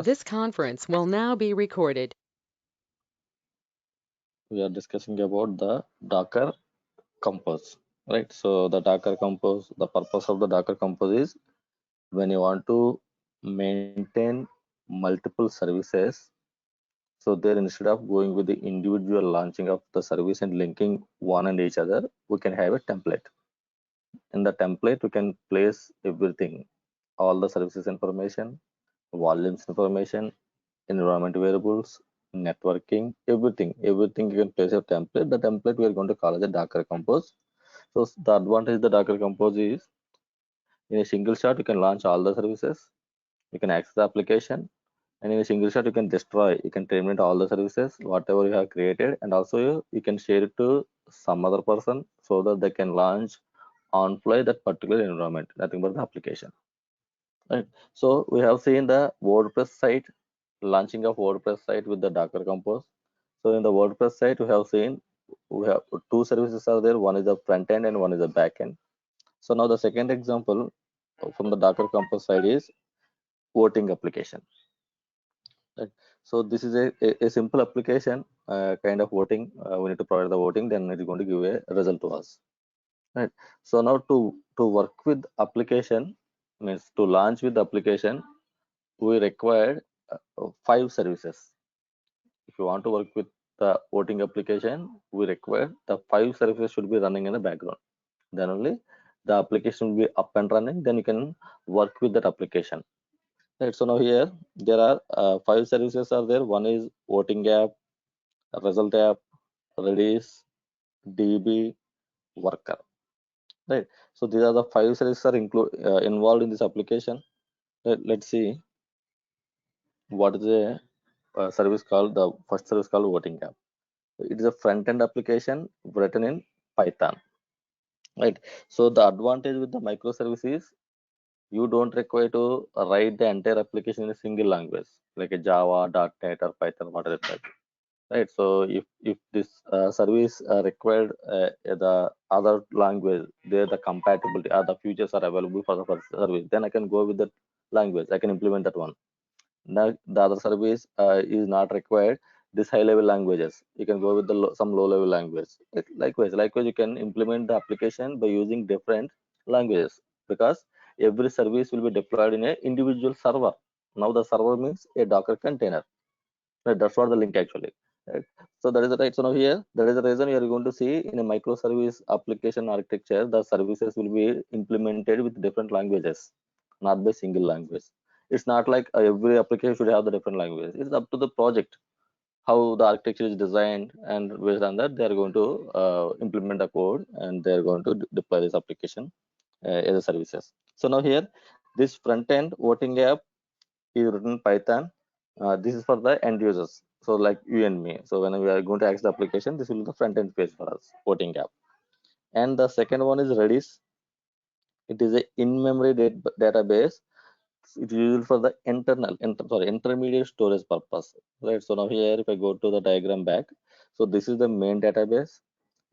This conference will now be recorded. We are discussing about the Docker Compose, right? So the Docker Compose, the purpose of the Docker Compose is when you want to maintain multiple services. So there, instead of going with the individual launching of the service and linking one and each other, we can have a template. In the template, we can place everything, all the services information, volumes information, environment variables, networking, everything you can place a template. The template we are going to call as a Docker Compose. So the advantage of the Docker Compose is in a single shot you can launch all the services, you can access the application, and in a single shot you can destroy, you can terminate all the services whatever you have created, and also you can share it to some other person so that they can launch on fly that particular environment, nothing but the application. Right. So we have seen the WordPress site, launching of WordPress site with the Docker Compose. So in the WordPress site, we have seen we have two services are there. One is the front end and one is the back end. So now the second example from the Docker Compose side is voting application. Right. So this is a simple application, kind of voting. We need to provide the voting, then it is going to give a result to us. Right. So now to work with application means to launch with the application, we required five services. If you want to work with the voting application, we require the five services should be running in the background. Then only the application will be up and running. Then you can work with that application. Right. So now here there are five services are there. One is voting app, result app, Redis, DB, worker. Right. So these are the five services are involved in this application. Let's see what is the service called. The first service called voting app. It is a front-end application written in Python, right? So the advantage with the microservice is you don't require to write the entire application in a single language like a Java, .NET, or Python, whatever it might be, right? So if this service required the other language, there the compatibility or the features are available for the first service, then I can go with that language. I can implement that one. Now the other service is not required this high level languages. You can go with the some low level language. Likewise you can implement the application by using different languages, because every service will be deployed in a individual server. Now the server means a Docker container, right? That's what the link actually, right? So that is the right. So now here that is the reason you are going to see in a microservice application architecture, the services will be implemented with different languages, not by single language. It's not like every application should have the different language. It's up to the project how the architecture is designed, and based on that they are going to implement the code, and they are going to deploy this application as a services. So now here this front end voting app is written in Python. This is for the end users, so like you and me. So when we are going to access the application, this will be the front end page for us, voting app. And the second one is Redis. It is a in-memory database. It's used for the intermediate storage purpose, right? So now here if I go to the diagram back, so this is the main database,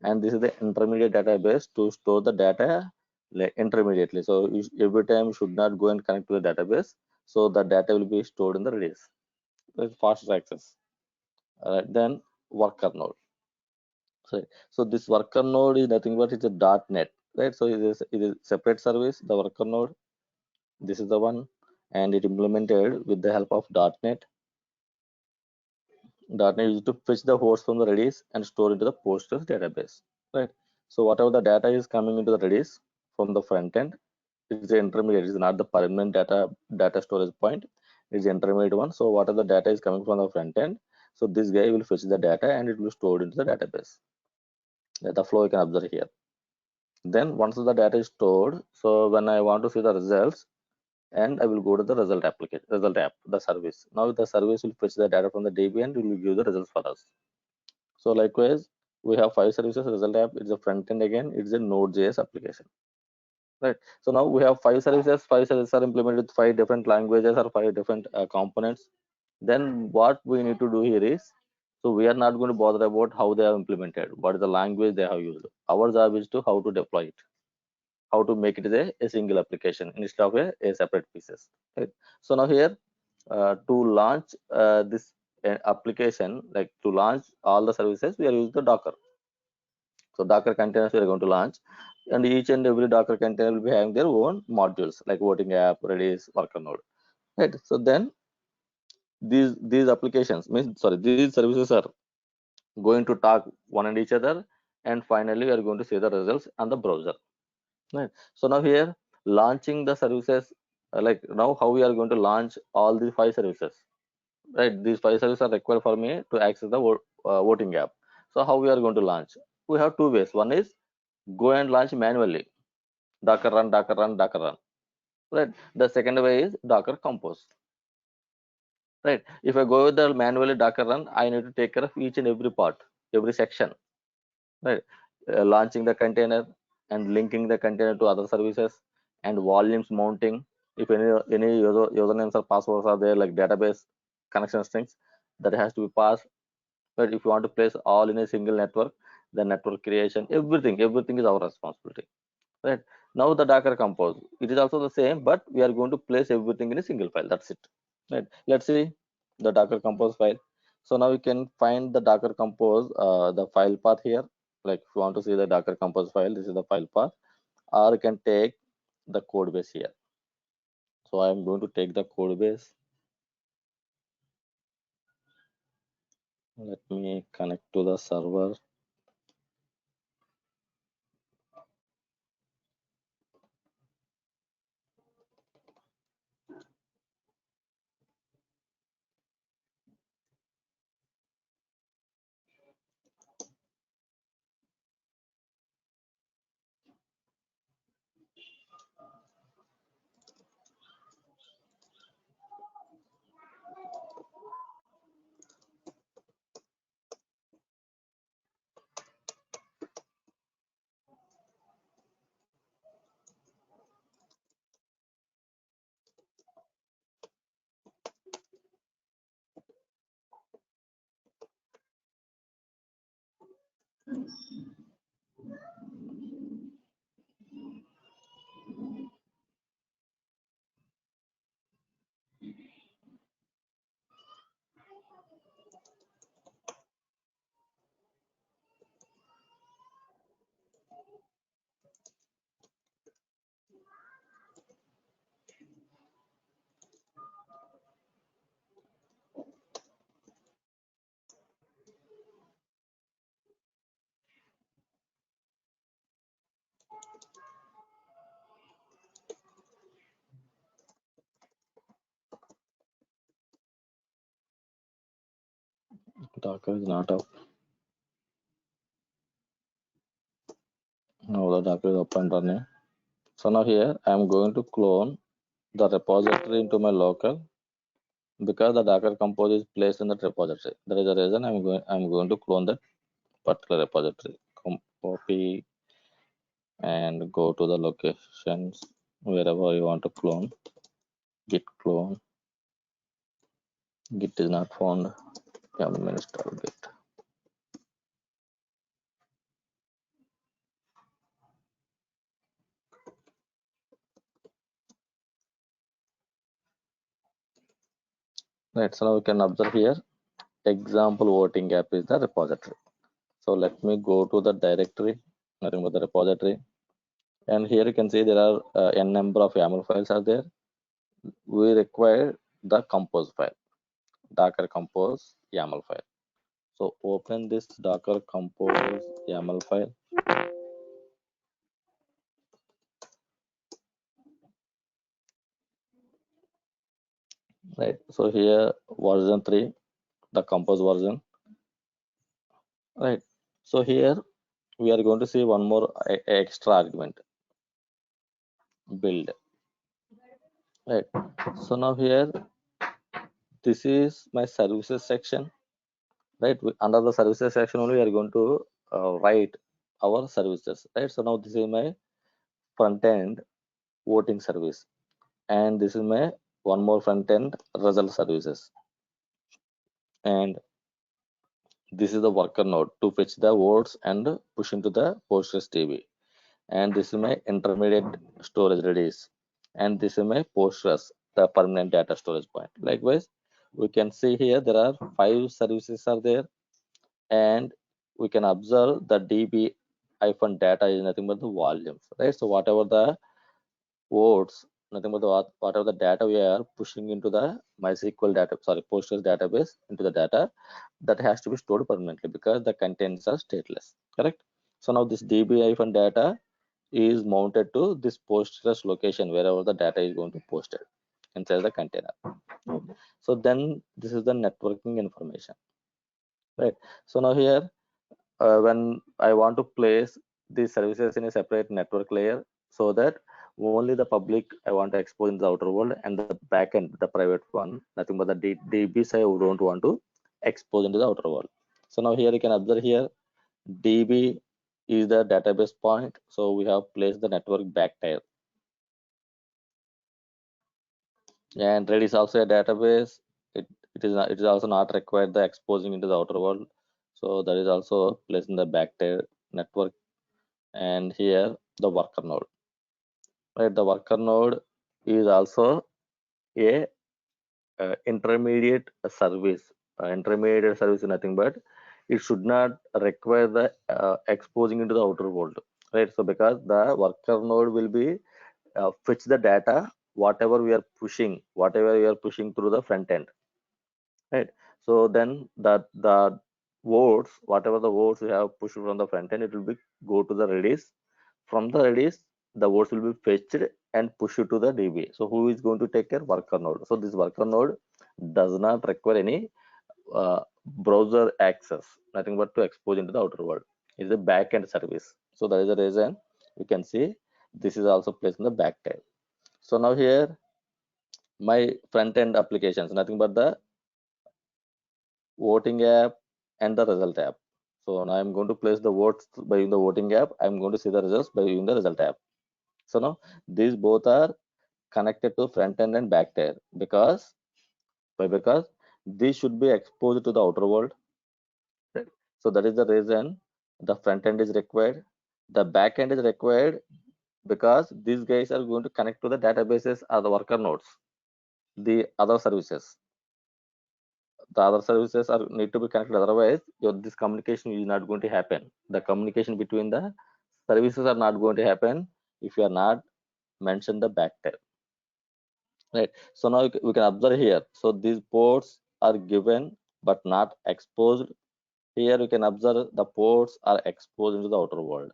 and this is the intermediate database to store the data like intermediately. So every time you should not go and connect to the database, so the data will be stored in the Redis. It's faster access. Then worker node. So this worker node is nothing but it's a .NET, right? So it is separate service. The worker node, this is the one, and it implemented with the help of .NET. .NET is to fetch the host from the Redis and store into the Postgres database, right? So whatever the data is coming into the Redis from the front end, it's the intermediate. It's not the permanent data storage point. It's the intermediate one. So whatever the data is coming from the front end, so this guy will fetch the data and it will store into the database. The flow you can observe here. Then once the data is stored, so when I want to see the results, and I will go to the result app, the service. Now the service will fetch the data from the DB and it will give the results for us. So likewise, we have five services. Result app, it's a front end again. It's a Node.js application, right? So now we have five services. Five services are implemented with five different languages or five different components. Then what we need to do here is, so we are not going to bother about how they are implemented, what is the language they have used. Our job is to how to deploy it, how to make it a single application instead of a separate pieces, right? So now here to launch this application, like to launch all the services, we are using the Docker. So Docker containers we are going to launch, and each and every Docker container will be having their own modules like voting app, Redis, worker node. Right. So then these applications means sorry, these services are going to talk one and each other, and finally we are going to see the results on the browser. Right. So now here launching the services, like now how we are going to launch all the five services. Right. These five services are required for me to access the voting app. So how we are going to launch? We have two ways. One is go and launch manually, Docker run, Docker run, Docker run. Right. The second way is Docker compose. Right. If I go with the manually Docker run, I need to take care of each and every part, every section. Right. Launching the container and linking the container to other services, and volumes mounting. If any usernames or passwords are there, like database connection strings, that has to be passed. But if you want to place all in a single network, the network creation, everything is our responsibility. Right. Now the Docker compose, it is also the same, but we are going to place everything in a single file. That's it. Right. Let's see the Docker compose file. So now we can find the Docker compose, the file path here. Like if you want to see the Docker compose file, this is the file path, or you can take the code base here. So I am going to take the code base. Let me connect to the server. Docker is not up. Now the Docker is up and running. So now here I am going to clone the repository into my local, because the Docker compose is placed in that repository. That is the reason I'm going to clone that particular repository. Copy and go to the locations wherever you want to clone. Git clone. Git is not found. Yum install git. Right. So now we can observe here. Example voting app is the repository. So let me go to the directory. Nothing but the repository. And here you can see there are n number of YAML files are there. We require the compose file, Docker compose YAML file. So open this Docker compose YAML file. Right. So here version 3, the compose version. Right. So here we are going to see one more extra argument, build. Right. So now here this is my services section. Right. Under the services section only we are going to write our services. Right. So now this is my front end voting service, and this is my one more front end result services, and this is the worker node to fetch the votes and push into the Postgres DB, and this is my intermediate storage Redis, and this is my Postgres the permanent data storage point. Likewise, we can see here there are 5 services are there, and we can observe the db hyphen data is nothing but the volumes, right? So whatever the words, nothing but the whatever the data we are pushing into the MySQL data, sorry, Postgres database into the data, that has to be stored permanently because the contents are stateless, correct? So now this db hyphen data is mounted to this Postgres location wherever the data is going to posted inside the container. So then this is the networking information, right? So now here, when I want to place these services in a separate network layer, so that only the public I want to expose in the outer world, and the backend, the private one, nothing but the DBs I don't want to expose into the outer world. So now here you can observe here, DB is the database point. So we have placed the network backtier, and Red is also a database. It is also not required the exposing into the outer world. So that is also placed in the backtier network. And here the worker node, right? The worker node is also a intermediate service. Intermediate service is nothing but it should not require the exposing into the outer world, right? So because the worker node will be fetch the data whatever we are pushing through the front end, right? So then the words, whatever the words we have pushed from the front end, it will be go to the Redis. From the Redis, the words will be fetched and pushed to the DB. So who is going to take care? Worker node. So this worker node does not require any browser access, nothing but to expose into the outer world. It's a backend service. So that is the reason you can see this is also placed in the back end. So now here my front end applications, nothing but the voting app and the result app. So now I'm going to place the votes by using the voting app. I'm going to see the results by using the result app. So now these both are connected to front end and back end because because these should be exposed to the outer world. Right? So that is the reason the front end is required. The back end is required because these guys are going to connect to the databases or the worker nodes, the other services. The other services are need to be connected, otherwise this communication is not going to happen. The communication between the services are not going to happen if you are not mention the backtail, right? So now we can observe here, so these ports are given but not exposed. Here you can observe the ports are exposed into the outer world,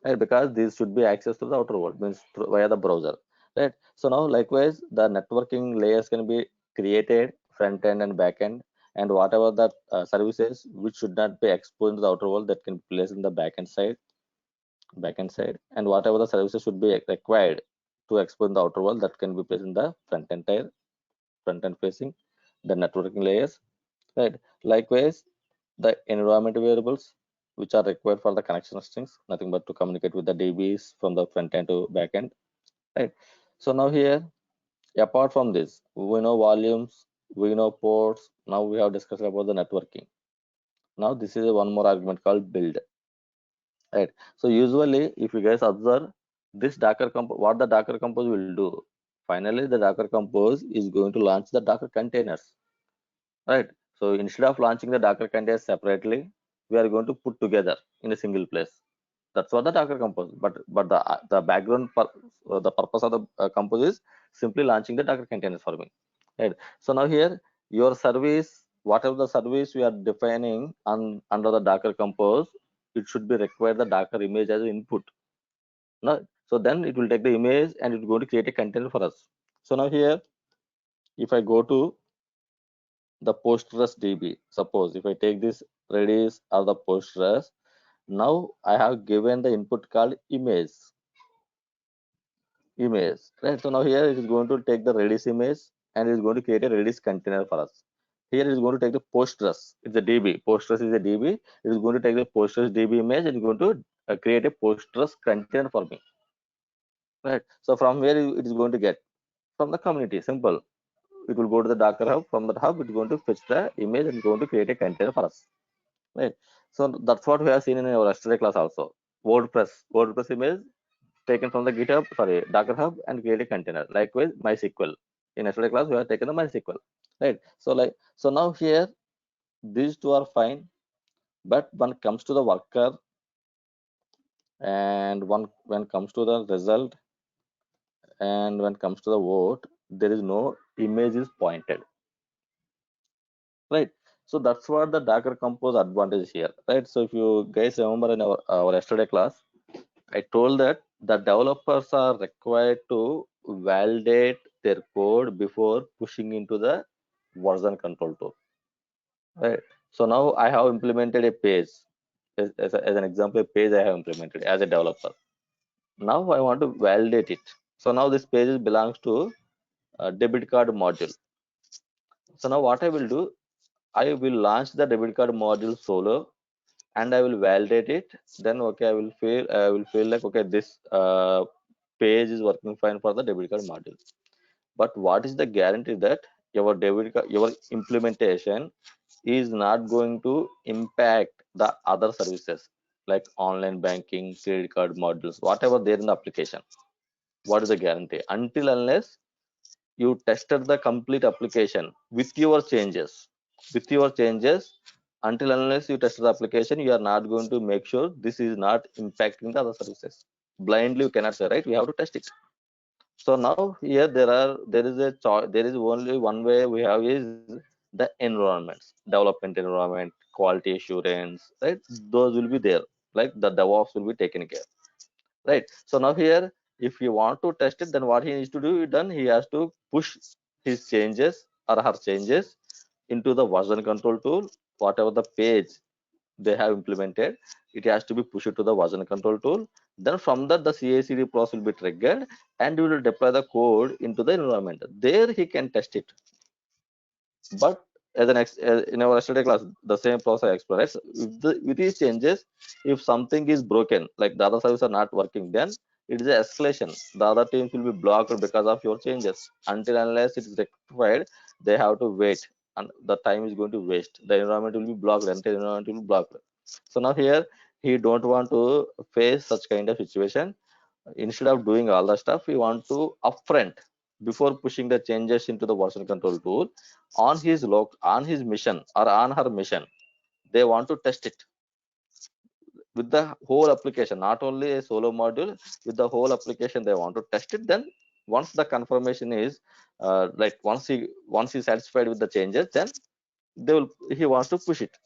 right? Because these should be accessed to the outer world, means via the browser, right? So now likewise the networking layers can be created front end and back end, and whatever the services which should not be exposed to the outer world, that can be placed in the back end side, and whatever the services should be required to expose in the outer world, that can be placed in the front end facing the networking layers, right? Likewise the environment variables which are required for the connection strings, nothing but to communicate with the DBs from the front end to back end, right? So now here, apart from this, we know volumes, we know ports. Now we have discussed about the networking. Now this is one more argument called build, right? So usually if you guys observe this Docker compose, what the Docker compose will do, finally the Docker compose is going to launch the Docker containers, right? So instead of launching the Docker containers separately, we are going to put together in a single place. That's what the Docker compose. But the background the purpose of the compose is simply launching the Docker containers for me, right? So now here your service, whatever the service we are defining under the Docker compose, it should be required the Docker image as an input. No, so then it will take the image and it's going to create a container for us. So now here, if I go to the Postgres DB, suppose if I take this Redis or the Postgres, now I have given the input called image, right? So now here it is going to take the Redis image and it is going to create a Redis container for us. Here it is going to take the Postgres, it's a DB, Postgres is a DB, it is going to take the Postgres DB image and it's going to create a Postgres container for me, right? So from where it is going to get? From the community, simple. It will go to the Docker hub. From that hub, it's going to fetch the image and going to create a container for us, right? So that's what we have seen in our yesterday class also. WordPress image, taken from the GitHub, sorry, Docker Hub and create a container. Likewise, MySQL. In yesterday class, we have taken the MySQL, right? So now here, these two are fine, but when it comes to the worker and when it comes to the result and when it comes to the vote, there is no image is pointed, right? So that's what the Docker Compose advantage here, right? So if you guys remember in our yesterday class, I told that the developers are required to validate their code before pushing into the version control tool, right? So now I have implemented a page as an example, a page I have implemented as a developer. Now I want to validate it. So now this page belongs to a debit card module. So now what I will do, I will launch the debit card module solo and I will validate it. Then okay, I will feel like okay, this page is working fine for the debit card module. But what is the guarantee that your implementation is not going to impact the other services like online banking, credit card modules, whatever there in the application? What is the guarantee? Until unless you tested the complete application with your changes, with your changes, until unless you test the application, you are not going to make sure this is not impacting the other services. Blindly you cannot say, right? We have to test it. So now here there is a choice, there is only one way we have is the environments, development environment, quality assurance, right? Those will be there, like the DevOps will be taken care, right? So now here, if you want to test it, then what he needs to do, then he has to push his changes or her changes into the version control tool, whatever the page they have implemented, it has to be pushed to the version control tool. Then from that, the CI/CD process will be triggered, and you will deploy the code into the environment. There he can test it. But in our yesterday class, the same process I explained. Right? So with these changes, if something is broken, like the other services are not working, then it is an escalation. The other teams will be blocked because of your changes. Until unless it is rectified, they have to wait, and the time is going to waste. The environment will be blocked, the entire environment will be blocked. So now here he don't want to face such kind of situation. Instead of doing all the stuff, we want to upfront before pushing the changes into the version control tool on his mission or on her mission. They want to test it with the whole application, not only a solo module. With the whole application they want to test it. Then once the confirmation is like once he's satisfied with the changes, then he wants to push it,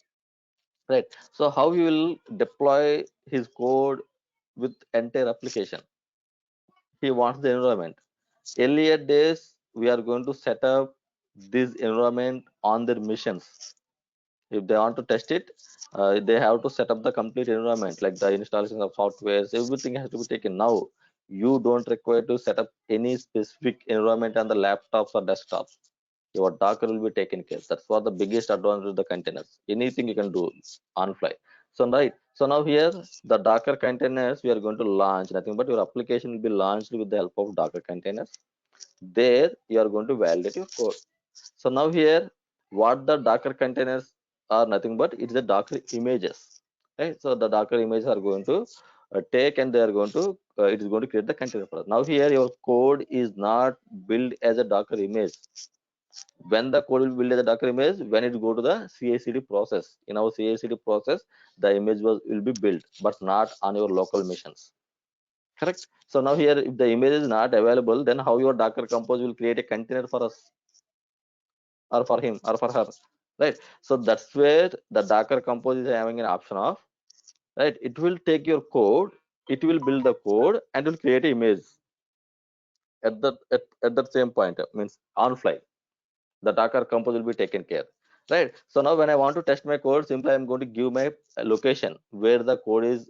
right? So how he will deploy his code with entire application? He wants the environment. Earlier days, we are going to set up this environment on their missions. If they want to test it, they have to set up the complete environment, like the installation of softwares, everything has to be taken. Now, you don't require to set up any specific environment on the laptops or desktops. Your Docker will be taken care. That's what the biggest advantage of the containers. Anything you can do on fly. So right. So now here the Docker containers we are going to launch nothing but your application will be launched with the help of Docker containers. There you are going to validate your code. So now here what the Docker containers are nothing but it's the Docker images, right? So the Docker images are going to take and they are going to it is going to create the container for us. Now here your code is not built as a Docker image. When the code will build as a Docker image, when it go to the CI/CD process, in our CI/CD process, the image will be built, but not on your local machines. Correct. So now here, if the image is not available, then how your Docker Compose will create a container for us or for him or for her, right? So that's where the Docker Compose is having an option of, right? It will take your code, it will build the code, and will create an image at that same point, means on fly. The Docker Compose will be taken care, right? So now when I want to test my code, simply I'm going to give my location where the code is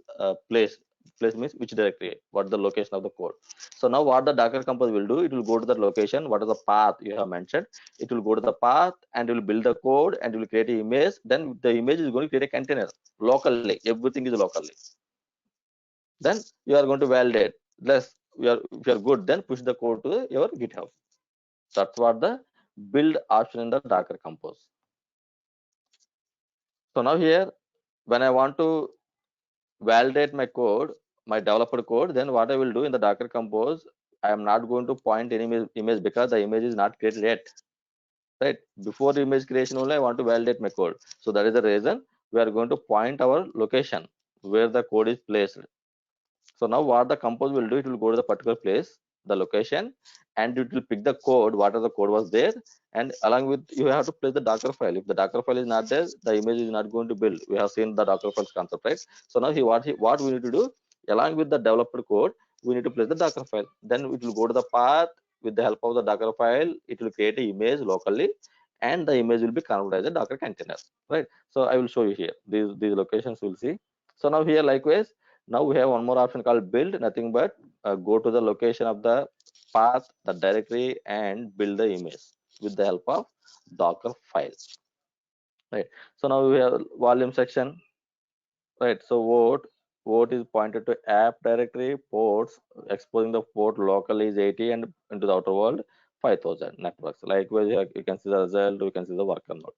placed. Place means which directory, what the location of the code. So now what the Docker Compose will do, it will go to the location, what is the path you have mentioned, it will go to the path and it will build the code and it will create an image. Then the image is going to create a container locally, everything is locally. Then you are going to validate. If you are good, then push the code to your GitHub. That's what the build option in the Docker Compose. So now here, when I want to validate my code, my developer code, then what I will do in the Docker Compose, I am not going to point any image because the image is not created yet, right? Before the image creation only, I want to validate my code. So that is the reason we are going to point our location where the code is placed. So now what the compose will do, it will go to the particular place, the location, and it will pick the code, whatever the code was there, and along with you have to place the Docker file. If the Docker file is not there, the image is not going to build. We have seen the Docker files concept, right? So now what we need to do, along with the developer code, we need to place the Docker file. Then it will go to the path with the help of the Docker file. It will create an image locally, and the image will be converted as a Docker container, right? So I will show you here. These locations we'll see. So now here likewise, now we have one more option called build, nothing but go to the location of the path, the directory, and build the image with the help of Docker file. Right. So now we have volume section. Right. So vote is pointed to app directory, ports exposing the port locally is 80 and into the outer world 5000 networks. Likewise, you can see the result, you can see the worker node.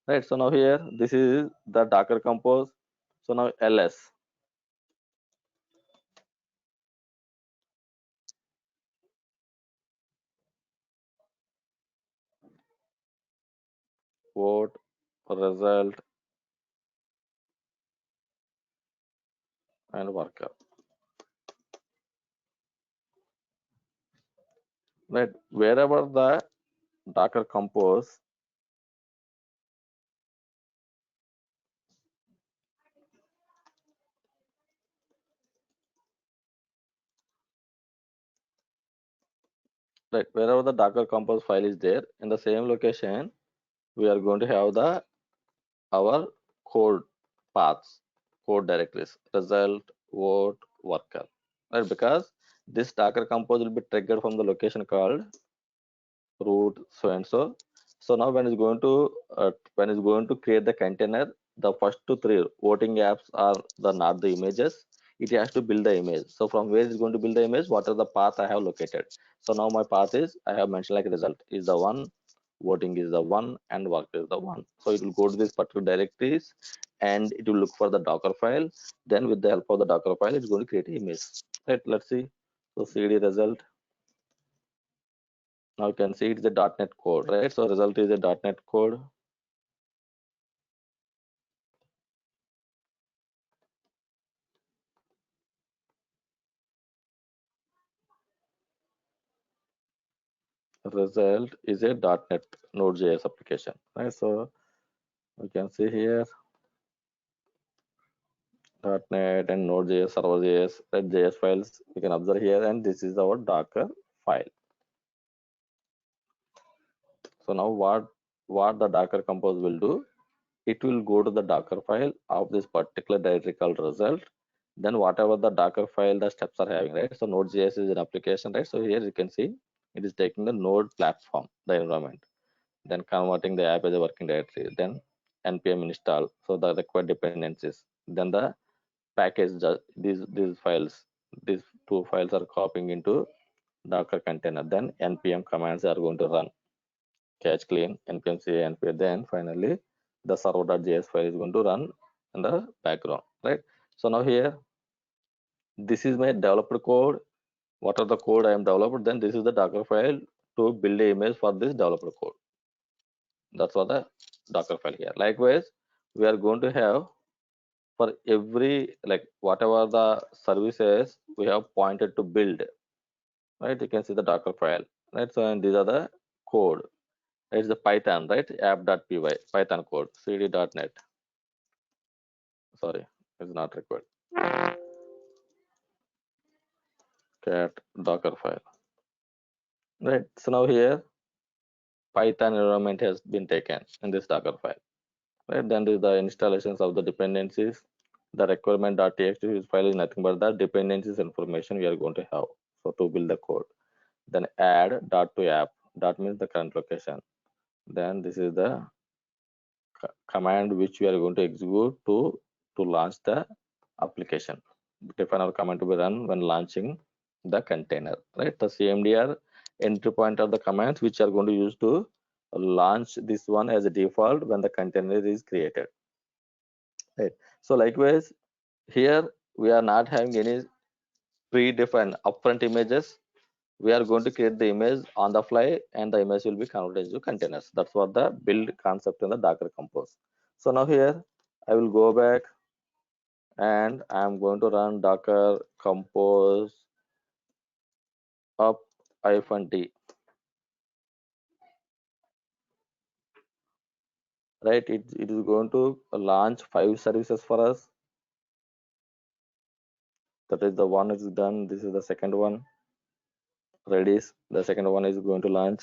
Right. So now here this is the Docker compose. So now ls vote result and worker. Right, wherever the Docker compose, right, wherever the Docker compose file is there, in the same location we are going to have the our code paths, code directories, result, vote, worker, right? Because this Docker compose will be triggered from the location called root so and so. So now when it's going to create the container, the first two three voting apps are the not the images. It has to build the image. So from where it's going to build the image, what are the path I have located? So now my path is, I have mentioned like result is the one, voting is the one, and work is the one. So it will go to these particular directories and it will look for the Docker file. Then with the help of the Docker file, it's going to create an image. Right, let's see. So cd result. Now you can see it's a .NET code, right? So result is a .NET code. Result is a .NET Node.js application, right? So you can see here .NET and Node.js, Server.js, right? JS files you can observe here, and this is our Docker file. So now what the Docker Compose will do? It will go to the Docker file of this particular directory called result. Then whatever the Docker file the steps are having, right? So Node.js is an application, right? So here you can see it is taking the Node platform, the environment, then converting the app as a working directory, then npm install, so the required dependencies, then the package, these files, these two files are copying into Docker container, then npm commands are going to run, catch clean, npm ca npm, then finally the server.js file is going to run in the background, right? So now here this is my developer code. What are the code I am developed? Then this is the Docker file to build a image for this developer code. That's what the Docker file here. Likewise, we are going to have for every, like whatever the services we have pointed to build, right? You can see the Docker file, right? So and these are the code. It's the Python, right? app.py Python code, cd.net. Sorry, it's not required. Cat Docker file, right? So now here Python environment has been taken in this Docker file. Right, then there's the installations of the dependencies. The requirement.txt file is nothing but the dependencies information we are going to have. So to build the code. Then add dot to app. Dot means the current location. Then this is the command which we are going to execute to launch the application. Define our command to be run when launching the container. Right. The cmdr entry point of the commands which are going to use to launch this one as a default when the container is created. Right. So likewise, here we are not having any predefined upfront images. We are going to create the image on the fly, and the image will be converted into containers. That's what the build concept in the Docker Compose. So now here I will go back and I'm going to run Docker Compose up -d. Right, it is going to launch 5 services for us. That is the one is done. This is the second one. Redis, the second one is going to launch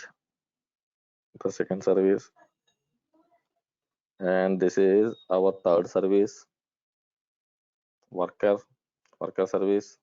the second service, and this is our third service, worker service.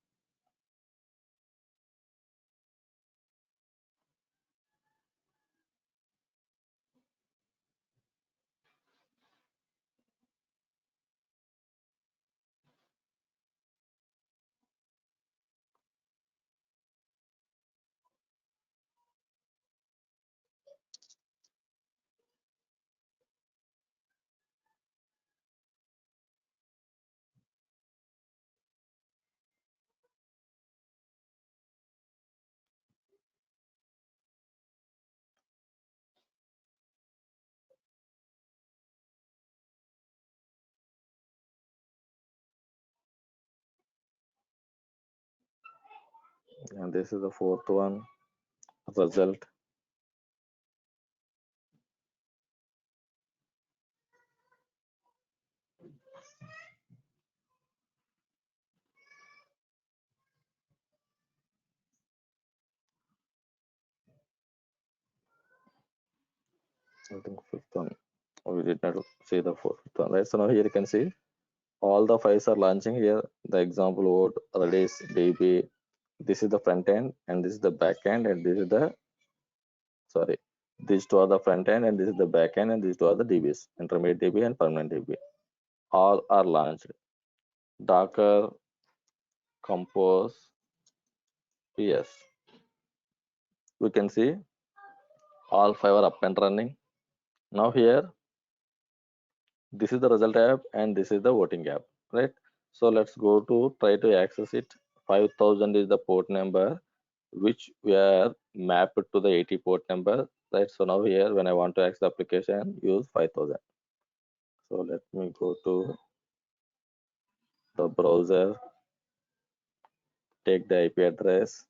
And this is the fourth one, result. I think fifth one. We did not see the fourth one, right? So now here you can see all the files are launching here. The example code, Redis, DB. This is the front end, and this is the back end, and this is the sorry. These two are the front end, and this is the back end, and these two are the DBs, intermediate DB and permanent DB. All are launched. Docker Compose PS. We can see all 5 are up and running. Now here, this is the result app and this is the voting app, right? So let's go to try to access it. 5000 is the port number which we are mapped to the 80 port number, right? So now here when I want to access the application, use 5000. So let me go to the browser, take the IP address,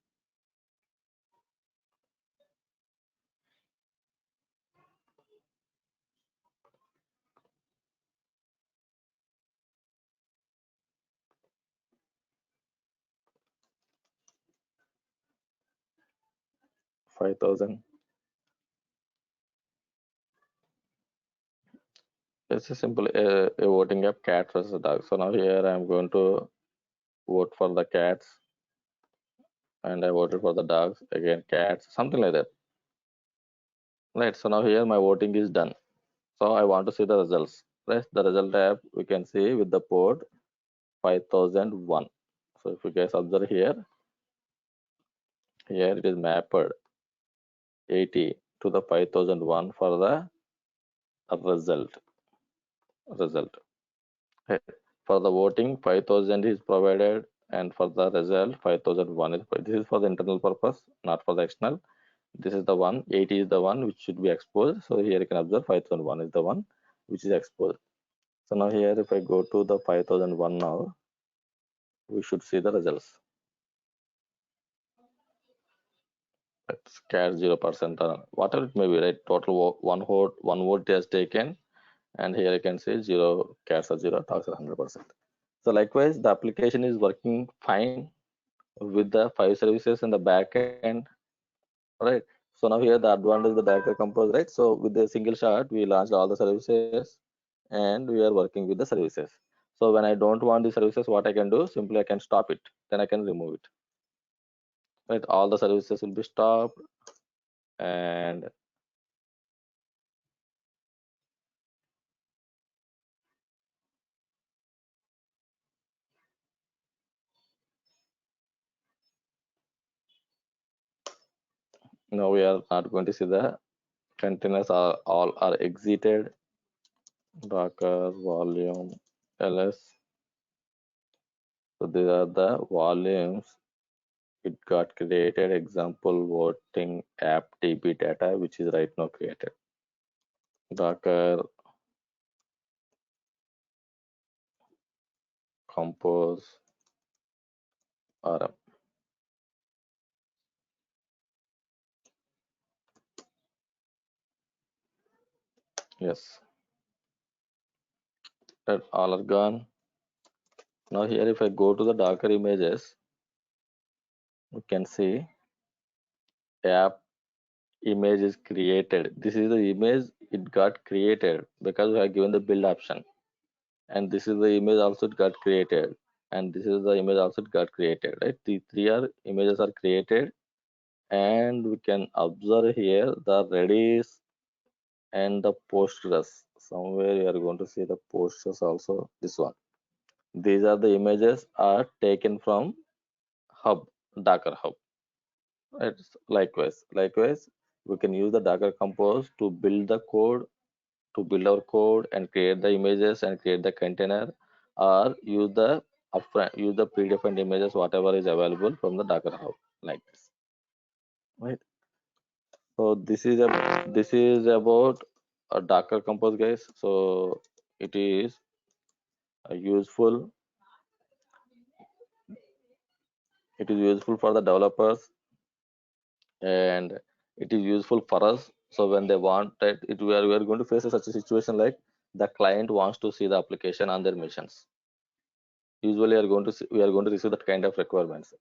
5000. It's a simple a voting app, cat versus dog. So now here I'm going to vote for the cats, and I voted for the dogs, again cats, something like that. Right, so now here my voting is done. So I want to see the results. Right, the result tab we can see with the port 5001. So if you guys observe here, here it is mapped 80 to the 5001 for the result. Right. For the voting, 5000 is provided, and for the result, 5001 is. This is for the internal purpose, not for the external. This is the one. 80 is the one which should be exposed. So here you can observe 5001 is the one which is exposed. So now here, if I go to the 5001 now, we should see the results. It's cat 0%, whatever it may be, right? Total one vote has taken, and here you can see zero, cats are 0, dogs are 100%. So likewise, the application is working fine with the 5 services in the back end, right? So now here the advantage of the Docker Compose, right? So with the single shot, we launched all the services, and we are working with the services. So when I don't want the services, what I can do? Simply I can stop it, then I can remove it. Right, all the services will be stopped, and now we are not going to see the containers are all are exited. Docker volume ls. So these are the volumes it got created. Example voting app db data, which is right now created. Docker compose rm. Yes, that all are gone. Now here, if I go to the Docker images, you can see app image is created. This is the image it got created because we have given the build option, and this is the image also it got created, and this is the image also it got created. Right, the three are images are created, and we can observe here the Redis and the Postgres. Somewhere you are going to see the Postgres also. This one. These are the images are taken from Hub, Docker Hub. It's likewise, we can use the Docker Compose to build the code, to build our code and create the images and create the container, or use the predefined images, whatever is available from the Docker Hub, like this. Right. So this is about a Docker Compose, guys. So it is useful. It is useful for the developers, and it is useful for us. So when they want that, we are going to face such a situation like the client wants to see the application on their missions. Usually we are going to receive that kind of requirements,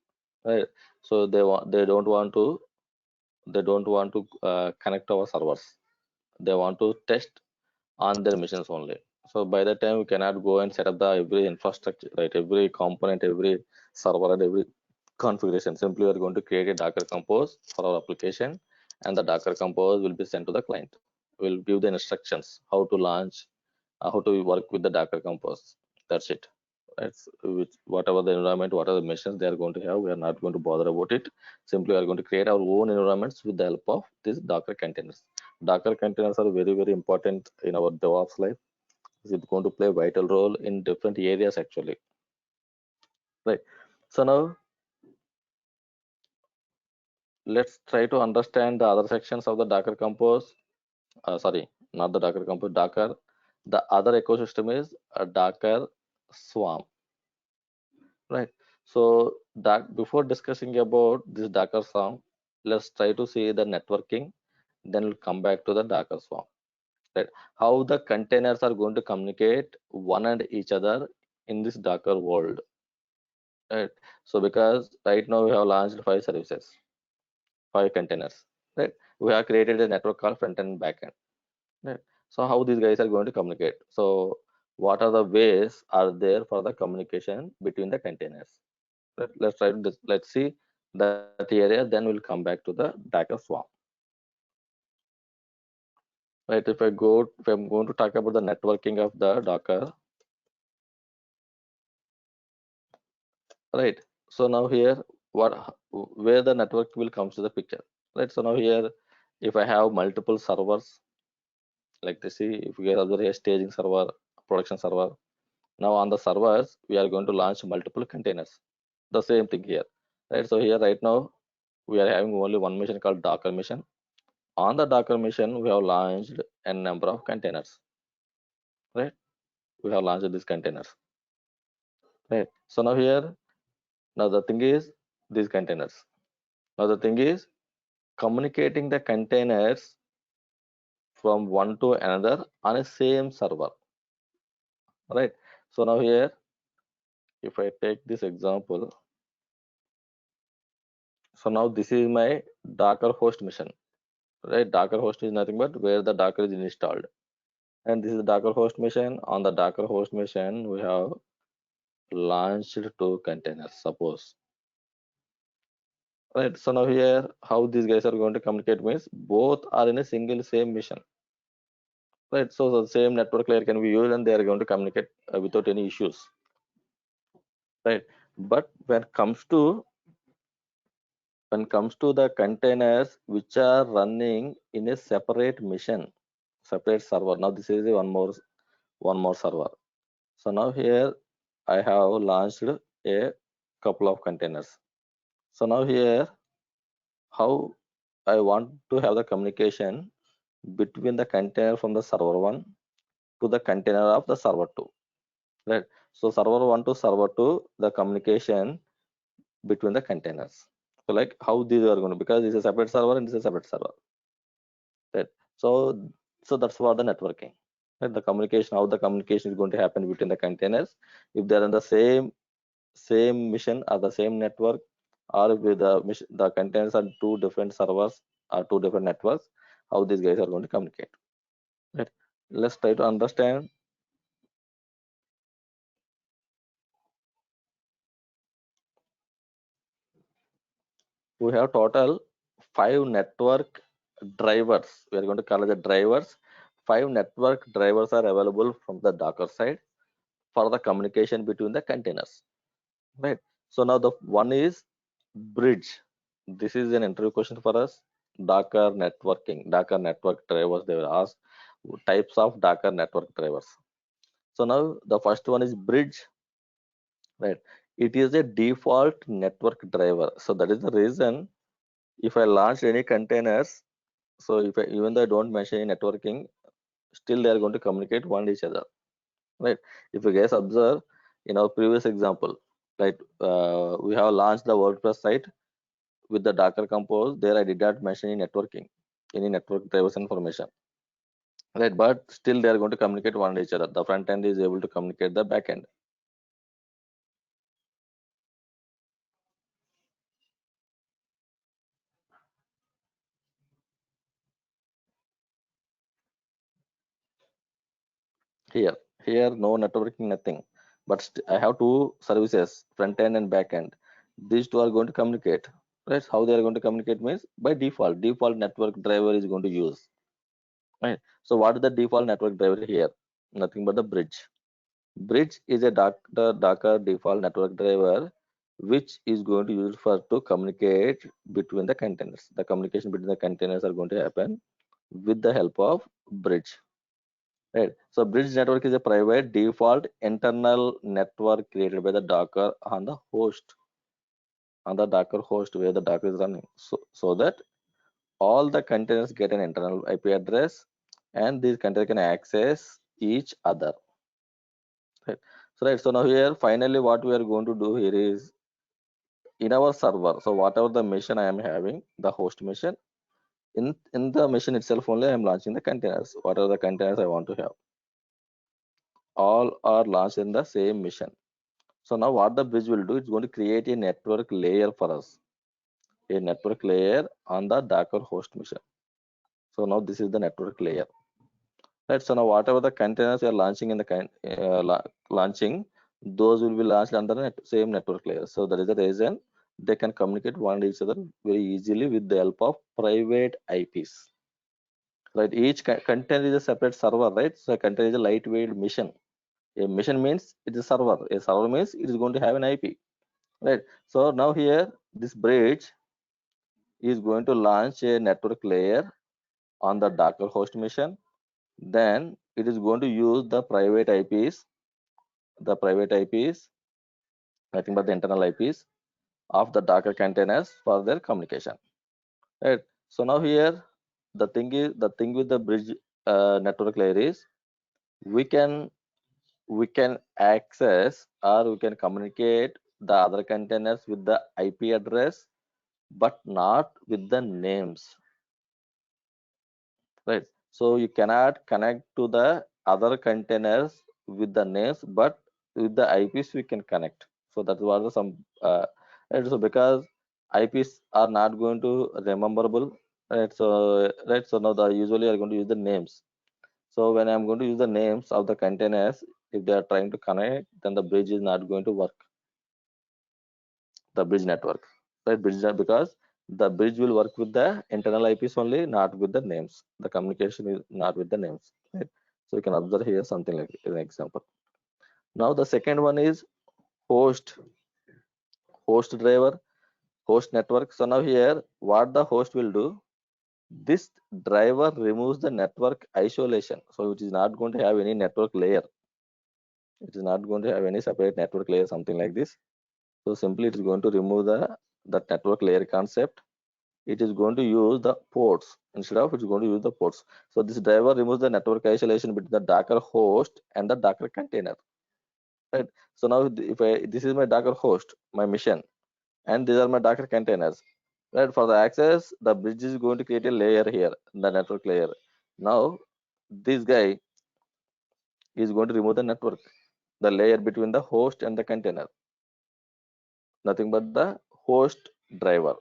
right? So they don't want to connect to our servers. They want to test on their missions only. So by that time we cannot go and set up the every infrastructure, right? Every component, every server, and every configuration. Simply we are going to create a Docker Compose for our application, and the Docker Compose will be sent to the client. We'll give the instructions how to launch, how to work with the Docker Compose. That's it. That's which whatever the environment, whatever the missions they are going to have, we are not going to bother about it. Simply we are going to create our own environments with the help of these Docker containers. Docker containers are very, very important in our DevOps life. It's going to play a vital role in different areas actually. Right. So now let's try to understand the other sections of the Docker Compose. Sorry, not the Docker Compose, Docker. The other ecosystem is a Docker Swarm. Right. So that before discussing about this Docker Swarm, let's try to see the networking. Then we'll come back to the Docker Swarm. Right. How the containers are going to communicate one and each other in this Docker world. Right. So because right now we have launched 5 services, 5 containers. Right. We have created a network called front end and back end. Right. So how these guys are going to communicate? So what are the ways are there for the communication between the containers? Let's try to let's see that area. Then we'll come back to the Docker Swarm. Right. If I'm going to talk about the networking of the Docker. Right. So now here, what where the network will comes to the picture. Right. So now here, if I have multiple servers, like this, see if we get observe here staging server, production server. Now on the servers, we are going to launch multiple containers. The same thing here. Right. So here right now we are having only one mission called Docker mission. On the Docker mission, we have launched a number of containers. Right. We have launched these containers. Right. So now here, now the thing is these containers. Now the thing is communicating the containers from one to another on a same server, right? So now here, if I take this example, so now this is my Docker host mission, right? Docker host is nothing but where the Docker is installed, and this is the Docker host mission. On the Docker host mission, we have launched 2 containers, suppose, right? So now here, how these guys are going to communicate means both are in a single same mission, right? So the same network layer can be used, and they are going to communicate without any issues, right? But when comes to the containers which are running in a separate mission, separate server. Now this is one more server. So now here I have launched a couple of containers. So now here, how I want to have the communication between the container from the server 1 to the container of the server 2, right? So server 1 to server 2, the communication between the containers. So like how these are going to, because this is a separate server and this is a separate server, right? So that's for the networking, right? The communication, how the communication is going to happen between the containers, if they're in the same mission or the same network, or with the containers are two different servers or two different networks, how these guys are going to communicate, right? Let's try to understand. We have total 5 network drivers. We are going to call it the drivers. 5 network drivers are available from the Docker side for the communication between the containers, right? So now the one is bridge. This is an interview question for us. Docker networking, Docker network drivers. They will ask types of Docker network drivers. So now the first one is bridge, right? It is a default network driver. So that is the reason if I launch any containers, so if I, even though I don't mention any networking, still they are going to communicate one each other, right? If you guys observe in our previous example, right, we have launched the WordPress site with the Docker Compose. There I did not mention any networking, any network drivers information, right? But still they are going to communicate one each other. The front end is able to communicate the back end. Here no networking, nothing, but I have two services, front end and back end. These two are going to communicate, right? How they are going to communicate means by default network driver is going to use, right? So what is the default network driver here? Nothing but the bridge is a Docker default network driver which is going to use for to communicate between the containers. The communication between the containers are going to happen with the help of bridge. Right. So bridge network is a private default internal network created by the Docker on the Docker host where the Docker is running. So that all the containers get an internal IP address and these containers can access each other. Right. So now here finally what we are going to do here is in our server. So whatever the machine I am having, the host machine, in the machine itself only I am launching the containers. Whatever the containers I want to have, all are launched in the same mission. So now what the bridge will do, it's going to create a network layer for us, a network layer on the Docker host machine. So now this is the network layer, right? So now whatever the containers we are launching in the launching, those will be launched under the same network layer. So that is the reason they can communicate one each other very easily with the help of private IPs, right? Each container is a separate server, right? So a container is a lightweight mission. A mission means it is a server. A server means it is going to have an IP, right? So now here this bridge is going to launch a network layer on the Docker host machine. Then it is going to use the private IPs, nothing but the internal IPs of the Docker containers for their communication, right? So now here the thing with the bridge network layer is we can access or we can communicate the other containers with the IP address but not with the names, right? So you cannot connect to the other containers with the names, but with the IPs we can connect. So that was some right? So because IPs are not going to rememberable, right? So now the usually are going to use the names. So when I'm going to use the names of the containers, if they are trying to connect, then the bridge is not going to work, the bridge network, right? Because the bridge will work with the internal IPs only, not with the names. The communication is not with the names, right? So you can observe here something like an example. Now the second one is host host driver, host network. So now here what the host will do, this driver removes the network isolation, so it is not going to have any network layer, it is not going to have any separate network layer, something like this. So simply it is going to remove the that network layer concept, it is going to use the ports instead of it's going to use the ports. So this driver removes the network isolation between the Docker host and the Docker container, right? So now if I this is my Docker host, my mission, and these are my Docker containers, right? For the access, the bridge is going to create a layer here, the network layer. Now this guy is going to remove the network, the layer between the host and the container, nothing but the host driver.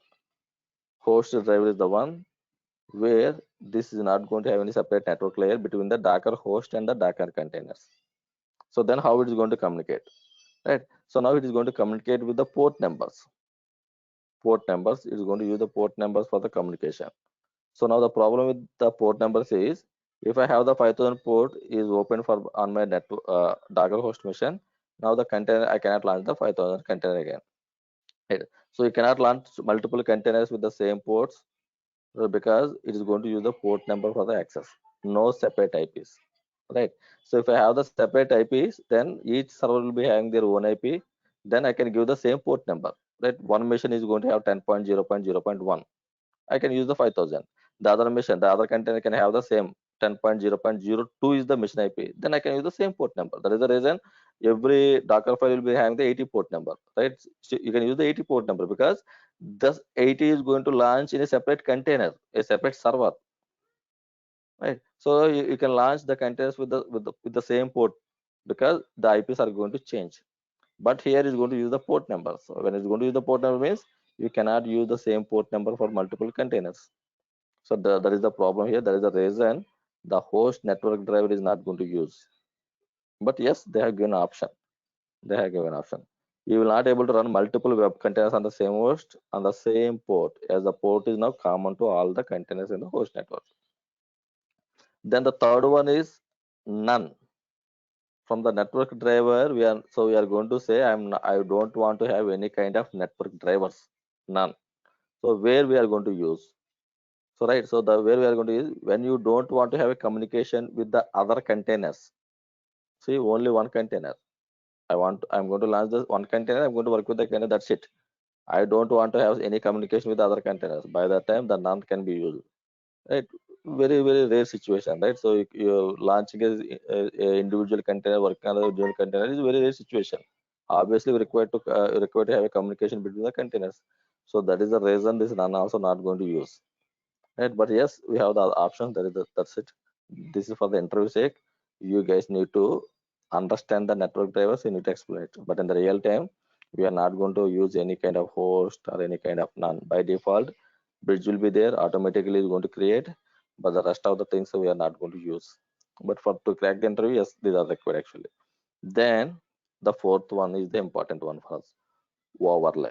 Host driver is the one where this is not going to have any separate network layer between the Docker host and the Docker containers. So then how it is going to communicate, right? So now it is going to communicate with the port numbers. Port numbers, it is going to use the port numbers for the communication. So now the problem with the port numbers is, if I have the 5000 port is open for on my network Docker host machine, now the container I cannot launch the 5000 container again. Right? So you cannot launch multiple containers with the same ports because it is going to use the port number for the access, no separate IPs, right? So if I have the separate IPs, then each server will be having their own IP. Then I can give the same port number, right? One machine is going to have 10.0.0.1. I can use the 5000. The other machine, the other container can have the same 10.0.02 is the mission IP. Then I can use the same port number. That is the reason every Docker file will be having the 80 port number, right? So you can use the 80 port number because this 80 is going to launch in a separate container, a separate server, right? So you can launch the containers with the same port because the IPs are going to change. But here is going to use the port number. So when it's going to use the port number means you cannot use the same port number for multiple containers. So that is the problem here. That is the reason the host network driver is not going to use. But yes, they have given option. They have given option. You will not able to run multiple web containers on the same host on the same port, as the port is now common to all the containers in the host network. Then the third one is none. From the network driver, we are going to say I don't want to have any kind of network drivers. None. So where we are going to use? So right, so the where we are going to use when you don't want to have a communication with the other containers. See, only one container. I'm going to launch this one container. I'm going to work with the container. That's it. I don't want to have any communication with other containers. By that time, the none can be used. Right? Very very rare situation, right? So you're launching a individual container, working on a individual container is very rare situation. Obviously, we required to have a communication between the containers. So that is the reason this none also not going to use. Right? But yes, we have the option. That's it. This is for the interview sake. You guys need to understand the network drivers. You need to explain it. But in the real time, we are not going to use any kind of host or any kind of none. By default, bridge will be there. Automatically, is going to create. But the rest of the things we are not going to use. But for to crack the interview, yes, these are required actually. Then the fourth one is the important one for us: overlay.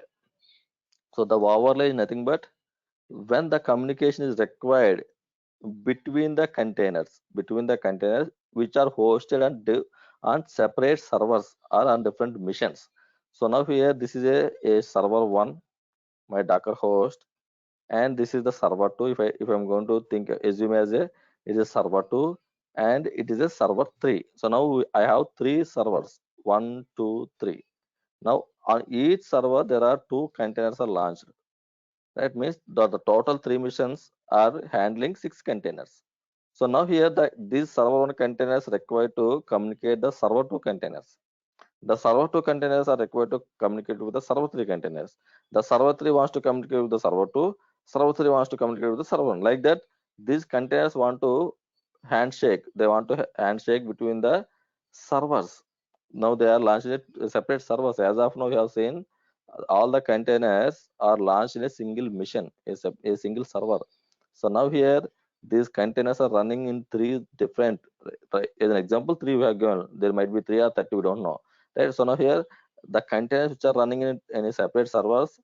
So the overlay is nothing but when the communication is required between the containers which are hosted on separate servers or on different missions. So now here this is a server one, my Docker host, and this is the server two. If I'm going to think assume as a it is a server two and it is a server three. So now I have three servers, one, two, three. Now on each server there are two containers are launched. That means the total three missions are handling six containers. So now here these server one containers required to communicate the server two containers. The server two containers are required to communicate with the server three containers. The server three wants to communicate with the server two. Server three wants to communicate with the server one. Like that, these containers want to handshake. They want to handshake between the servers. Now they are launched at separate servers. As of now, we have seen all the containers are launched in a single mission, a single server. So now here these containers are running in three different, right? As an example, three we have given. There might be three or 30, we don't know. Right? So now here the containers which are running in a separate servers,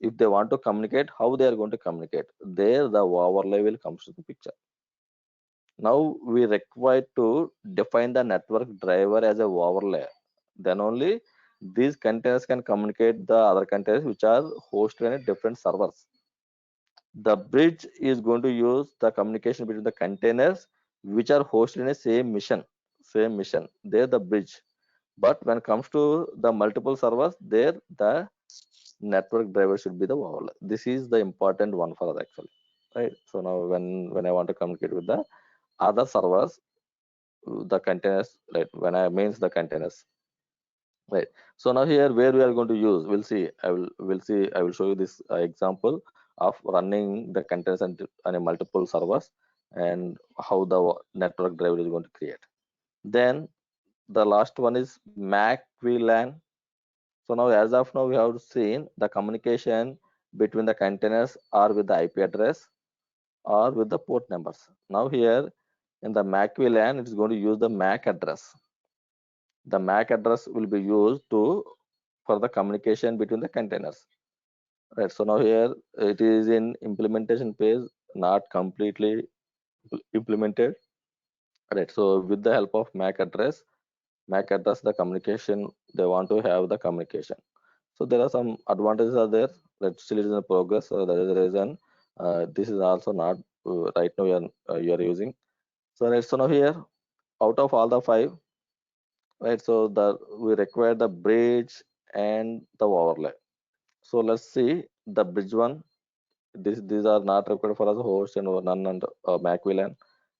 if they want to communicate, how they are going to communicate? There the overlay will come to the picture. Now we require to define the network driver as a overlay. Then only these containers can communicate the other containers which are hosted in different servers. The bridge is going to use the communication between the containers which are hosted in a same mission. Same mission. They're the bridge. But when it comes to the multiple servers, there the network driver should be the overlay. This is the important one for us actually, right? So now when I want to communicate with the other servers, the containers, right? When I means the containers, right? So now here where we are going to use, we'll see. I will show you this example of running the containers on a multiple servers and how the network driver is going to create. Then the last one is MAC VLAN. So now as of now we have seen the communication between the containers or with the IP address or with the port numbers. Now here in the MAC VLAN, it is going to use the MAC address. The MAC address will be used to for the communication between the containers. Right. So now here it is in implementation phase, not completely implemented. Right. So with the help of MAC address the communication, they want to have the communication. So there are some advantages are there that still is in progress. So that is the reason this is also not right now you are using. So right. So now here out of all the five, right? So the we require the bridge and the overlay. So let's see the bridge one. These are not required for us host and none and Mac VLAN.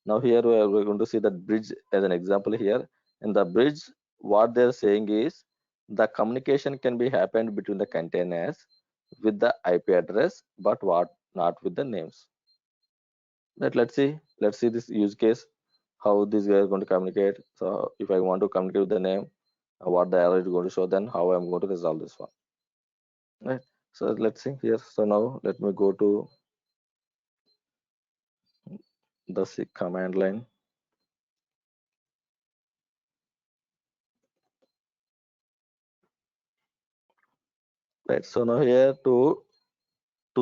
Now here we're going to see the bridge as an example here. In the bridge, what they're saying is the communication can be happened between the containers with the IP address, but what not with the names. Let's see this use case, how these guys are going to communicate. So if I want to communicate with the name, what the error is going to show, then how I'm going to resolve this one. Right. So let's see here. So now let me go to the command line. Right. So now here to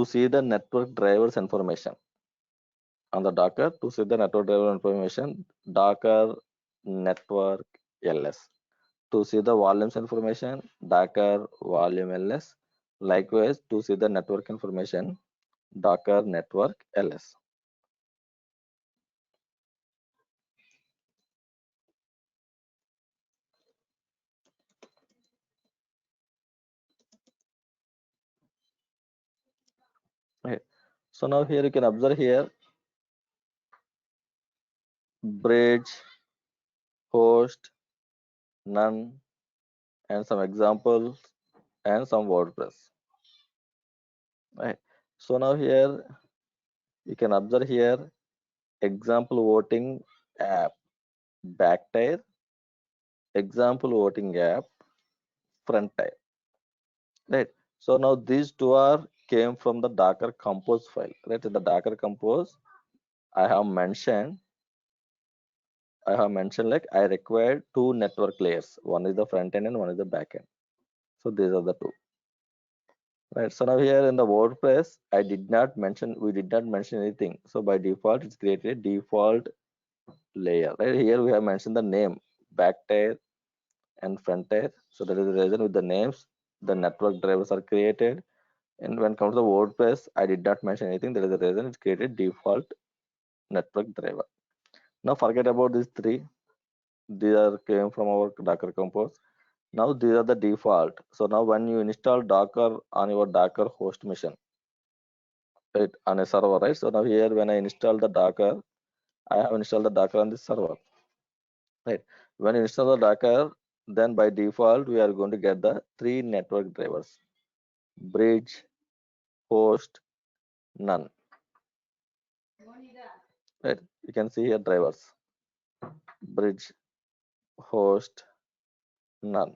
see the network drivers information on the Docker, to see the network driver information, Docker network ls. To see the volumes information, Docker volume ls. Likewise, to see the network information, Docker network ls. Right. So now here you can observe here bridge, host, none, and some examples and some WordPress. Right. So now here you can observe here example voting app back tire, example voting app front tire. Right. So now these two are came from the Docker compose file. Right. In the Docker compose, I have mentioned like I required two network layers. One is the front end and one is the back end. So these are the two. Right. So now here in the WordPress, we did not mention anything. So by default, it's created a default layer. Right. Here we have mentioned the name, back tire and front tire. So that is the reason with the names, the network drivers are created. And when it comes to WordPress, I did not mention anything. That is the reason it's created default network driver. Now forget about these three. These are came from our Docker compose. Now these are the default. So now when you install Docker on your Docker host machine, right, on a server, right? So now here when I install the Docker, I have installed the Docker on this server, right? When you install the Docker, then by default we are going to get the three network drivers: bridge, host, none. Right? You can see here drivers: bridge, host, none.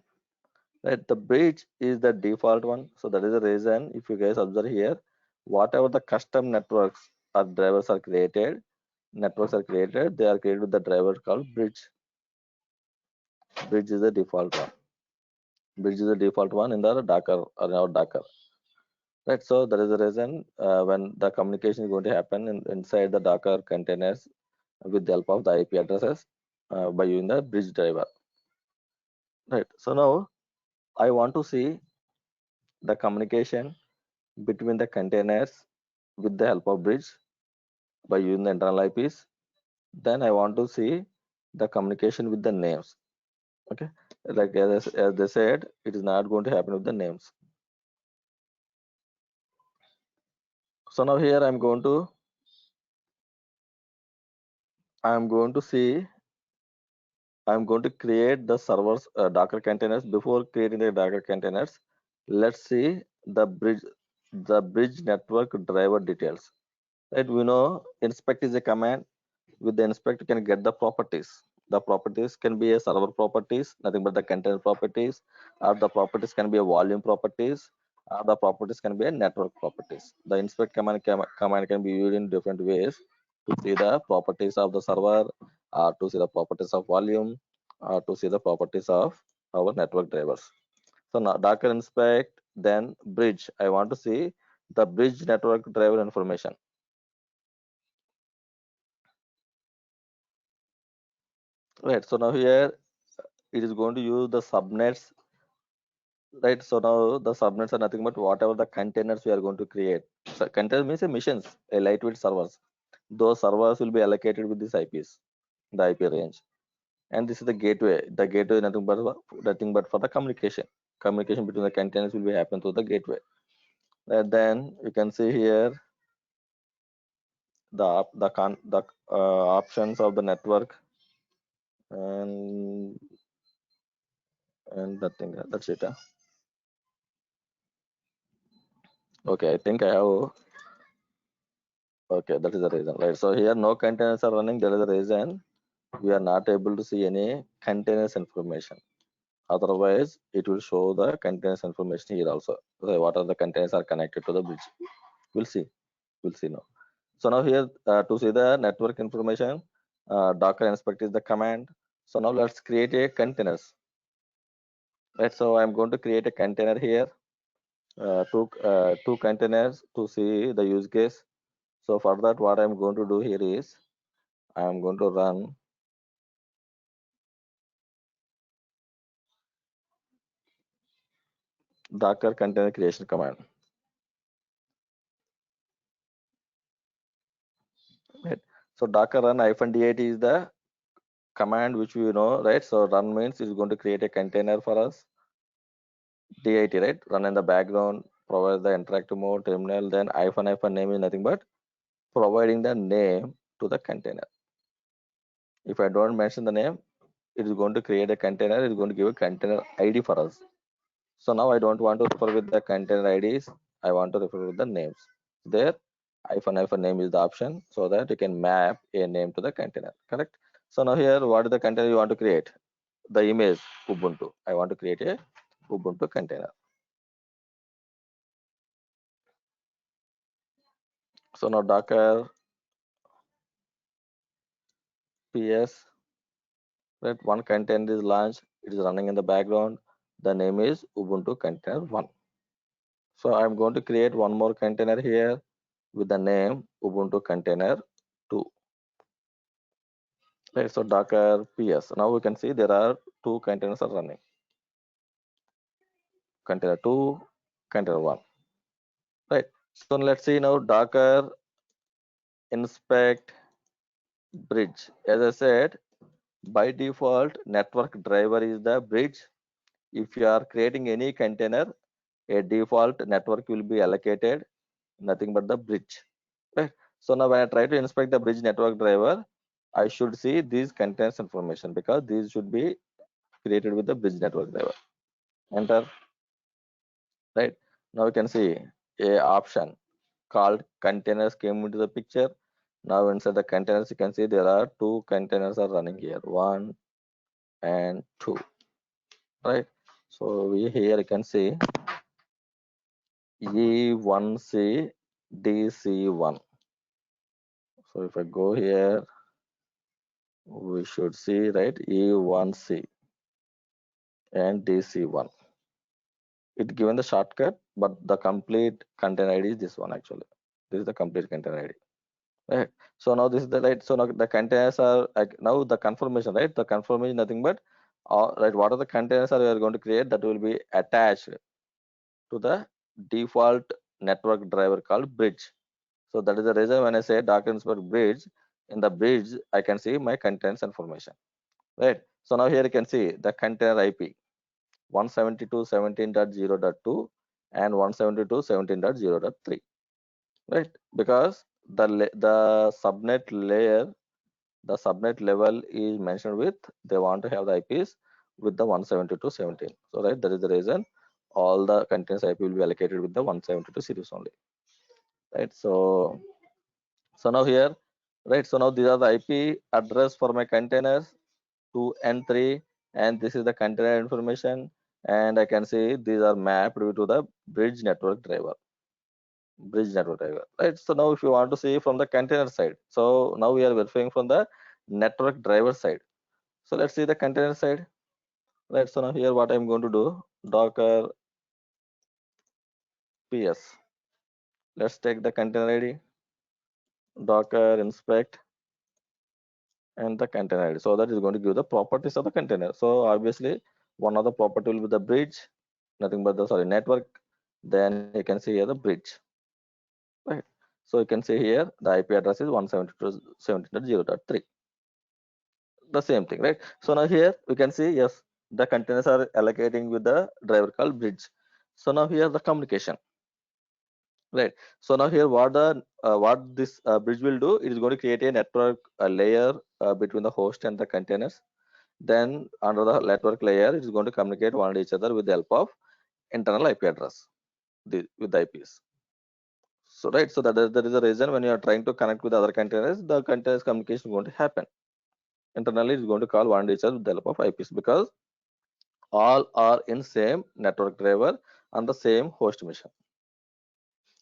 Right? The bridge is the default one, so that is the reason. If you guys observe here, whatever the custom networks or drivers are created, they are created with the driver called bridge. Bridge is the default one. Bridge is the default one in the Docker or our Docker. Right. So that is the reason when the communication is going to happen inside the Docker containers with the help of the IP addresses by using the bridge driver. Right. So now I want to see the communication between the containers with the help of bridge by using the internal IPs. Then I want to see the communication with the names. Okay. Like as they said, it is not going to happen with the names. So now here I'm going to see, I'm going to create the servers Docker containers. Before creating the Docker containers, let's see the bridge network driver details. Right, we know inspect is a command. With the inspect, you can get the properties. The properties can be a server properties, nothing but the container properties, or the properties can be a volume properties, or the properties can be a network properties. The inspect command can be used in different ways to see the properties of the server, or to see the properties of volume, or to see the properties of our network drivers. So now Docker inspect, then bridge. I want to see the bridge network driver information. Right. So now here it is going to use the subnets. Right. So now the subnets are nothing but whatever the containers we are going to create. So container means a missions, a lightweight servers. Those servers will be allocated with these IPs, the IP range. And this is the gateway. The gateway is nothing but for the communication. Communication between the containers will be happen through the gateway. And then you can see here the options of the network, and nothing. That's it. Okay, I think I have. Okay, that is the reason, right? So here no containers are running. That is the reason we are not able to see any containers information. Otherwise, it will show the containers information here also. So what are the containers are connected to the bridge? We'll see. We'll see now. So now here to see the network information, Docker inspect is the command. So now let's create a containers. Right. So I'm going to create a container here. Two containers to see the use case. So for that, what I'm going to do here is I'm going to run Docker container creation command. Right. So Docker run -dat is the command which we know, right? So run means it's going to create a container for us. Dat, right? Run in the background, provide the interactive mode, terminal, then -hyphen name is nothing but providing the name to the container. If I don't mention the name, it is going to create a container, it's going to give a container ID for us. So now I don't want to refer with the container IDs, I want to refer with the names. There, -hyphen name is the option so that you can map a name to the container, correct? So now here, what is the container you want to create? The image Ubuntu. I want to create a Ubuntu container. So now Docker PS, right? One container is launched, it is running in the background. The name is Ubuntu container 1. So I'm going to create one more container here with the name Ubuntu container 2. Right, so Docker PS. Now we can see there are two containers are running. Container 2, container 1. Right. So let's see now Docker inspect bridge. As I said, by default, network driver is the bridge. If you are creating any container, a default network will be allocated, nothing but the bridge. Right. So now when I try to inspect the bridge network driver, I should see these containers information because these should be created with the bridge network driver. Enter. Right. Now you can see a option called containers came into the picture. Now inside the containers, you can see there are two containers are running here, 1 and 2. Right. So we here you can see E1C DC1. So if I go here, we should see right E1C and DC1. It given the shortcut, but the complete container ID is this one actually. This is the complete container ID. Right. So now this is the right. So now the containers are like now the confirmation, right? The confirmation is nothing but right. What are the containers are we are going to create that will be attached to the default network driver called bridge. So that is the reason when I say Docker inspect bridge, in the bridge I can see my containers information. Right. So now here you can see the container IP 172.17.0.2 and 172.17.0.3. right? Because the subnet layer, the subnet level is mentioned with, they want to have the IPs with the 172.17. So right, that is the reason all the containers IP will be allocated with the 172 series only, right? So now here, right? So now these are the IP address for my containers 2 and 3, and this is the container information, and I can see these are mapped to the bridge network driver. Right? So now if you want to see from the container side, so now we are verifying from the network driver side. So let's see the container side, right? So now here what I'm going to do, docker ps, let's take the container id, docker inspect, and the container id. So that is going to give the properties of the container. So obviously one of the property will be the bridge, nothing but the, sorry, network. Then you can see here the bridge, right? So you can see here the IP address is 172.17.0.3, the same thing, right? So now here we can see, yes, the containers are allocating with the driver called bridge. So now here the communication, right? So now here what this bridge will do, it is going to create a network layer between the host and the containers. Then under the network layer, it is going to communicate one each other with the help of internal IP address, with the IPs. So right, so that is the reason when you are trying to connect with other containers, the containers communication is going to happen. Internally, it's going to call one each other with the help of IPs, because all are in same network driver on the same host machine,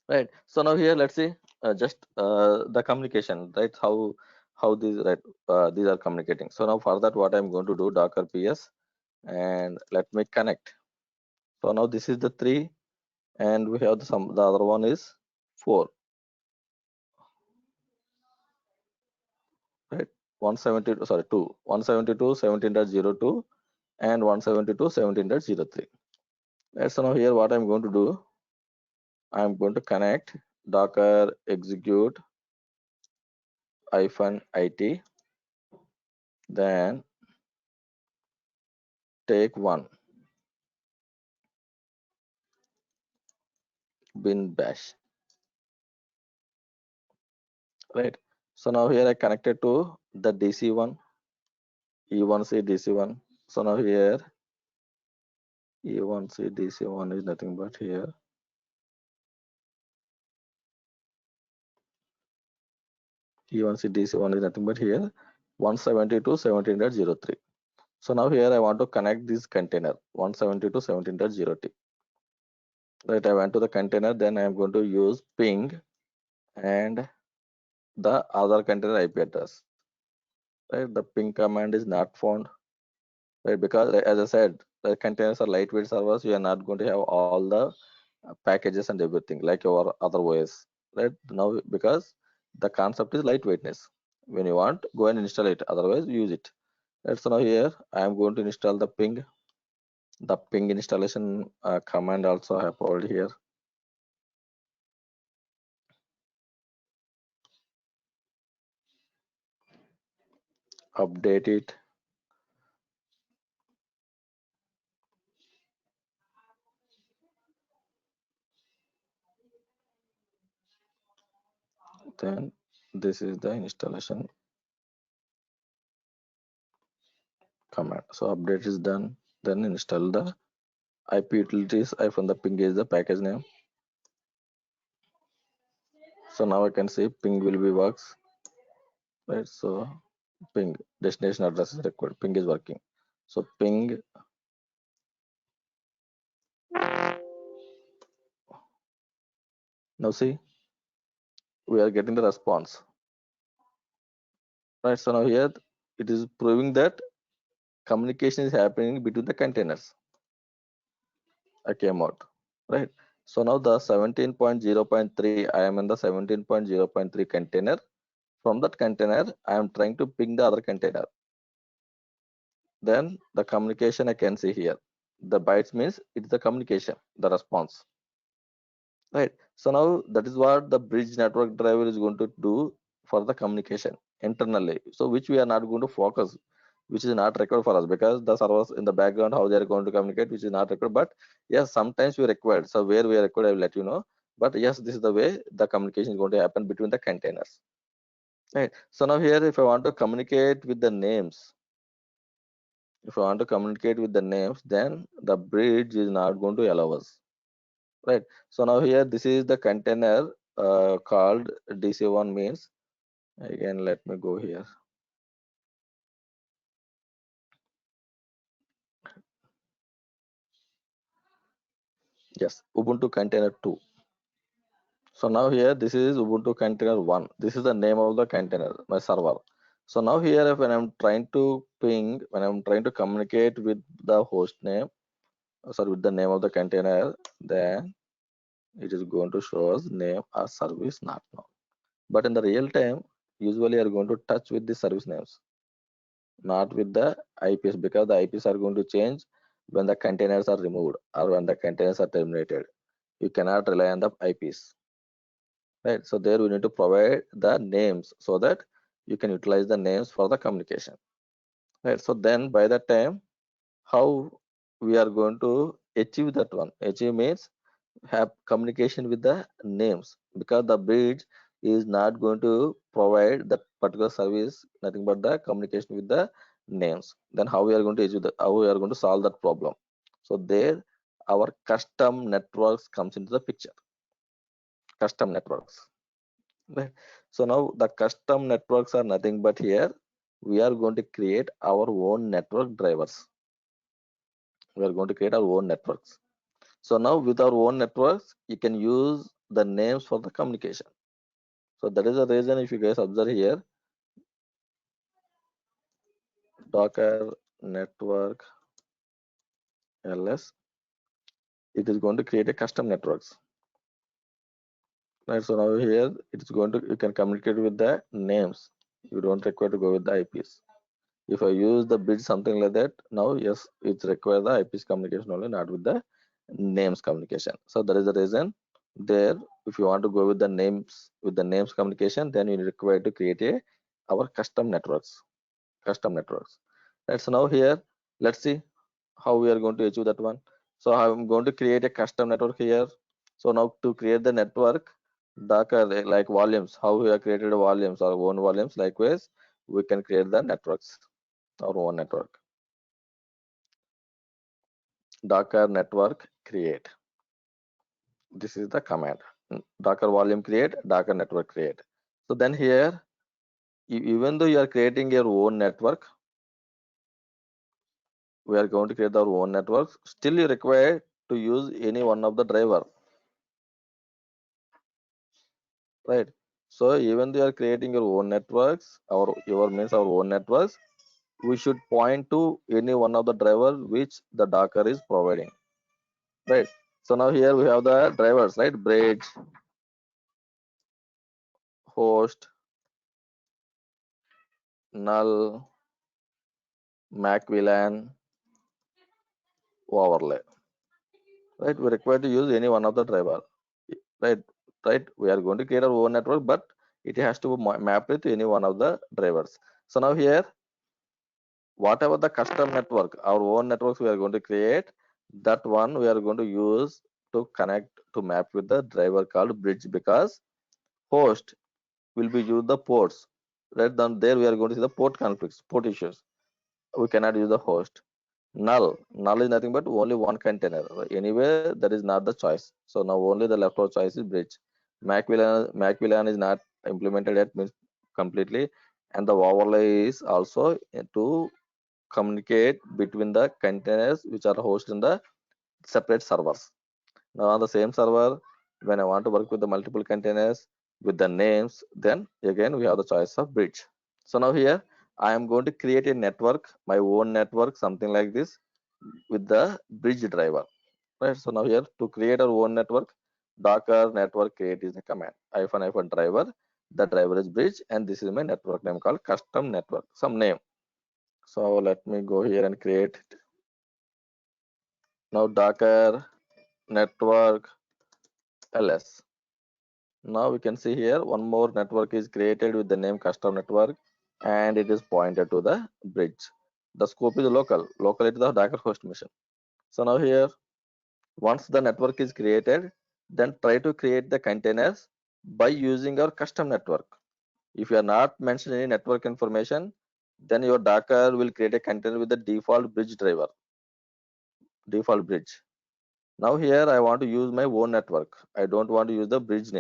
right? So now here let's see just the communication, right? How these, right, these are communicating. So now for that, what I'm going to do, docker ps, and let me connect. So now this is the 3, and we have the other one is 4, right? 172, sorry, 2, 172.17.02 and 172.17.03. Right, so now here what I'm going to do, I'm going to connect docker execute -it, then take 1 bin bash, right? So now here I connected to the DC1, E1C DC1. So now here E1C DC1 is nothing but here E1C DC1 is nothing but here 172.17.03. So now here I want to connect this container 172.17.0t. Right, I went to the container, then I am going to use ping and the other container IP address. Right, the ping command is not found, right? Because as I said, the containers are lightweight servers. You are not going to have all the packages and everything like your other OS, right? Now because the concept is lightweightness. When you want, go and install it. Otherwise, use it. Right, so now here I am going to install the ping. The ping installation command also I have provided here. Update it. Then this is the installation command. So update is done. Then install the IP utilities. I from the ping is the package name. So now I can see ping will be works, right? So ping destination address is required. Ping is working. So ping, now see we are getting the response, right? So now here it is proving that communication is happening between the containers. I came out, right? So now the 17.0.3, I am in the 17.0.3 container. From that container, I am trying to ping the other container. Then the communication I can see here. The bytes means it's the communication, the response, right? So now that is what the bridge network driver is going to do for the communication internally. So which we are not going to focus, which is not required for us, because the servers in the background how they are going to communicate, which is not required. But yes, sometimes we required. So where we are required, I will let you know. But yes, this is the way the communication is going to happen between the containers. Right. So now here, if I want to communicate with the names, then the bridge is not going to allow us. Right. So now here, this is the container called DC1 means. Again, let me go here. Yes, Ubuntu container 2. So now here, this is Ubuntu container 1. This is the name of the container, my server. So now here, if when I'm trying to ping, when I'm trying to communicate with the host name, sorry, with the name of the container, then it is going to show us name or service not known. But in the real time, usually you are going to touch with the service names, not with the IPs, because the IPs are going to change when the containers are removed or when the containers are terminated. You cannot rely on the IPs, right? So there we need to provide the names so that you can utilize the names for the communication, right? So then by that time, how we are going to achieve that one? Achieve means have communication with the names, because the bridge is not going to provide that particular service, nothing but the communication with the names. Then how we are going to achieve that, how we are going to solve that problem? So there our custom networks comes into the picture. Custom networks, right? So now the custom networks are nothing but here we are going to create our own network drivers. We are going to create our own networks. So now with our own networks, you can use the names for the communication. So that is the reason, if you guys observe here, Docker network ls, it is going to create a custom networks. Right. So now here it is going to, you can communicate with the names. You don't require to go with the IPs. If I use the bridge something like that, now yes, it's require the IPs communication only, not with the names communication. So that is the reason there. If you want to go with the names communication, then you require to create our custom networks. Custom networks. Right. So now here, let's see how we are going to achieve that one. So I'm going to create a custom network here. So now to create the network, Docker like volumes, how we have created volumes or own volumes, likewise we can create the networks, our own network. Docker network create. This is the command. Docker volume create, Docker network create. So then here, even though you are creating your own network, we are going to create our own networks. Still, you require to use any one of the driver, right? So even though you are creating your own networks, your means our own networks, we should point to any one of the driver which the Docker is providing, right? So now here we have the drivers, right? Bridge, host, null, MacVLAN, overlay, right? We require to use any one of the driver, right? Right? We are going to create our own network, but it has to map with any one of the drivers. So now here, whatever the custom network, our own networks we are going to create, that one we are going to use to connect to map with the driver called bridge, because host will be use the ports, right? Then there we are going to see the port conflicts, port issues. We cannot use the host. Null is nothing but only one container. Anyway, that is not the choice. So now only the leftover choice is bridge. MacVLAN is not implemented yet, means completely, and the overlay is also to communicate between the containers which are hosted in the separate servers. Now on the same server, when I want to work with the multiple containers with the names, then again we have the choice of bridge. So now here I am going to create a network, my own network, something like this, with the bridge driver. Right. So now here to create our own network, Docker network create is the command. -hyphen driver. The driver is bridge, and this is my network name called custom network. Some name. So let me go here and create it. Now Docker network ls. Now we can see here one more network is created with the name custom network, and it is pointed to the bridge. The scope is local, locally to the Docker host machine. So now here, once the network is created, then try to create the containers by using our custom network. If you are not mentioning any network information, then your Docker will create a container with the default bridge driver, default bridge. Now here I want to use my own network. I don't want to use the bridge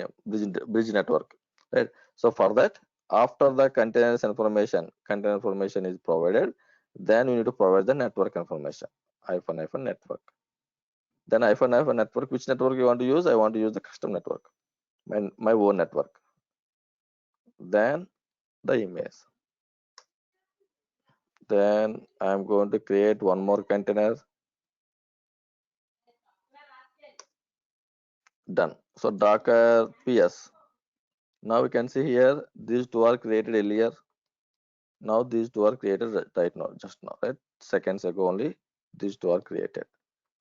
network, right? So for that, after the container information is provided, then we need to provide the network information, hyphen network. Then hyphen network, which network you want to use? I want to use the custom network, my own network. Then the image. Then I'm going to create one more container. Done. So Docker PS. Now we can see here these two are created earlier. Now these two are created right now, just now, right? Seconds ago only these two are created.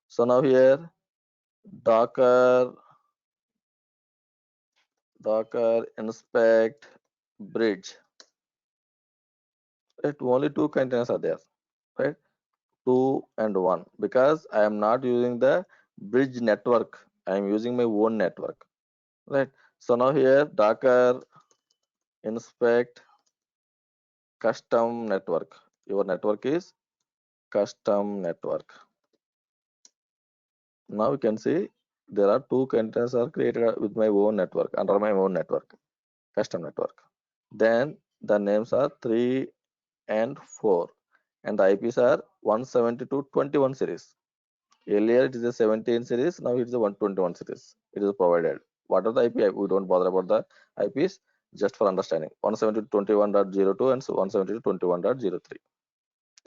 So now here Docker inspect bridge. Right? Only two containers are there, right? 2 and 1, because I am not using the bridge network. I am using my own network, right? So now here Docker inspect custom network. Your network is custom network. Now you can see there are two containers are created with my own network, under my own network, custom network. Then the names are 3 and 4, and the IPs are 172.21 series. Earlier it is a 17 series, now it is a 121 series. It is provided. What are the IP? We don't bother about the IPs, just for understanding. 172.21.02 and so 172.21.03.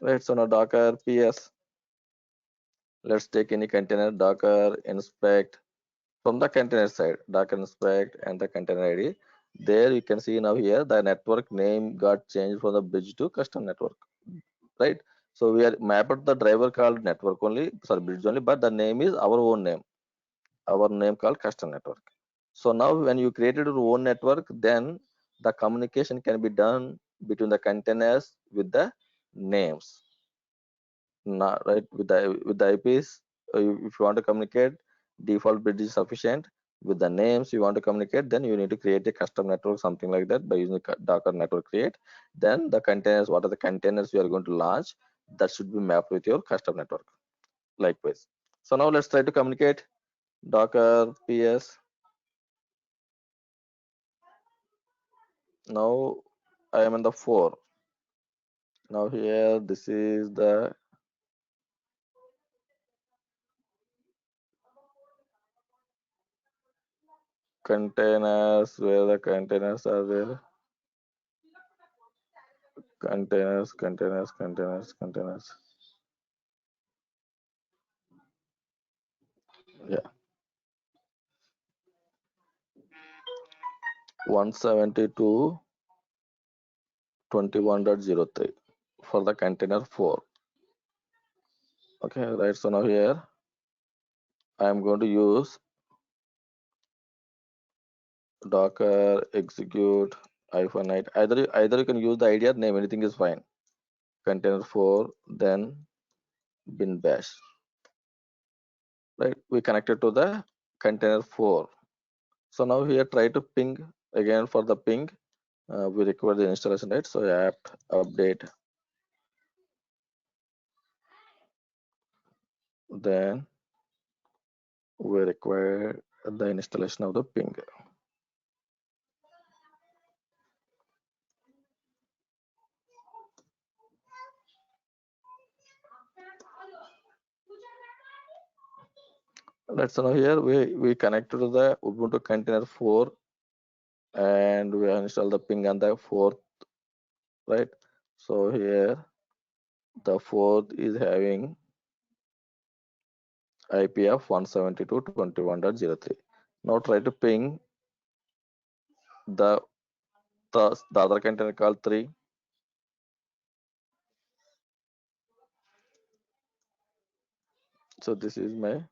Right, so now Docker PS. Let's take any container, Docker inspect. From the container side, Docker inspect and the container ID. There you can see now here the network name got changed from the bridge to custom network, right? So we are mapped the driver called network only, sorry, bridge only, but the name is our own name, our name called custom network. So now when you created your own network, then the communication can be done between the containers with the names, not right with the IPs. If you want to communicate, default bridge is sufficient. With the names you want to communicate, then you need to create a custom network, something like that, by using the Docker network create. Then the containers, what are the containers you are going to launch, that should be mapped with your custom network, likewise. So now let's try to communicate. Docker PS. Now I am in the 4. Now here this is the containers, where the containers are there. Containers. Yeah, 172.21.03 for the container 4. Okay, right. So now here I am going to use Docker execute -8. Either you can use the ID or name, anything is fine. Container 4, then bin bash. Right, we connected to the container 4. So now here try to ping again. For the ping, we require the installation, right? So apt update, then we require the installation of the ping. Let's know here we connected to the Ubuntu container 4 and we install the ping on the 4th, right? So here the 4th is having IP of 172.21.03. Now try to ping the the other container called 3. So this is my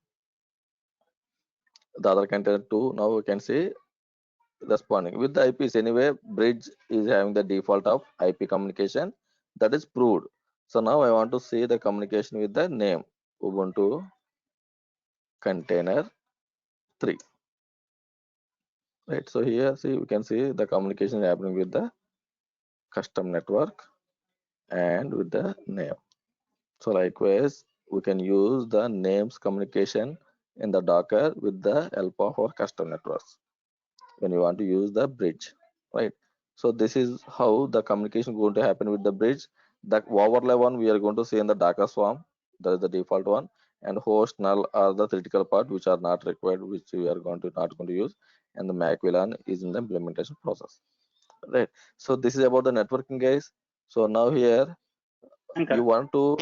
the other container 2. Now we can see responding with the IPs. Anyway, bridge is having the default of IP communication, that is proved. So now I want to see the communication with the name Ubuntu container 3. right? So here, see, we can see the communication happening with the custom network and with the name. So likewise, we can use the names communication in the Docker with the help of our custom networks when you want to use the bridge, right? So this is how the communication going to happen with the bridge. The overlay one we are going to see in the Docker Swarm, that is the default one, and host null are the critical part which are not required, which we are going to not going to use, and the Mac VLAN is in the implementation process, right? So this is about the networking, guys. So now here you Shankar, want to,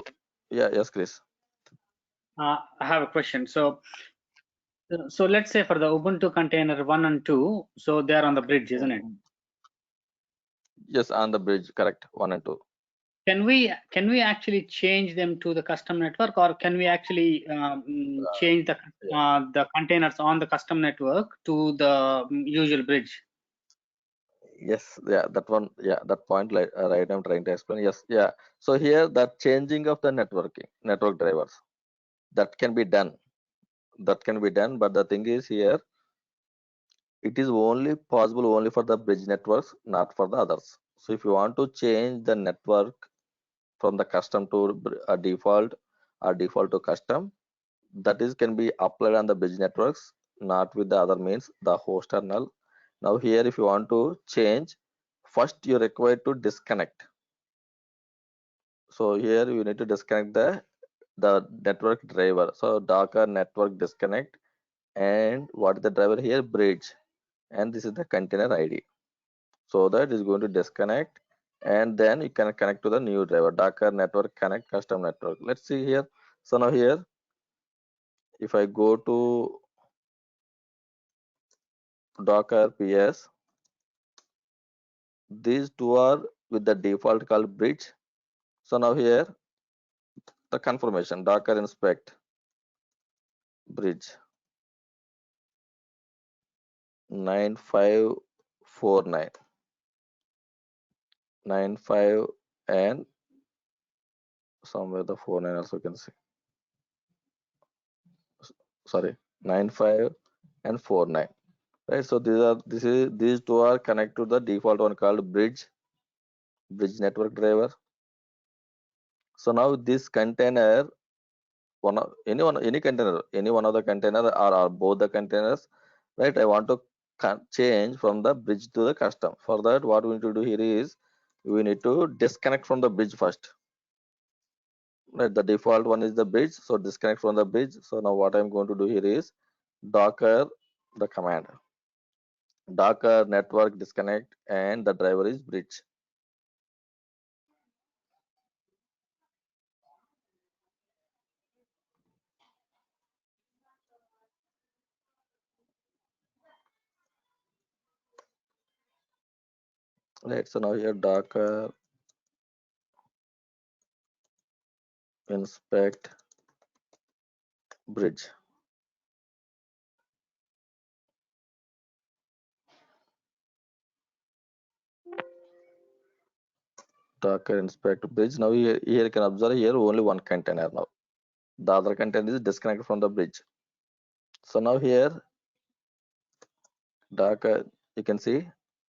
yeah, yes, Chris. I have a question. So let's say for the Ubuntu container 1 and 2, so they are on the bridge, isn't it? Yes, on the bridge, correct. 1 and 2. Can we actually change them to the custom network, or can we actually change the containers on the custom network to the usual bridge? Yes, yeah, that one, yeah, that point, like, right, I'm trying to explain. Yes, yeah. So here, the changing of the network drivers, that can be done. That can be done, but the thing is here, it is only possible only for the bridge networks, not for the others. So if you want to change the network from the custom to a default or default to custom, that is can be applied on the bridge networks, not with the other means the host or null. Now here, if you want to change, first you require to disconnect. So here you need to disconnect the network driver. So Docker network disconnect, and what is the driver here? Bridge, and this is the container ID. So that is going to disconnect, and then you can connect to the new driver, Docker network connect custom network. Let's see here. So now here, if I go to Docker PS, these two are with the default called bridge. So now here, the confirmation Docker inspect bridge 9549 95 and somewhere the 49 also can see, sorry, 95 and 49, right? So these two are connected to the default one called bridge network driver. So now this container, any container, any one of the container, or both the containers, right? I want to change from the bridge to the custom. For that, what we need to do here is we need to disconnect from the bridge first, right? The default one is the bridge, so disconnect from the bridge. So now what I'm going to do here is Docker, the command Docker network disconnect, and the driver is bridge. Right, so now here Docker inspect bridge. Docker inspect bridge. Now here you can observe here only one container now. The other container is disconnected from the bridge. So now here Docker, you can see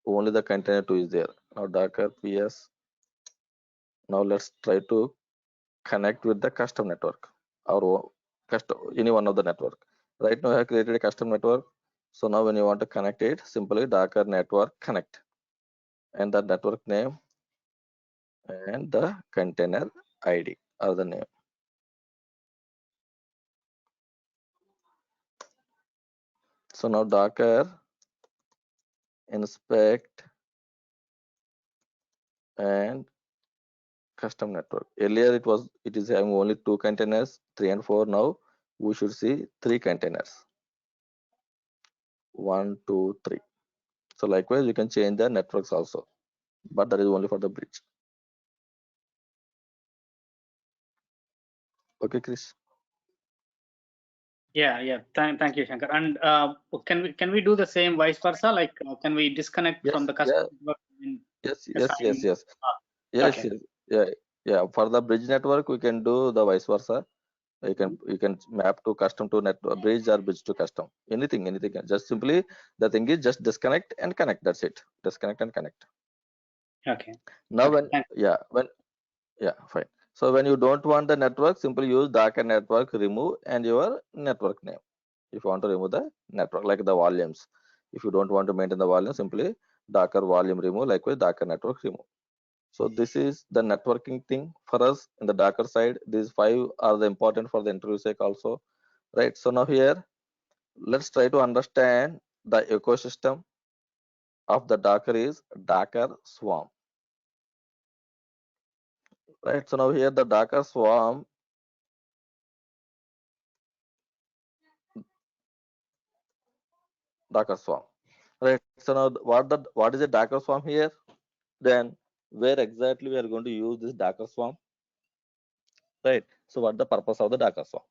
only the container 2 is there. Now Docker PS. Now let's try to connect with the custom network or custom any one of the network. Right now I have created a custom network. So now when you want to connect it, simply Docker network connect, and the network name and the container ID or the name. So now Docker inspect and custom network. Earlier it is having only 2 containers, 3 and 4. Now we should see 3 containers. 1, 2, 3. So likewise you can change the networks also, but that is only for the bridge. Okay, Chris. Yeah. Thank you, Shankar. And can we do the same vice versa? Like, can we disconnect from Yes, the custom network and yes, assign? yes. Yes, Okay. yes. Yeah, yeah. For the bridge network, we can do the vice versa. You can map to custom to net bridge or bridge to custom. Anything. Just simply the thing is just disconnect and connect. That's it. Disconnect and connect. Okay. Now Okay. when fine. So when you don't want the network, simply use Docker network remove and your network name. If you want to remove the network, like the volumes. If you don't want to maintain the volume, simply Docker volume remove, likewise Docker network remove. So this is the networking thing for us in the Docker side. These five are the important for the interview sake also, right? So now here, let's try to understand the ecosystem of the Docker is Docker Swarm, right? So now here the Docker Swarm, right? So now what is a Docker Swarm here? Then where exactly we are going to use this Docker Swarm, right? So what the purpose of the Docker Swarm?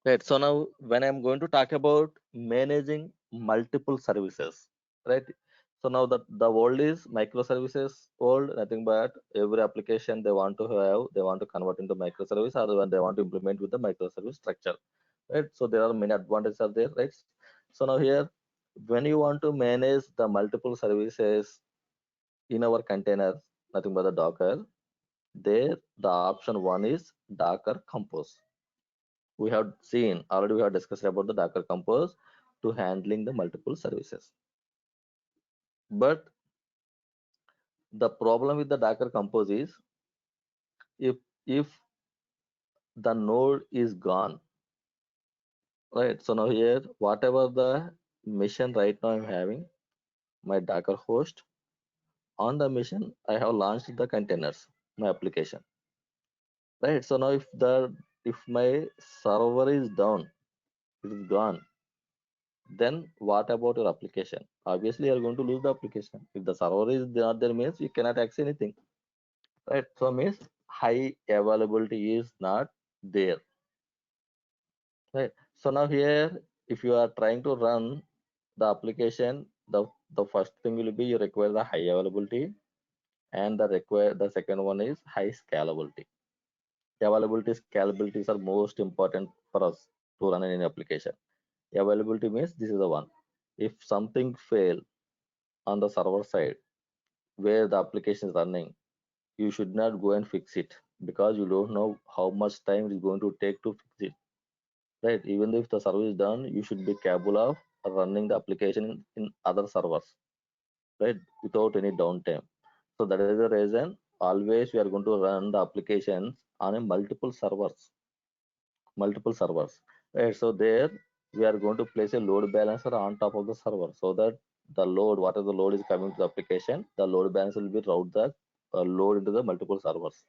Right. So now when I'm going to talk about managing multiple services, right? So now the world is microservices world, nothing but every application they want to have, they want to convert into microservice, or when they want to implement with the microservice structure, right? So there are many advantages are there, right? So now here, when you want to manage the multiple services in our containers, nothing but the Docker, there the option one is Docker Compose. We have seen already, we have discussed about the Docker Compose to handling the multiple services. But the problem with the Docker Compose is if the node is gone, right? So now here, whatever the mission right now I'm having, my Docker host, on the mission I have launched the containers, my application, right? So now if my server is down, it is gone, then what about your application? Obviously you're going to lose the application. If the server is not there, means you cannot access anything, right? So means high availability is not there, right? So now here, if you are trying to run the application, the first thing will be you require the high availability, and the second one is high scalability. Availability, scalability are most important for us to run any application. Availability means this is the one. If something fail on the server side where the application is running, you should not go and fix it, because you don't know how much time it is going to take to fix it, right? Even if the service is done, you should be capable of running the application in other servers, right, without any downtime. So that is the reason always we are going to run the applications on a multiple servers, right? So there we are going to place a load balancer on top of the server, so that the load, whatever the load is coming to the application, the load balancer will be route the load into the multiple servers.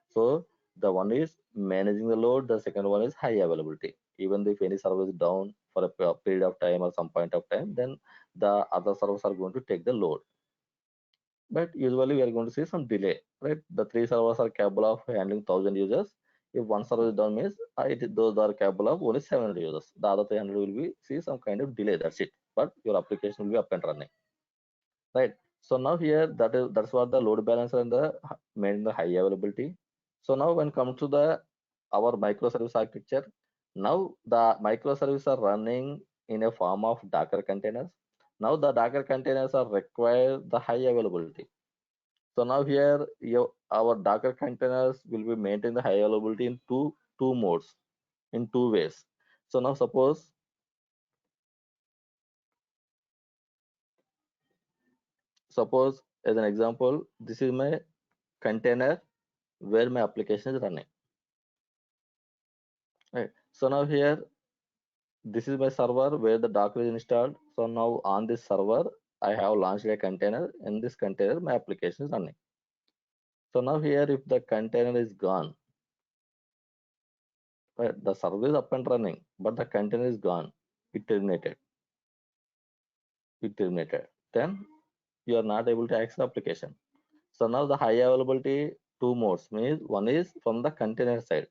So the one is managing the load, the second one is high availability. Even if any server is down for a period of time or some point of time, then the other servers are going to take the load. But usually we are going to see some delay, right? The three servers are capable of handling 1,000 users. If one server is down, means those are capable of only 700 users. The other 300 will be see some kind of delay. That's it. But your application will be up and running, right? So now here, that's what the load balancer and the main the high availability. So now when come to the our microservice architecture, now the microservices are running in a form of Docker containers. Now the Docker containers are require the high availability. So now here our Docker containers will be maintain the high availability in two modes, in two ways. So now suppose as an example, this is my container where my application is running, right? So now here, this is my server where the Docker is installed. So now on this server, I have launched a container. In this container, my application is running. So now here, if the container is gone, right, the server is up and running, but the container is gone. It terminated. It terminated. Then you are not able to access the application. So now the high availability two modes means one is from the container side,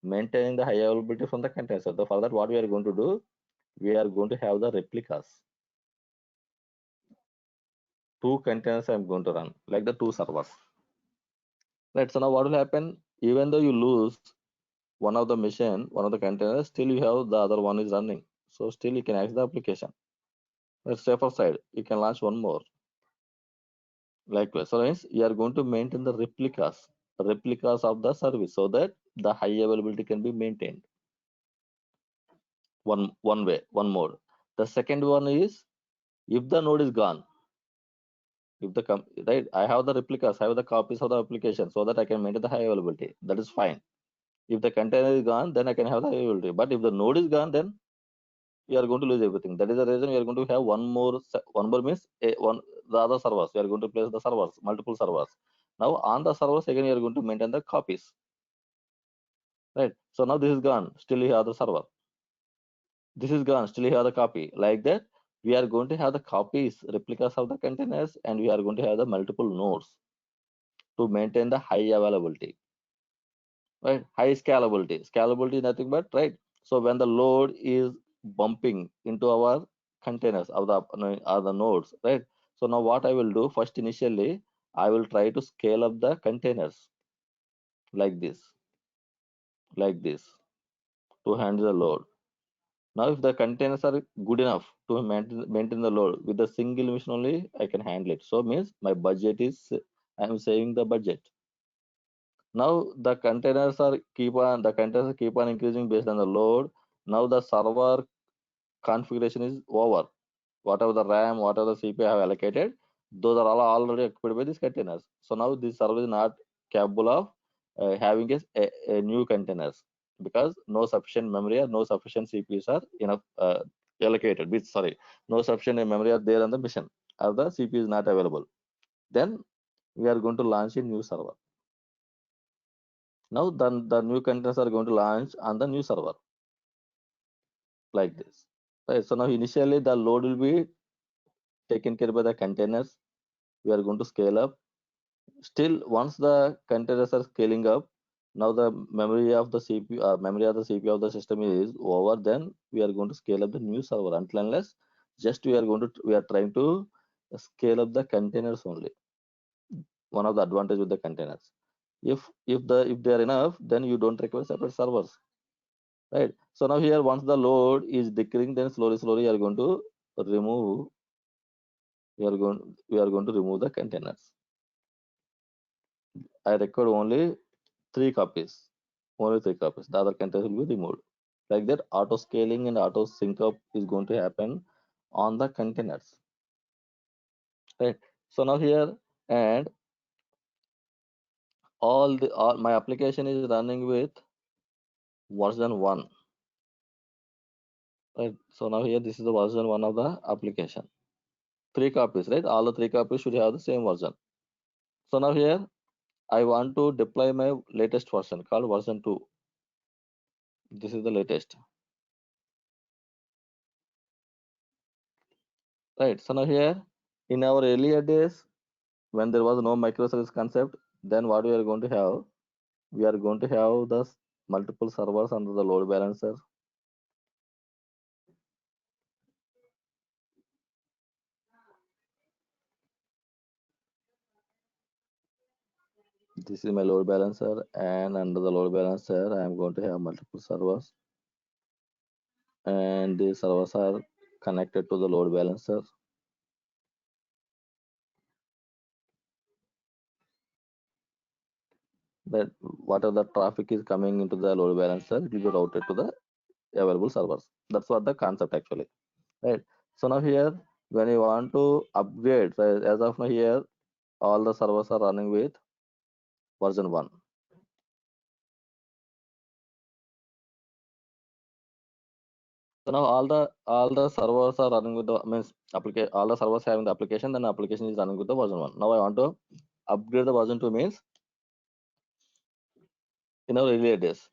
maintaining the high availability from the container side. So for that, what we are going to do, we are going to have the replicas. Two containers I'm going to run, like the two servers. Right. So now what will happen? Even though you lose one of the machine, one of the containers, still you have the other one is running. So still you can access the application. Let's safer side, you can launch one more. Likewise, so means you are going to maintain the replicas of the service so that the high availability can be maintained. One way, one mode. The second one is if the node is gone, if the right, I have the replicas, I have the copies of the application so that I can maintain the high availability. That is fine. If the container is gone, then I can have the high availability. But if the node is gone, then you are going to lose everything. That is the reason we are going to have one more means one the other servers. We are going to place the servers, multiple servers. Now on the servers again, you are going to maintain the copies. Right. So now this is gone. Still you have the server. This is gone. Still you have the copy. Like that, we are going to have the copies, replicas of the containers, and we are going to have the multiple nodes to maintain the high availability. Right. High scalability. Scalability is nothing but right. So when the load is bumping into our containers of the nodes, right? So now what I will do first initially, I will try to scale up the containers like this to handle the load. Now, if the containers are good enough to maintain the load with a single mission only, I can handle it. So means my budget is I am saving the budget. Now the containers keep on increasing based on the load. Now the server configuration is over. Whatever the RAM, whatever the CPU I have allocated, those are all already occupied by these containers. So now this server is not capable of having a new containers because no sufficient memory or no sufficient CPUs are enough allocated. Sorry, no sufficient memory are there on the mission or the CPU is not available. Then we are going to launch a new server. Now the new containers are going to launch on the new server like this. Right. So now initially the load will be taken care by the containers. We are going to scale up. Still, once the containers are scaling up, now the memory of the CPU of the system is over. Then we are going to scale up the new server until unless just we are trying to scale up the containers only. One of the advantage with the containers. If they are enough, then you don't require separate servers, right? So now here once the load is decreasing, then slowly you are going to remove. We are going to remove the containers. I record only 3 copies. Only 3 copies. The other containers will be removed. Like that, auto scaling and auto sync up is going to happen on the containers. Right. So now here and all my application is running with version 1. Right. So now here this is the version 1 of the application. 3 copies, right? All the 3 copies should have the same version. So now here I want to deploy my latest version called version 2. This is the latest. Right. So now here in our earlier days, when there was no microservice concept, then what we are going to have? We are going to have the multiple servers under the load balancer. This is my load balancer, and under the load balancer, I am going to have multiple servers, and these servers are connected to the load balancer. That whatever the traffic is coming into the load balancer, it will be routed to the available servers. That's what the concept actually, right? So now here, when you want to upgrade, so as of now here, all the servers are running with version 1. So now all the servers are running with the means application. All the servers having the application, then the application is running with the version 1. Now I want to upgrade the version 2 means in our earlier days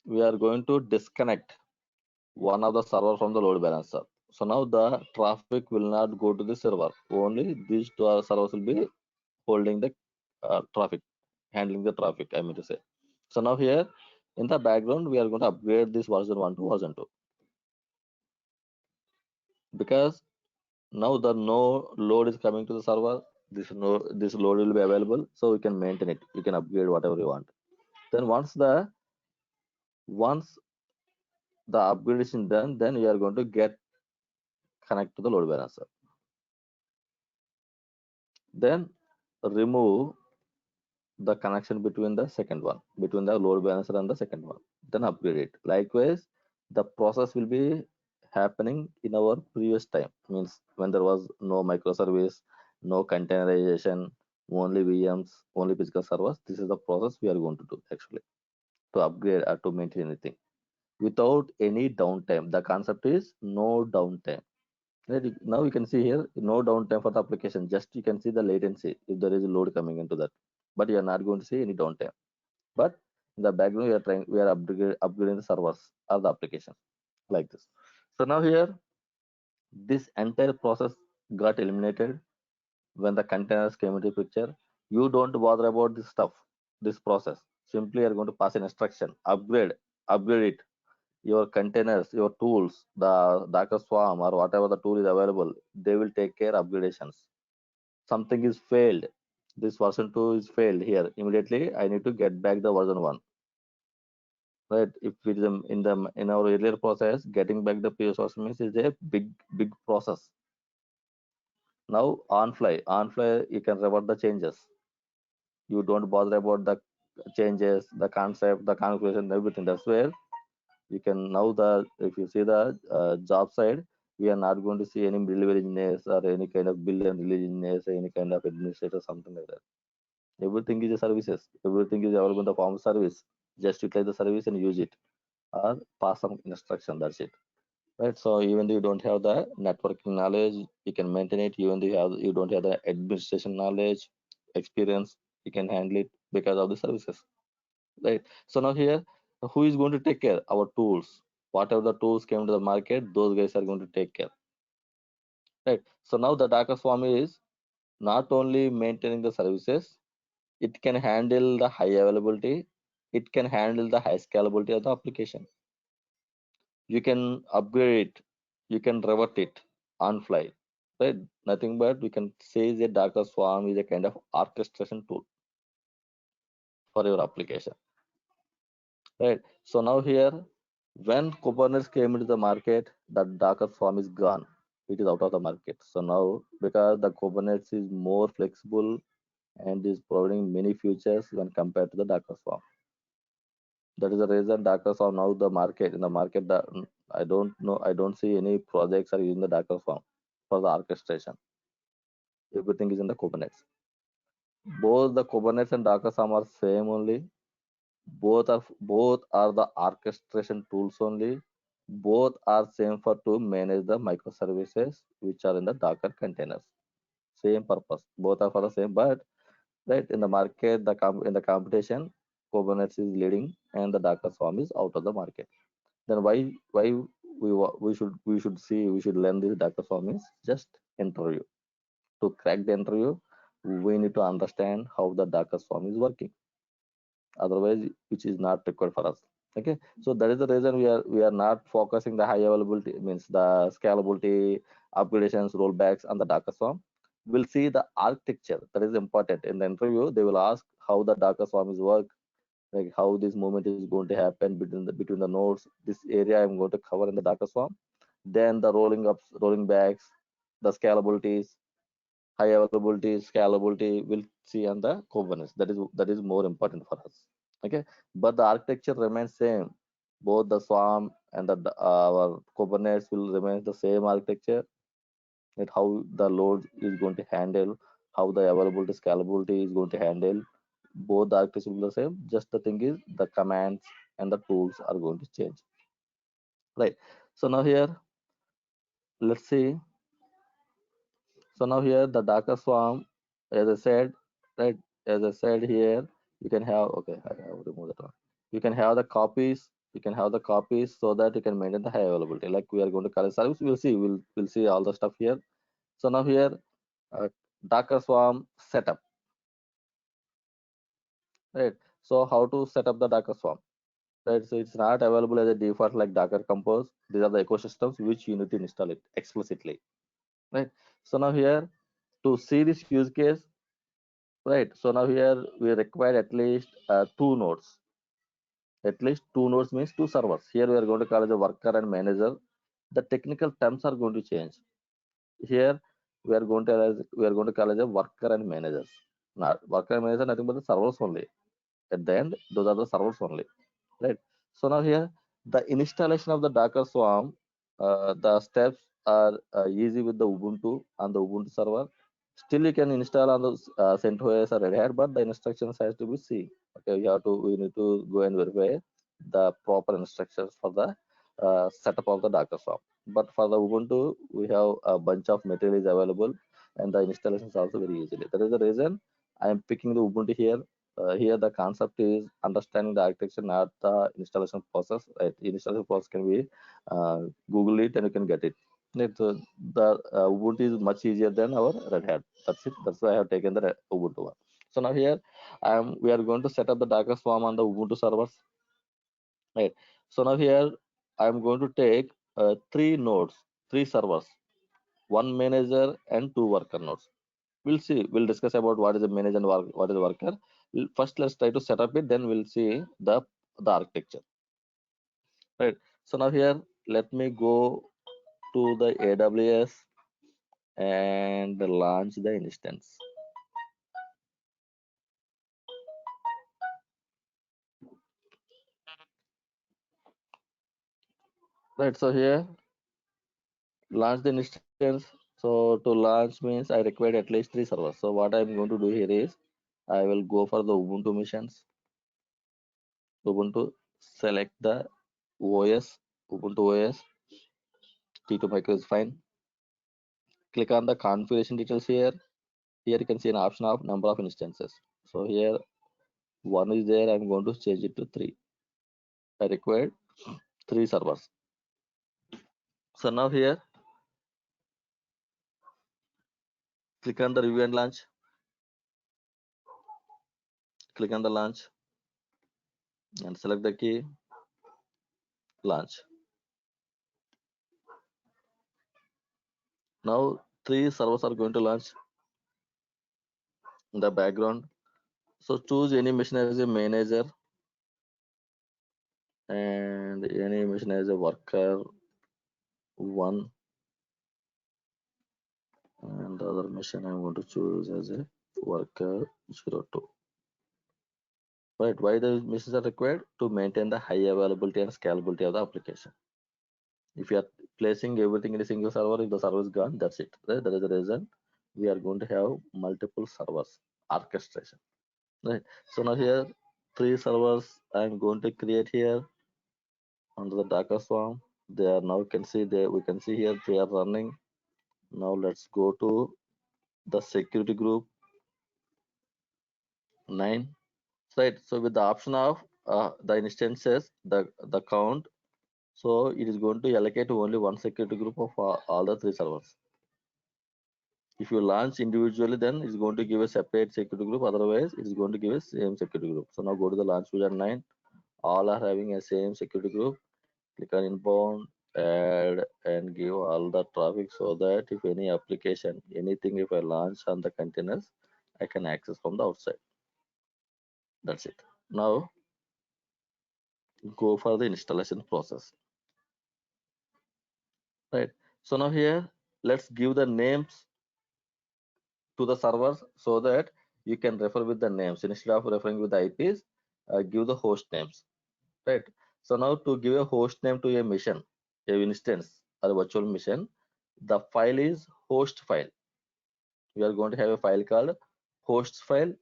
we are going to disconnect one of the server from the load balancer. So now the traffic will not go to the server. Only these two servers will be holding the traffic, handling the traffic. I mean to say. So now here in the background we are going to upgrade this version 1 to version 2 because now the no load is coming to the server. This load will be available, so we can maintain it. We can upgrade whatever we want. Then once the Once the upgradation done, then you are going to get connect to the load balancer. Then remove the connection between the second one, between the load balancer and the second one. Then upgrade it. Likewise, the process will be happening in our previous time. Means when there was no microservice, no containerization, only VMs, only physical servers. This is the process we are going to do actually to upgrade or to maintain anything without any downtime. The concept is no downtime. Right, now you can see here no downtime for the application. Just you can see the latency if there is a load coming into that, but you are not going to see any downtime. But in the background, we are upgrading the servers or the application like this. So now here, this entire process got eliminated when the containers came into picture. You don't bother about this stuff, this process. Simply, you are going to pass an instruction, upgrade it. Your containers, your tools, the Docker Swarm or whatever the tool is available, they will take care upgradations. Something is failed. This version 2 is failed here. Immediately, I need to get back the version 1. Right? If it is in our earlier process, getting back the previous version means is a big process. Now on fly, you can revert the changes. You don't bother about the changes, the concept, the configuration, everything. That's where you can now the if you see the job side, we are not going to see any delivery engineers or any kind of build and release engineers, any kind of administrator, something like that. Everything is a services. Everything is available in the form of service. Just utilize the service and use it or pass some instruction. That's it. Right. So even though you don't have the networking knowledge, you can maintain it. Even though you don't have the administration knowledge, experience, you can handle it because of the services. Right. So now here, who is going to take care? Our tools. Whatever the tools came to the market, those guys are going to take care. Right. So now the Docker Swarm is not only maintaining the services, it can handle the high availability, it can handle the high scalability of the application. You can upgrade it, you can revert it on fly. Right? Nothing but we can say the Docker Swarm is a kind of orchestration tool for your application. Right. So now here, when Kubernetes came into the market, the Docker Swarm is gone. It is out of the market. So now, because the Kubernetes is more flexible and is providing many features when compared to the Docker Swarm. That is the reason Docker Swarm now the market in the market. I don't know. I don't see any projects are using the Docker Swarm for the orchestration. Everything is in the Kubernetes. Both the Kubernetes and Docker Swarm are same only. Both are the orchestration tools only. Both are same for to manage the microservices which are in the Docker containers. Same purpose. Both are for the same, but right in the market, in the competition, Kubernetes is leading and the Docker Swarm is out of the market. Then why we should learn this Docker Swarm is just interview. To crack the interview, we need to understand how the Docker Swarm is working. Otherwise, which is not required for us. Okay, so that is the reason we are not focusing the high availability, means the scalability, upgradations, rollbacks on the Docker Swarm. We'll see the architecture. That is important. In the interview, they will ask how the Docker Swarm is work, like how this movement is going to happen between the nodes. This area I'm going to cover in the Docker Swarm. Then the rolling ups, rolling backs, the scalabilities, high availability, scalability, we'll see on the Kubernetes. That is more important for us. Okay, but the architecture remains same. Both the Swarm and our Kubernetes will remain the same architecture. That how the load is going to handle, how the availability, scalability is going to handle. Both the architecture will be the same. Just the thing is the commands and the tools are going to change. Right. So now here, let's see. So now here the Docker Swarm, as I said, right? As I said here, you can have okay, I have removed that one. You can have the copies. You can have the copies so that you can maintain the high availability. Like we are going to call it service. We'll see all the stuff here. So now here, uh, Docker Swarm setup, right? So how to set up the Docker Swarm, right? So it's not available as a default like Docker Compose. These are the ecosystems which you need to install it explicitly, right? So now here to see this use case. Right. So now here we require at least 2 nodes. At least 2 nodes means 2 servers. Here we are going to call as a worker and manager. The technical terms are going to change. Here we are going to call as a worker and managers. Now worker and manager nothing but the servers only. At the end, those are the servers only, right? So now here the installation of the Docker Swarm, the steps are easy with the Ubuntu on the Ubuntu server. Still, you can install on the CentOS or Red Hat, but the instructions has to be C. Okay, we need to go and verify the proper instructions for the setup of the Docker Swarm. But for the Ubuntu, we have a bunch of materials available, and the installation is also very easily. That is the reason I am picking the Ubuntu here. Here the concept is understanding the architecture, not the installation process. Right? Installation process can be Google it and you can get it. Right? So the Ubuntu is much easier than our Red Hat. That's it. That's why I have taken the Ubuntu one. So now here we are going to set up the Docker Swarm on the Ubuntu servers. Right. So now here I'm going to take 3 nodes, 3 servers, 1 manager and 2 worker nodes. We'll see. We'll discuss about what is a manager and what is a worker. First, let's try to set up it. Then we'll see the architecture. Right. So now here, let me go to the AWS and launch the instance. Right. So here, launch the instance. So to launch means I require at least 3 servers. So what I'm going to do here is I will go for the Ubuntu missions. Ubuntu, select the OS, Ubuntu OS, T2 micro is fine. Click on the configuration details here. Here you can see an option of number of instances. So here 1 is there. I'm going to change it to 3. I required 3 servers. So now here, click on the review and launch. Click on the launch and select the key, launch. Now 3 servers are going to launch in the background. So choose any machine as a manager and any machine as a worker 1, and the other machine I'm going to choose as a worker 02. Right, why the machines are required? To maintain the high availability and scalability of the application. If you are placing everything in a single server, if the server is gone, that's it. Right? That is the reason we are going to have multiple servers orchestration. Right. So now here 3 servers I'm going to create here under the Docker Swarm. They are now can see there we can see here they are running. Now let's go to the security group 9. Right. So with the option of the instances, the count, so it is going to allocate only one security group of all the 3 servers. If you launch individually, then it's going to give a separate security group. Otherwise, it is going to give a same security group. So now go to the launch wizard 9. All are having a same security group. Click on inbound, add, and give all the traffic so that if any application, anything, if I launch on the containers, I can access from the outside. That's it. Now go for the installation process. Right. So now here, let's give the names to the servers so that you can refer with the names instead of referring with the IPs. Give the host names, right? So now to give a host name to a mission, a instance or a virtual mission, the file is host file. We are going to have a file called hosts file.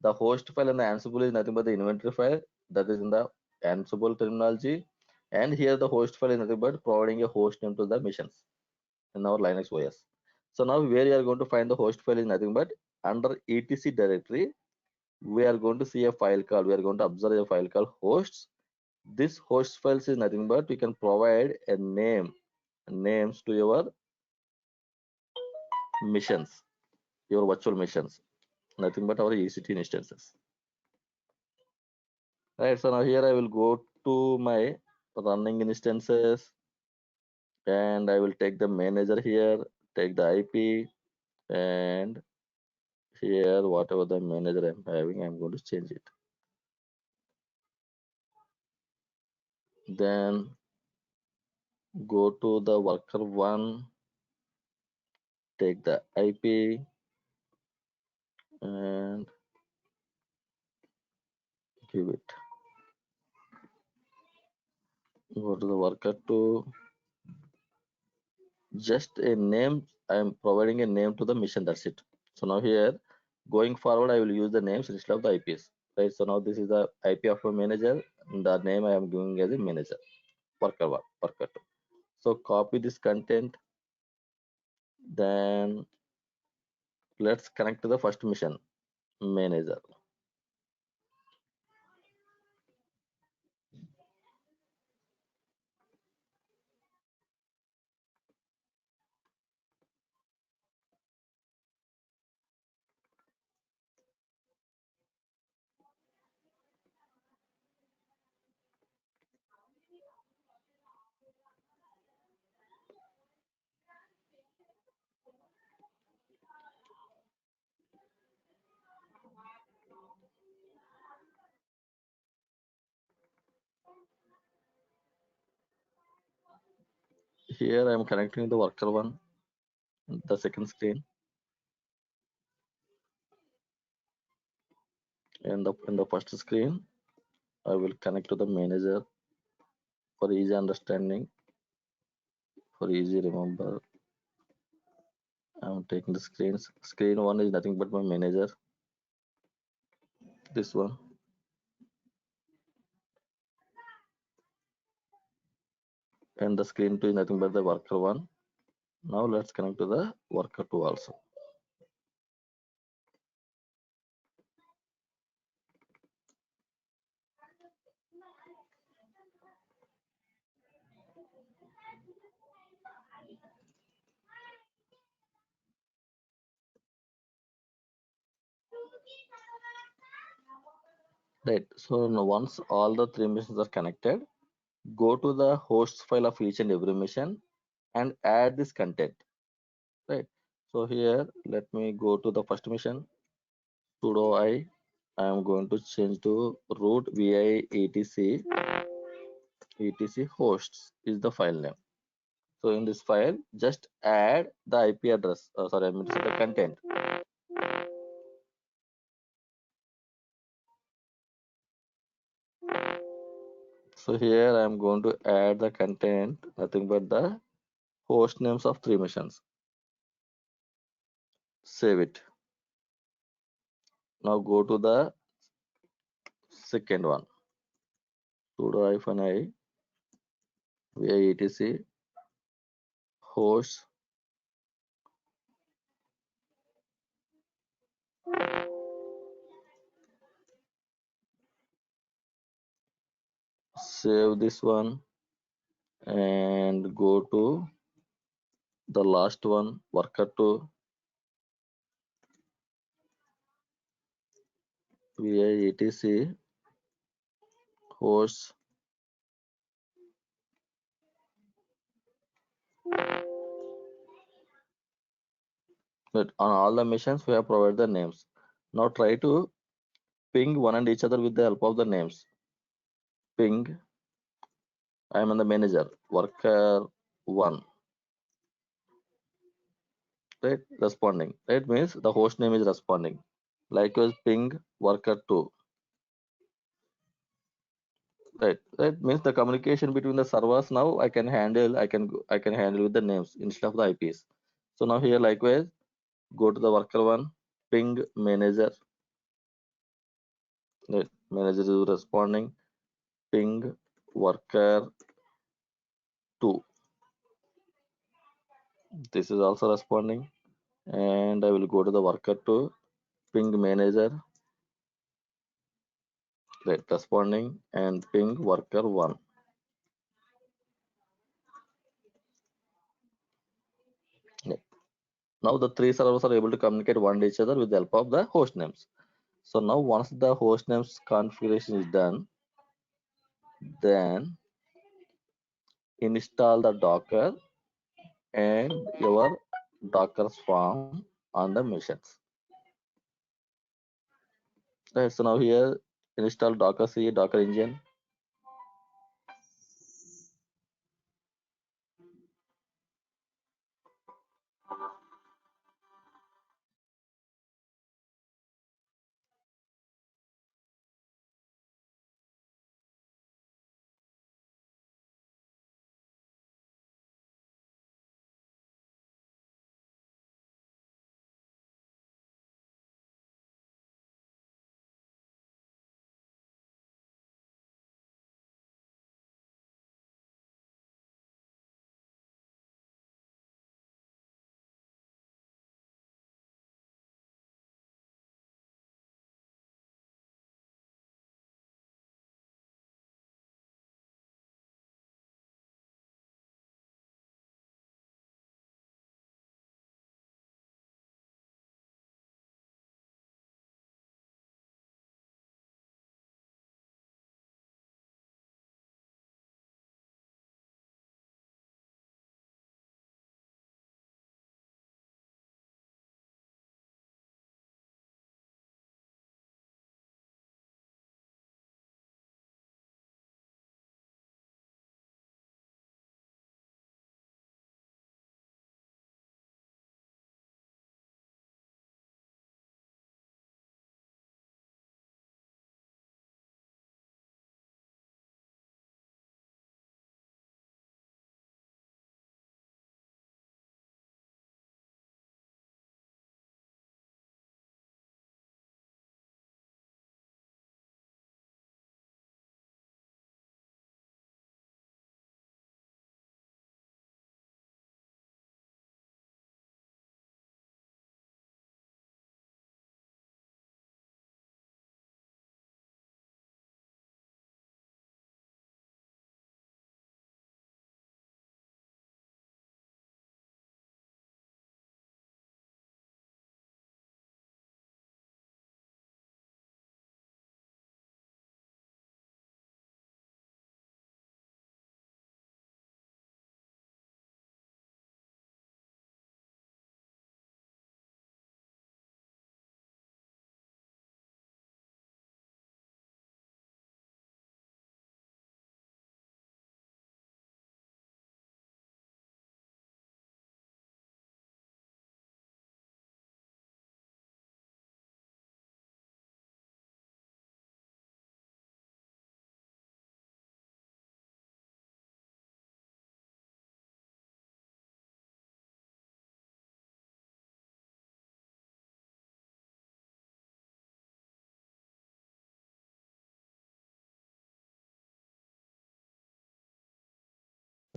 The host file and the Ansible is nothing but the inventory file that is in the Ansible terminology. And here the host file is nothing but providing a host name to the missions in our Linux OS. So now where you are going to find the host file is nothing but under etc directory. We are going to see a file called, we are going to observe a file called hosts. This host files is nothing but you can provide a names to your missions, your virtual missions, nothing but our EC2 instances. Right, so now here I will go to my running instances and I will take the manager here, take the IP, and here whatever the manager I'm having, I'm going to change it. Then go to the worker 1, take the IP and give it. Go to the worker 2, just a name. I am providing a name to the mission, that's it. So now here going forward I will use the names instead of the IPs, right? So now this is the IP of a manager, and the name I am giving as a manager, worker 1, worker 2. So copy this content, then let's connect to the first mission, manager. Here I am connecting the worker 1, the second screen, and in the first screen I will connect to the manager for easy understanding, for easy remember. I'm taking the screens. Screen 1 is nothing but my manager, this one. And the screen 2 is nothing but the worker 1. Now let's connect to the worker 2 also. Right. So now once all the 3 missions are connected, go to the hosts file of each and every mission and add this content. Right. So here let me go to the first mission, sudo I am going to change to root vi etc hosts is the file name. So in this file, just add the IP address. Sorry, I mean to say the content. So here I am going to add the content, nothing but the host names of 3 missions. Save it. Now go to the second one. Sudo -i vi etc hosts save this one and go to the last one, worker 2 vi etc hosts. But on all the missions we have provided the names. Now try to ping one and each other with the help of the names. Ping, I am the manager, worker 1, right? Responding. Right, means the host name is responding. Likewise, ping worker 2. Right. That means the communication between the servers now I can handle with the names instead of the IPs. So now here likewise, go to the worker 1, ping manager. Right. Manager is responding. Ping worker 2. This is also responding. And I will go to the worker 2, ping manager. Right, responding, and ping worker 1. Yeah. Now the 3 servers are able to communicate one to each other with the help of the host names. So now once the host names configuration is done, then install the Docker and your Docker Swarm on the missions. Right, so now here install Docker C, Docker Engine.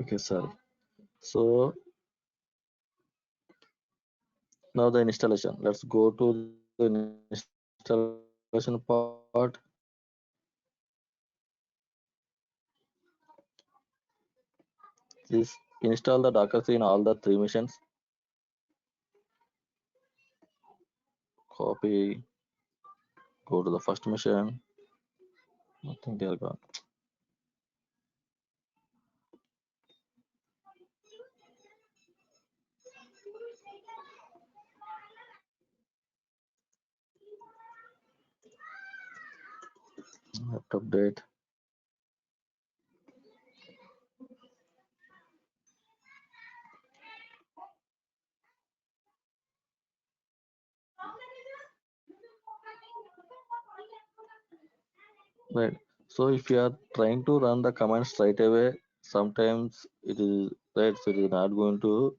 Okay, sir. So now the installation. Let's go to the installation part. Is install the Docker C in all the three machines. Copy, go to the first machine. I think they are gone. Have to update. Right. So if you are trying to run the command straight away, sometimes it is right. So it is not going to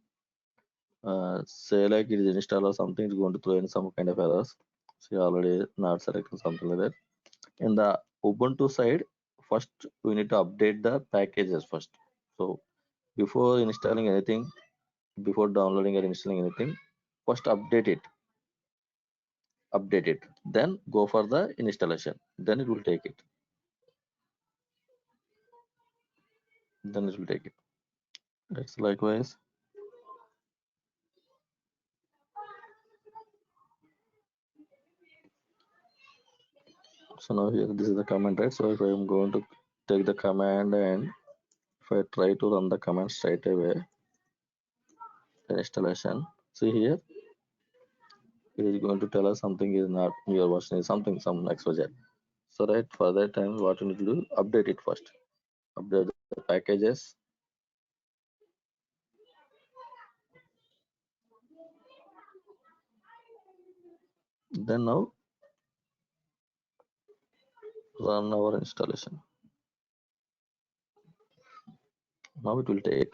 say like it is installed or something. It's going to throw in some kind of errors. So you already not selecting something like that. In the Ubuntu side, first we need to update the packages first. So before installing anything, before downloading or installing anything, first update it, then go for the installation. Then it will take it. Then it will take it. That's likewise. So now here this is the command, right? So if I am going to take the command and if I try to run the command straight away, the installation, see here, it is going to tell us something is not your version is something, some XYZ. So right for that time, what you need to do, update it first. Update the packages. Then now run our installation. Now it will take.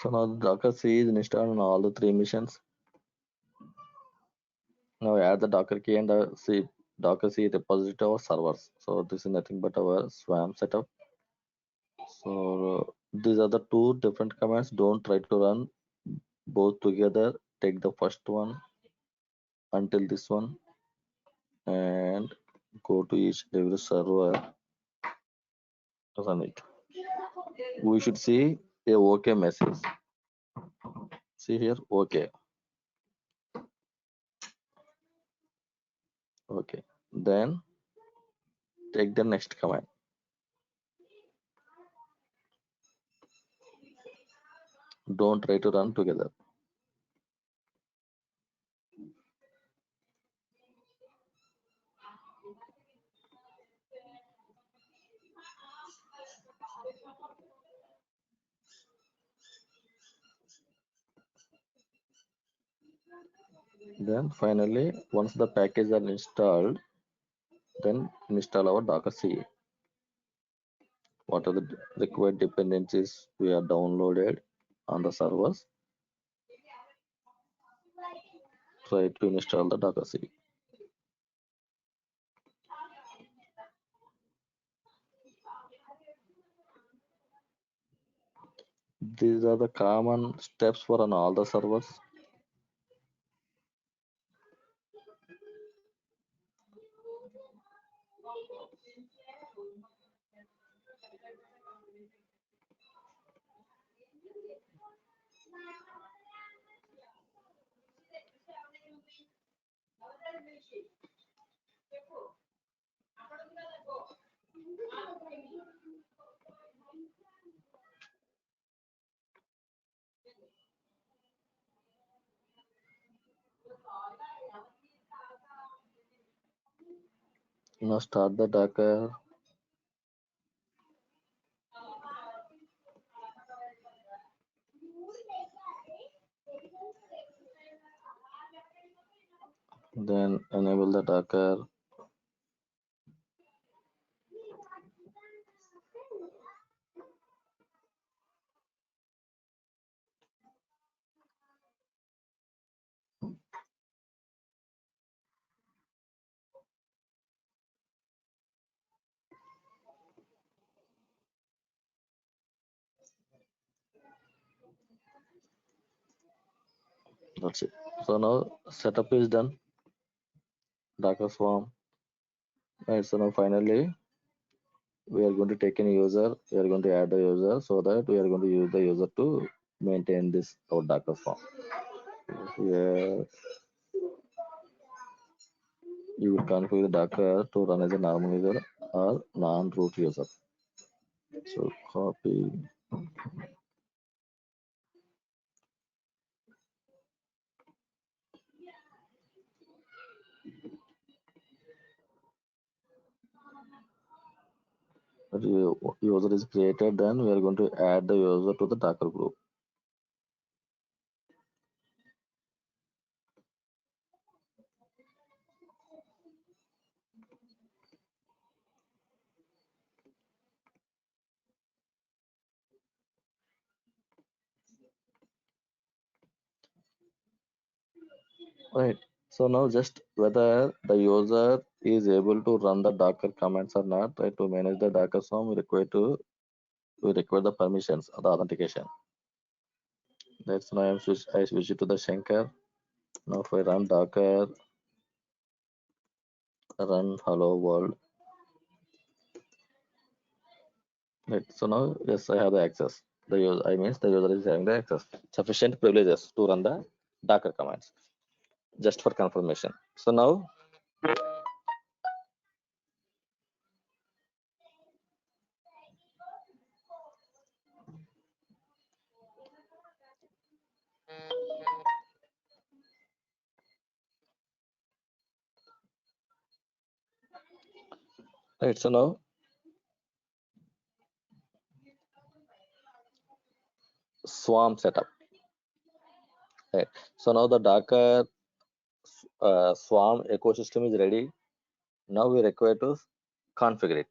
So now the Docker C is installed on all the three machines. Now add the Docker key and the C Docker C repository of servers. So this is nothing but our SWAM setup. So these are the two different commands. Don't try to run both together. Take the first one until this one and go to each every server, run it. We should see a OK message. See here, OK. Okay. Then take the next command. Don't try to run together. Then finally, once the package are installed, then install our Docker C. What are the required dependencies we are downloaded on the servers? Try to install the Docker C. These are the common steps for on all the servers. Now start the Docker. Then enable the Docker. That's it. So now setup is done. Docker Swarm. Right. So now finally we are going to take a user. We are going to add the user so that we are going to use the user to maintain this our Docker Swarm. Here you will configure the Docker to run as a normal user or non-root user. So copy. User is created, then we are going to add the user to the Docker group. Right. So now just whether the user is able to run the Docker commands or not, right? To manage the Docker swarm, we require the permissions of the authentication. That's why I switch it to the Shankar. Now if I run Docker, run hello world. Right. So now yes, I have the access. The user, I means the user is having the access. Sufficient privileges to run the Docker commands. Just for confirmation. So now right. So now swarm setup. Right. So now the Docker swarm ecosystem is ready. Now we require to configure it.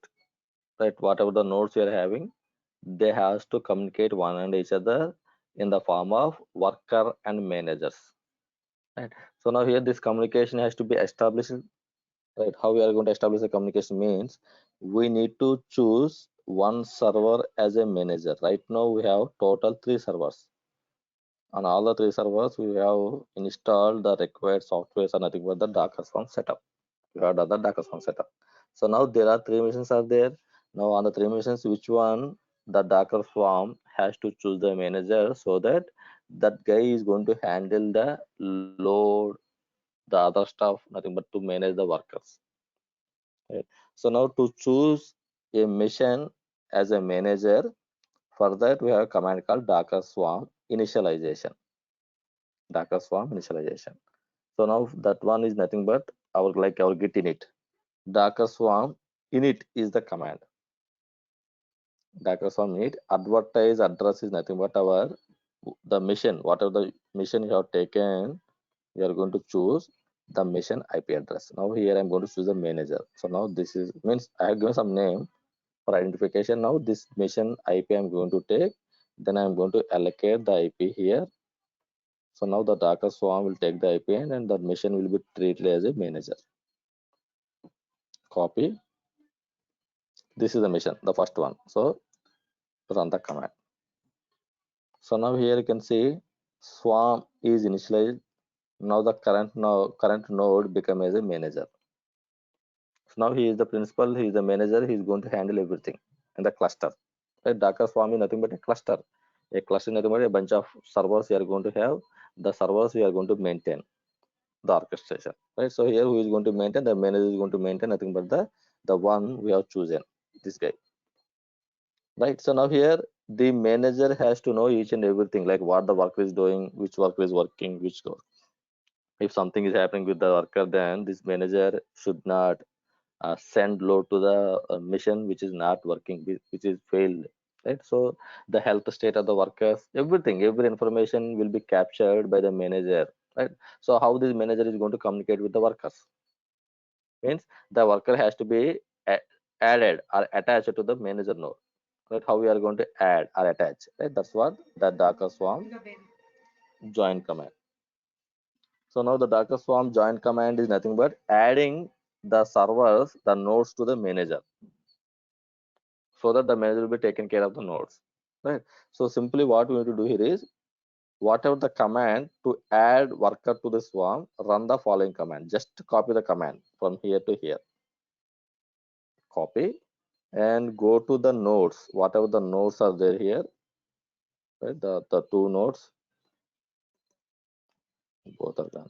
Right. Whatever the nodes we are having, they has to communicate one and each other in the form of worker and managers. Right. So now here this communication has to be established. Right. How we are going to establish the communication means we need to choose one server as a manager. Right now we have total 3 servers. On all the 3 servers, we have installed the required software or nothing but the Docker Swarm setup. We have done the Docker Swarm setup. So now there are 3 missions are there. Now on the 3 missions, which one the Docker Swarm has to choose the manager so that that guy is going to handle the load, the other stuff, nothing but to manage the workers. Right. So now to choose a mission as a manager, for that we have a command called Docker Swarm initialization. Docker Swarm initialization. So now that one is nothing but our git init. Docker Swarm init is the command. Docker Swarm init advertise address is nothing but the mission. Whatever the mission you have taken, you are going to choose the mission IP address. Now here I'm going to choose the manager. So now this is means I have given some name for identification. Now this mission IP I'm going to take. Then I'm going to allocate the IP here. So now the Docker Swarm will take the IP and the mission will be treated as a manager. Copy. This is the mission, the first one. So run the command. So now here you can see Swarm is initialized. Now the current node become as a manager. So now he is the principal, he is the manager, he is going to handle everything in the cluster. Right? Docker Swarm is nothing but a cluster. A cluster is nothing but a bunch of servers you are going to have. The servers we are going to maintain the orchestration. Right? So here who is going to maintain? The manager is going to maintain nothing but the one we have chosen, this guy. Right. So now here the manager has to know each and everything, like what the worker is doing, which worker is working, if something is happening with the worker, then this manager should not send load to the machine which is not working, which is failed, right? So the health state of the workers, every information will be captured by the manager, right? So how this manager is going to communicate with the workers? Means the worker has to be added or attached to the manager node, right? How we are going to add or attach, right? That's what the Docker Swarm join command. So now the Docker Swarm join command is nothing but adding the servers, the nodes to the manager, so that the manager will be taking care of the nodes, right? So simply what we need to do here is, whatever the command to add worker to the swarm, run the following command. Just copy the command from here to here. Copy and go to the nodes, whatever the nodes are there here, right? The two nodes, both are done.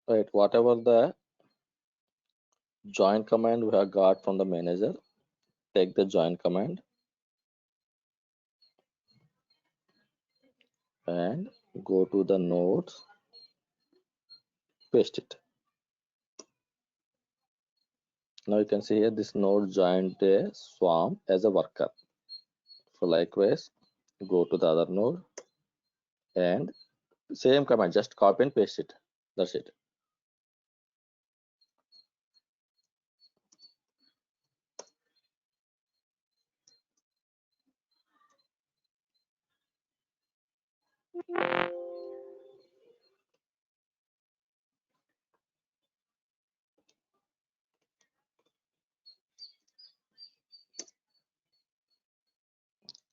Right, whatever the join command we have got from the manager, take the join command and go to the nodes, paste it. Now you can see here this node joined a swarm as a worker. So likewise, go to the other node and same command, just copy and paste it. That's it.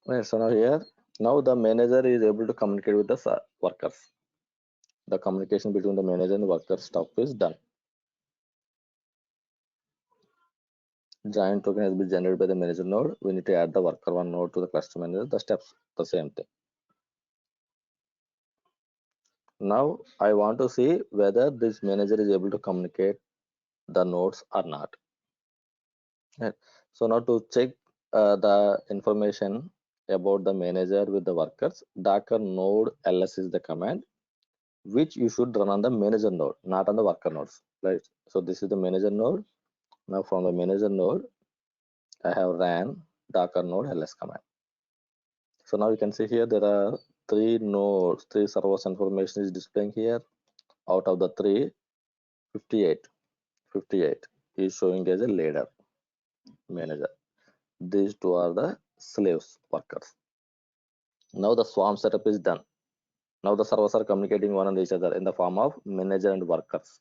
Right, so now here, now the manager is able to communicate with the workers. The communication between the manager and worker stuff is done. Giant token has been generated by the manager node. We need to add the worker one node to the cluster manager. The steps, the same thing. Now I want to see whether this manager is able to communicate the nodes or not. Right. So now to check the information about the manager with the workers, docker node ls is the command which you should run on the manager node, not on the worker nodes. Right. So this is the manager node. Now from the manager node, I have ran docker node ls command. So now you can see here there are three nodes, three servers information is displaying here. Out of the three, 58 is showing as a leader manager. These two are the slaves workers. Now the swarm setup is done. Now the servers are communicating one with each other in the form of manager and workers.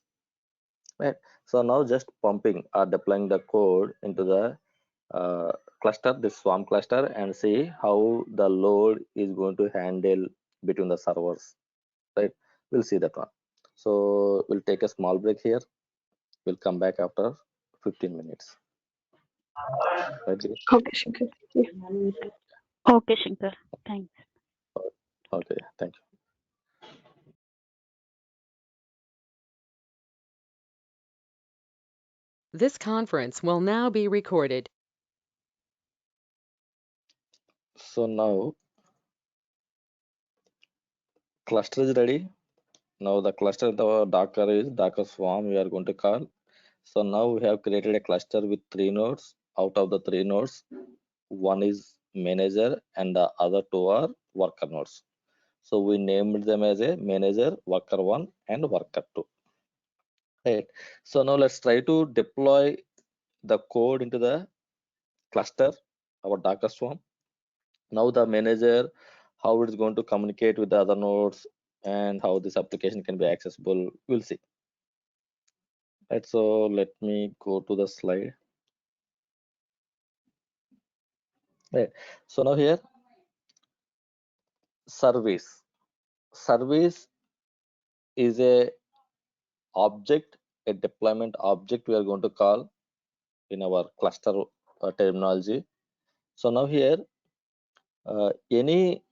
Right. So now just pumping or deploying the code into the cluster, this swarm cluster, and see how the load is going to handle between the servers. Right. We'll see that one. So we'll take a small break here. We'll come back after 15 minutes. Right. Okay, Shankar. Yeah. Okay, Shankar. Thanks. Okay. Thank you. This conference will now be recorded. So now cluster is ready. Now the cluster the Docker is Docker Swarm we are going to call. So now we have created a cluster with three nodes. Out of the three nodes, one is manager and the other two are worker nodes. So we named them as a manager, worker one and worker two. Right. So now let's try to deploy the code into the cluster, our Docker Swarm. Now the manager, how it is going to communicate with the other nodes, and how this application can be accessible, we'll see. Right, so let me go to the slide. Right, so now here, service. Service is a object, a deployment object we are going to call in our cluster terminology. So now here, any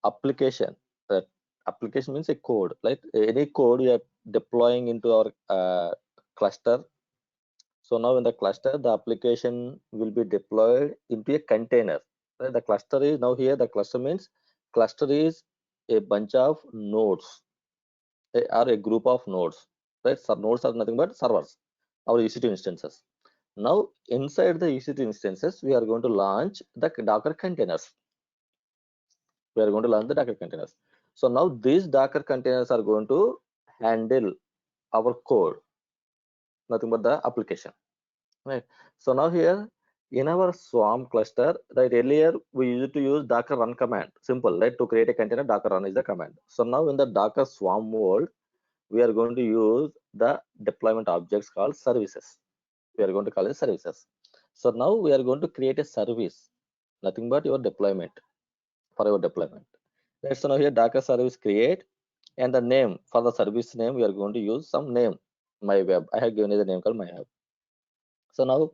application, that application means a code, like any code we are deploying into our cluster. So now in the cluster, the application will be deployed into a container. Right? The cluster is now here, the cluster means cluster is a bunch of nodes or a group of nodes. Right? So nodes are nothing but servers, our EC2 instances. Now inside the EC2 instances, we are going to launch the Docker containers. We are going to launch the Docker containers. So now these Docker containers are going to handle our code, nothing but the application. Right. So now here in our Swarm cluster, right, earlier we used to use Docker run command. Simple, right? To create a container, Docker run is the command. So now in the Docker Swarm world, we are going to use the deployment objects called services. We are going to call it services. So now we are going to create a service, nothing but your deployment, for your deployment. Right. So now here Docker service create, and the name for the service name, we are going to use some name, my web. I have given you the name called my web. So now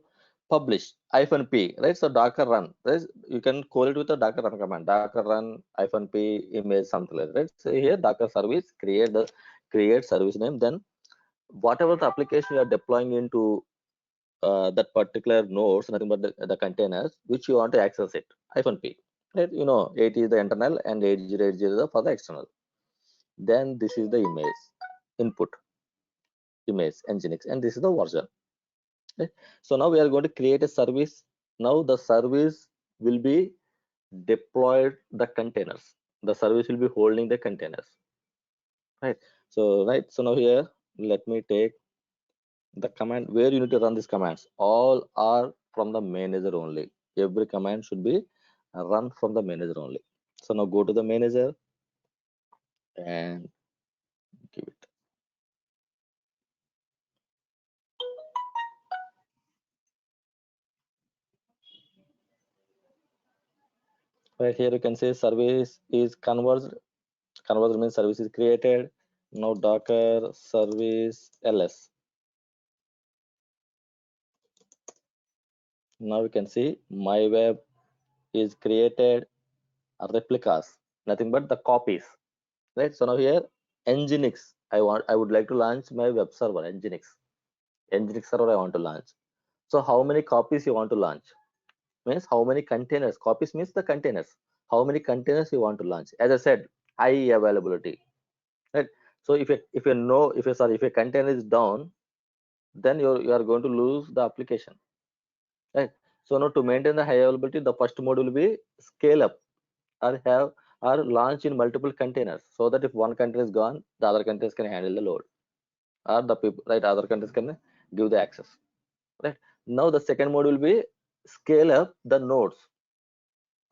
publish -p, right? So Docker run, right? You can call it with a Docker run command, Docker run -p image, something like that, right? So here Docker service create service name, then whatever the application you are deploying into that particular nodes, nothing but the containers which you want to access it, -p, right? You know, 8 is the internal and 8080 is the for the external. Then this is the image input, image nginx, and this is the version. Okay. So now we are going to create a service. Now the service will be deployed the containers. The service will be holding the containers. Right. So now here, let me take the command where you need to run these commands. All are from the manager only. Every command should be run from the manager only. So now go to the manager and give it. Right here you can say service is converged. Converged means service is created. Now Docker service ls. Now you can see my web is created replicas, nothing but the copies, right? So now here nginx, I would like to launch my web server nginx server I want to launch. So how many copies you want to launch means how many containers. Copies means the containers, how many containers you want to launch. As I said, high availability, right? So if a container is down, then you are going to lose the application, right? So now to maintain the high availability, the first mode will be scale up, or have or launch in multiple containers, so that if one container is gone, the other containers can handle the load, or the people, right, other containers can give the access, right? Now the second mode will be scale up the nodes,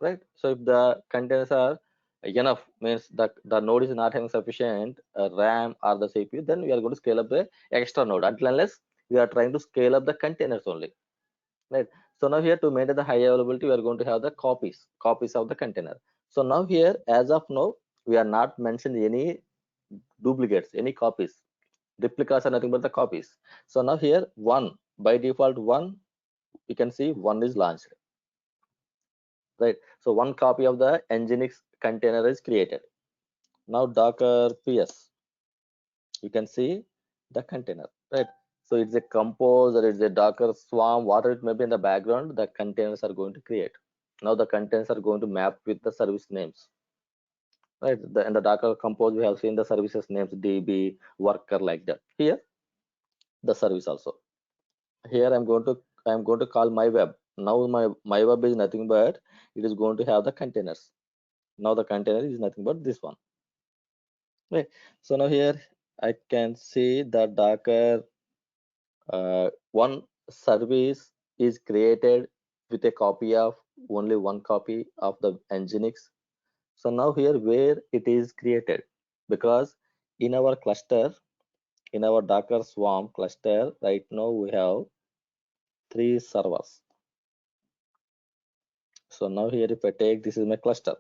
right? So if the containers are enough, means the node is not having sufficient RAM or the CPU, then we are going to scale up the extra node, until unless we are trying to scale up the containers only, right? So now here to maintain the high availability, we are going to have the copies of the container. So now here, as of now, we are not mentioning any duplicates, any copies. Replicas are nothing but the copies. So now here one, by default one, you can see one is launched, right? So one copy of the nginx container is created. Now Docker ps, you can see the container, right? So it's a compose, or it's a Docker swarm, whatever it may be in the background, the containers are going to create. Now the containers are going to map with the service names, right? In the Docker compose, we have seen the services names, DB, worker, like that. Here, the service also. Here I'm going to call my web. Now my web is nothing but it is going to have the containers. Now the container is nothing but this one. Right. So now here I can see the Docker one service is created with a copy of only one copy of the nginx. So now here where it is created, because in our cluster, in our Docker Swarm cluster, right now we have 3 servers. So now here if I take, this is my cluster.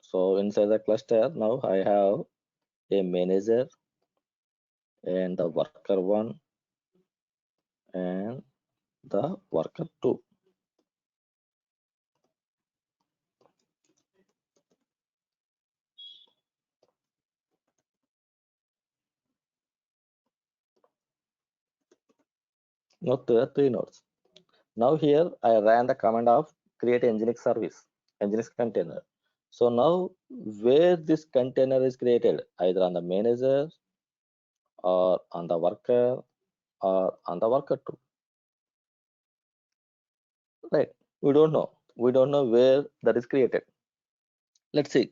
So inside the cluster, now I have a manager and the worker 1 and the worker 2. Now there are 3 nodes. Now here I ran the command of create Nginx service, Nginx container. So now where this container is created, either on the manager or on the worker or on the worker 2. Right? We don't know. We don't know where that is created. Let's see.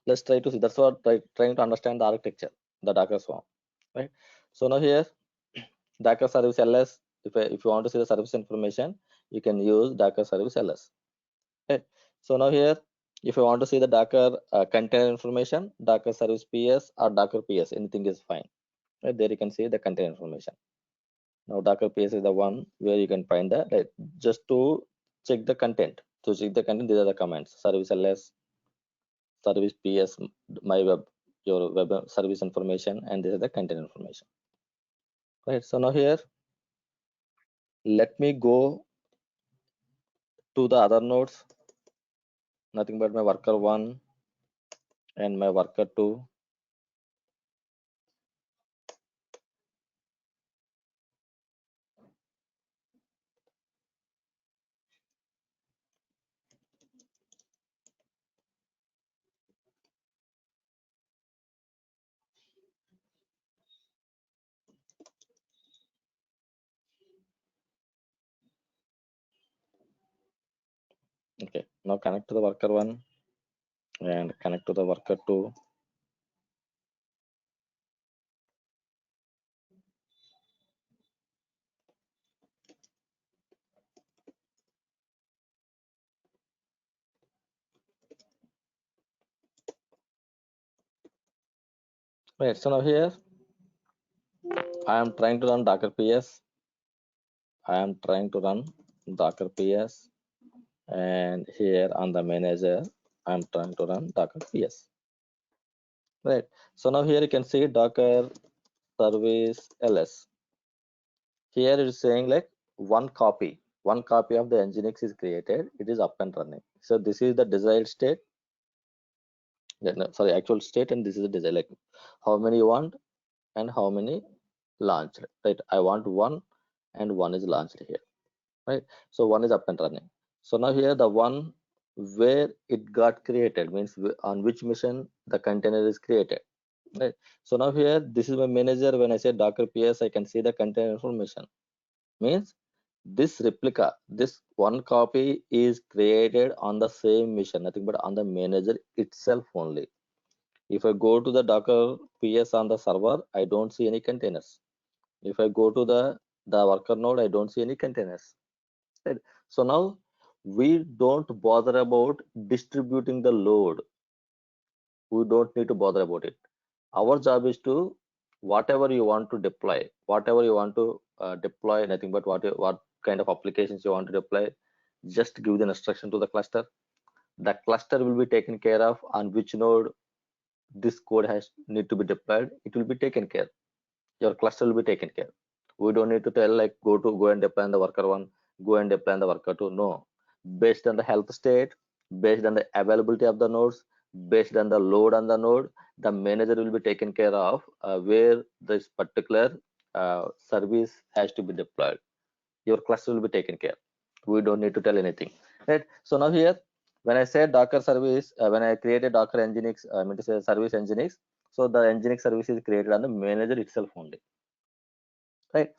Let's try to see. That's what trying to understand the architecture, the Docker Swarm. Right? So now here, Docker service ls. If you want to see the service information, you can use Docker service ls. Right? So now here, if you want to see the Docker container information, Docker service ps or Docker ps, anything is fine. Right? There you can see the container information. Now Docker ps is the one where you can find the, right, just to check the content. To check the content, these are the commands: service ls, service ps, my web, your web service information, and this is the content information. Right. So now here, let me go to the other nodes. Nothing but my worker 1 and my worker 2. Okay. Now connect to the worker 1 and connect to the worker 2. Right. So now here, I am trying to run Docker ps. I am trying to run Docker ps, and here on the manager, I'm trying to run Docker ps. Right. So now here you can see Docker service ls. Here it is saying like one copy of the Nginx is created. It is up and running. So this is the desired state. No, sorry, actual state, and this is the desired, like how many you want and how many launched. Right. I want 1 and 1 is launched here. Right. So 1 is up and running. So now here the one where it got created means on which mission the container is created. Right. So now here this is my manager. When I say Docker ps, I can see the container information. Means this replica, this one copy is created on the same mission, nothing but on the manager itself only. If I go to the Docker ps on the server, I don't see any containers. If I go to the worker node, I don't see any containers. Right? So now we don't bother about distributing the load. We don't need to bother about it. Our job is to, whatever you want to deploy, nothing but what kind of applications you want to deploy, just give the instruction to the cluster. The cluster will be taken care of on which node this code has need to be deployed. It will be taken care. Your cluster will be taken care. We don't need to tell like go and deploy on the worker 1, go and deploy on the worker 2. No, based on the health state, based on the availability of the nodes, based on the load on the node, the manager will be taken care of where this particular service has to be deployed. Your cluster will be taken care. We don't need to tell anything. Right. So now here, when I say Docker service, when I created Docker Nginx, I mean to say service Nginx, so the Nginx service is created on the manager itself only. Right.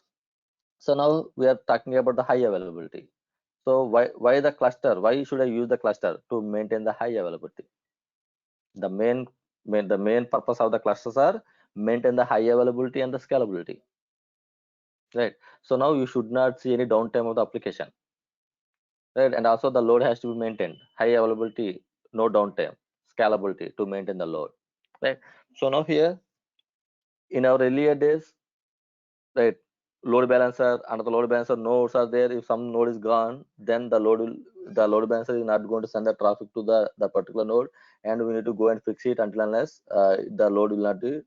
So now we are talking about the high availability. So why the cluster? Why should I use the cluster? To maintain the high availability. The main purpose of the clusters are maintain the high availability and the scalability. Right. So now you should not see any downtime of the application. Right. And also the load has to be maintained. High availability, no downtime, scalability to maintain the load. right? So now here in our earlier days, right, load balancer, another load balancer nodes are there. If some node is gone, then the load balancer is not going to send the traffic to the particular node, and we need to go and fix it until unless the load will not be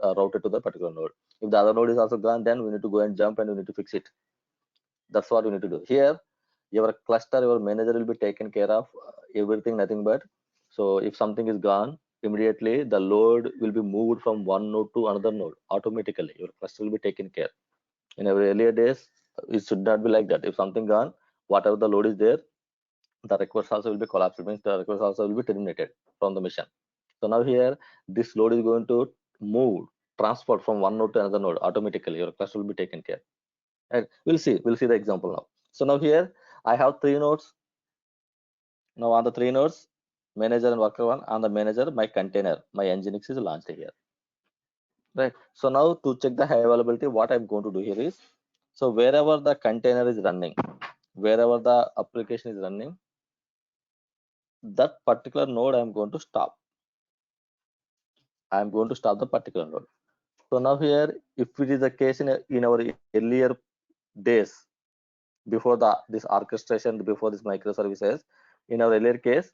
routed to the particular node. If the other node is also gone, then we need to go and jump and we need to fix it. That's what we need to do here. Your cluster, your manager will be taken care of everything, nothing but. So if something is gone, immediately the load will be moved from one node to another node automatically. Your cluster will be taken care. In our earlier days, it should not be like that. If something gone, whatever the load is there, the request also will be collapsed. It means the request also will be terminated from the mission. So now here, this load is going to move, transport from one node to another node automatically. Your cluster will be taken care. And we'll see the example now. So now here I have three nodes. Now on the three nodes, manager and worker one, on the manager, my container, my nginx is launched here. Right. So now to check the high availability, what I'm going to do here is, so wherever the container is running, wherever the application is running, that particular node I'm going to stop. I'm going to stop the particular node. So now here, if it is the case in our earlier days, before this orchestration, before this microservices, in our earlier case,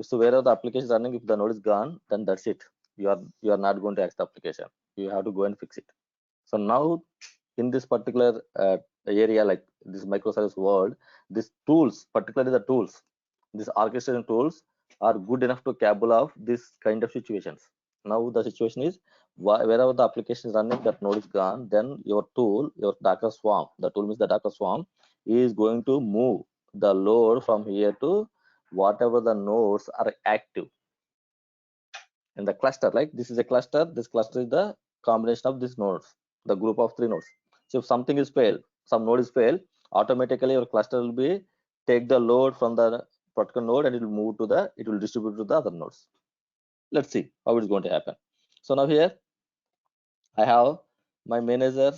so wherever the application is running, if the node is gone, then that's it. You are not going to access the application. You have to go and fix it. So now in this particular area, like this microservice world, these tools, particularly the tools, these orchestration tools are good enough to capable of this kind of situations. Now the situation is wherever the application is running, that node is gone, then your tool, your Docker Swarm, the tool means the Docker Swarm is going to move the load from here to whatever the nodes are active in the cluster. Like this is a cluster, this cluster is the combination of these nodes, the group of three nodes. So if something is failed, some node is failed, automatically your cluster will be take the load from the particular node and it will distribute to the other nodes. Let's see how it's going to happen. So now here I have my manager,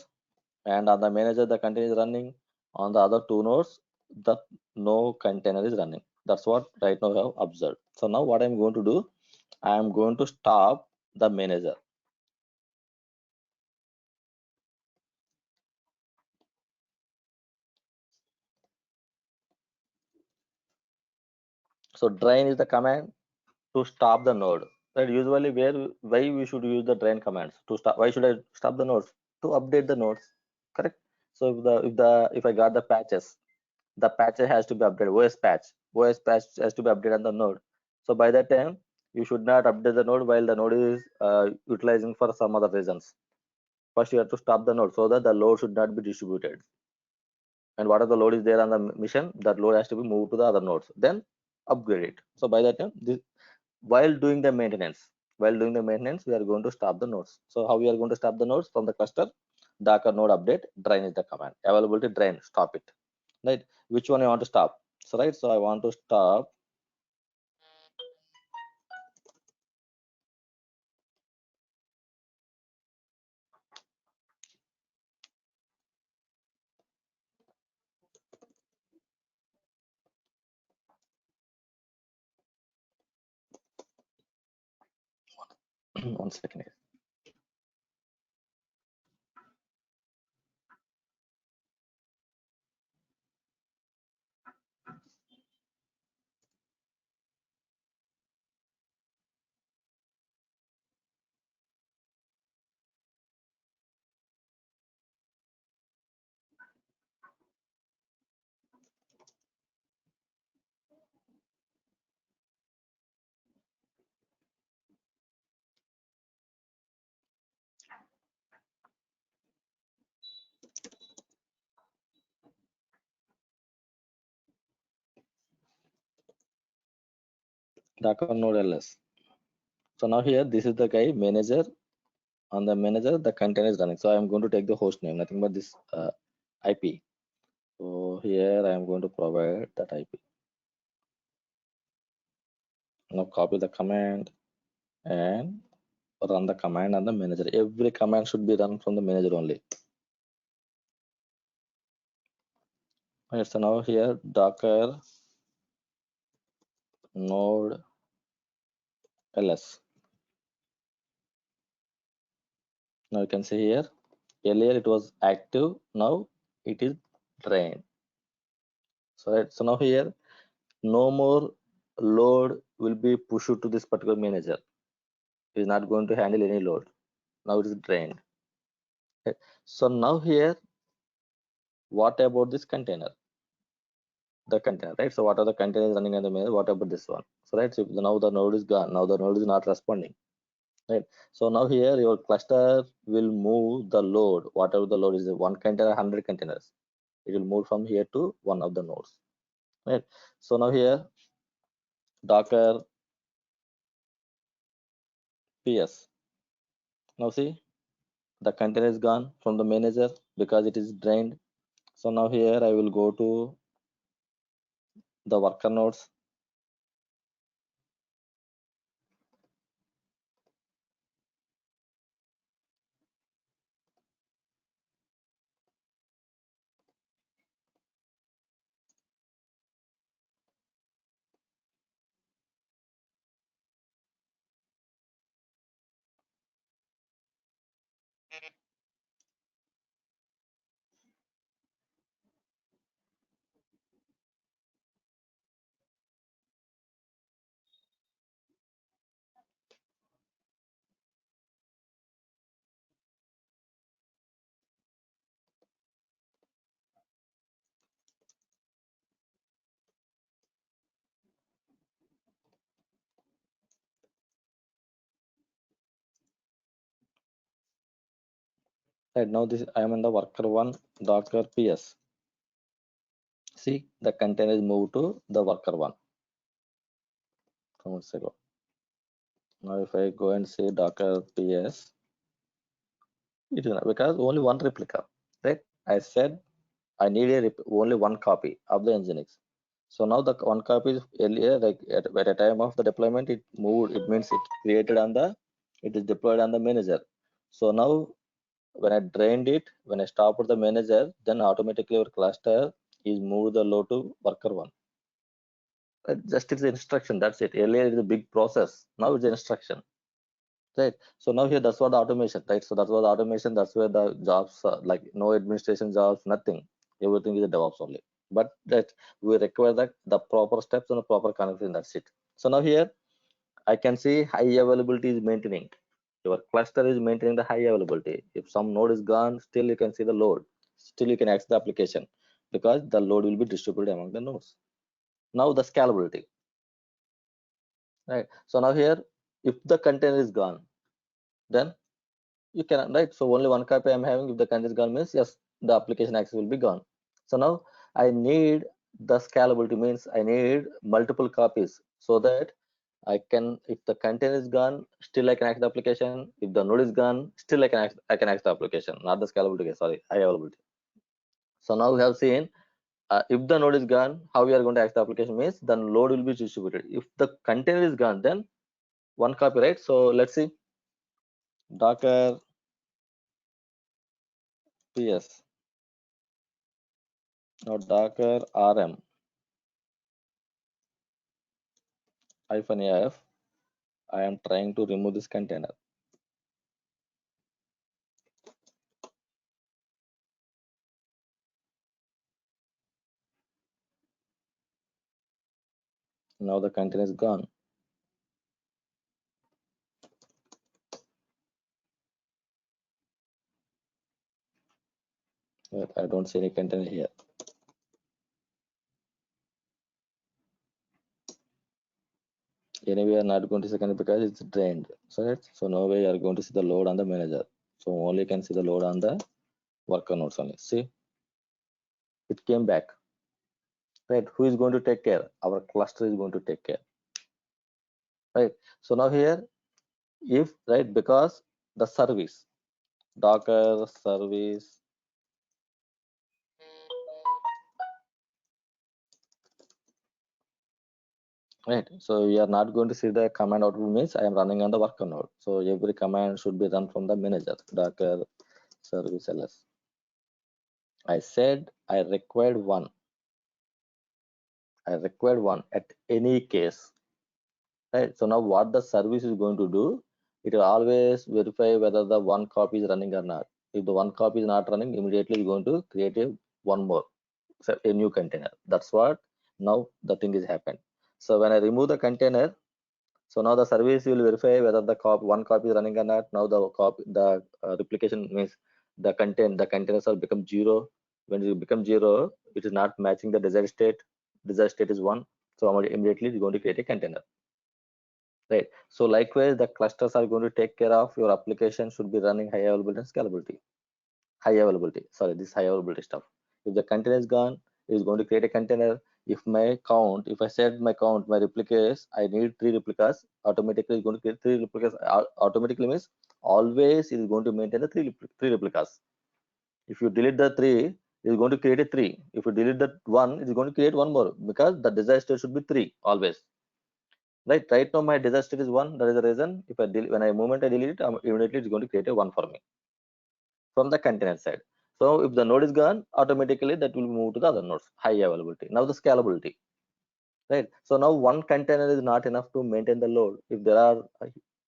and on the manager the container is running. On the other two nodes, the no container is running. That's what right now I have observed. So now what I'm going to do, I am going to stop the manager. So drain is the command to stop the node. Right? Usually, why we should use the drain commands to stop? Why should I stop the nodes? To update the nodes, correct? So if I got the patches, the patch has to be updated. OS patch has to be updated on the node. So by that time, you should not update the node while the node is utilizing for some other reasons. First, you have to stop the node so that the load should not be distributed. And whatever the load is there on the mission, that load has to be moved to the other nodes. Then upgrade it. So by that time, while doing the maintenance, we are going to stop the nodes. So how we are going to stop the nodes from the cluster? Docker node update drain is the command. Availability drain, stop it. Right? Which one I want to stop? So right, so I want to stop one second here. Docker node ls. So now here, this is the guy manager. On the manager, the container is running. So I am going to take the host name, nothing but this IP. So here I am going to provide that IP. Now copy the command and run the command on the manager. Every command should be run from the manager only. Right, so now here Docker node ls. Now you can see here, earlier it was active, now it is drained. So now here, no more load will be pushed to this particular manager. It is not going to handle any load. Now it is drained. Okay. So now here, what about this container? The container, right? So what are the containers running on the manager? What about this one? So right, so now the node is gone. Now the node is not responding. Right. So now here your cluster will move the load, whatever the load is, one container, 100 containers. It will move from here to one of the nodes. Right. So now here, Docker PS. Now see, the container is gone from the manager because it is drained. So now here I will go to the worker nodes. Right now this I am in the worker one Docker PS. See, the container is moved to the worker one. From ago. Now if I go and say Docker PS, it is not, because only one replica, right? I said I need only one copy of the Nginx. So now the one copy is earlier, like at a time of the deployment, it moved. It means it is deployed on the manager. So now when I drained it, when I stopped the manager, then automatically our cluster is moved the load to worker one. Just it's the instruction. That's it. Earlier it is a big process. Now it's the instruction. Right. So now here that's what the automation, right? So that's what the automation, that's where the jobs like no administration jobs, nothing. Everything is a DevOps only. But that we require that the proper steps and the proper configuration, that's it. So now here I can see high availability is maintaining. Your cluster is maintaining the high availability. If some node is gone, still you can see the load. Still you can access the application because the load will be distributed among the nodes. Now the scalability. Right. So now here, if the container is gone, then you cannot, right? So only one copy I'm having. If the content is gone means yes, the application access will be gone. So now I need the scalability, means I need multiple copies so that I can, if the content is gone, still I can access the application. If the node is gone, still I can access the application, not the scalability, sorry, high availability. So now we have seen if the node is gone, how we are going to access the application means the load will be distributed. If the container is gone, then one copy, right? So let's see, Docker PS. Now Docker RM -AF. I am trying to remove this container. Now the container is gone. But I don't see any container here. Anyway, we are not going to see container because it's drained. So no way you are going to see the load on the manager. So only can see the load on the worker nodes only. See, it came back. Right? Who is going to take care? Our cluster is going to take care. Right? So now here, if right, because the service, Docker service, right? So we are not going to see the command output means I am running on the worker node. So every command should be run from the manager, Docker service ls. I said I required one. I required one at any case. Right. So now what the service is going to do, it will always verify whether the one copy is running or not. If the one copy is not running, immediately it's going to create one more, so a new container. That's what now the thing is happened. So when I remove the container, so now the service will verify whether the one copy is running or not. Now the replication means the containers will become 0. When it becomes 0, it is not matching the desired state. Desired state is 1. So immediately it's going to create a container. Right. So likewise, the clusters are going to take care of your application should be running high availability and scalability. High availability. Sorry, this high availability stuff. If the container is gone, it is going to create a container. If I set my count, my replicas, I need 3 replicas, automatically it's going to create 3 replicas. Automatically means always it is going to maintain the 3 replicas. If you delete the 3, it is going to create a 3. If you delete the 1, it is going to create one more, because the desired state should be 3 always. Right now my desired state is 1. That is the reason if I when I delete it, immediately it's going to create a 1 for me from the container side. So if the node is gone, automatically that will move to the other nodes, high availability. Now the scalability, right? So now one container is not enough to maintain the load. If there are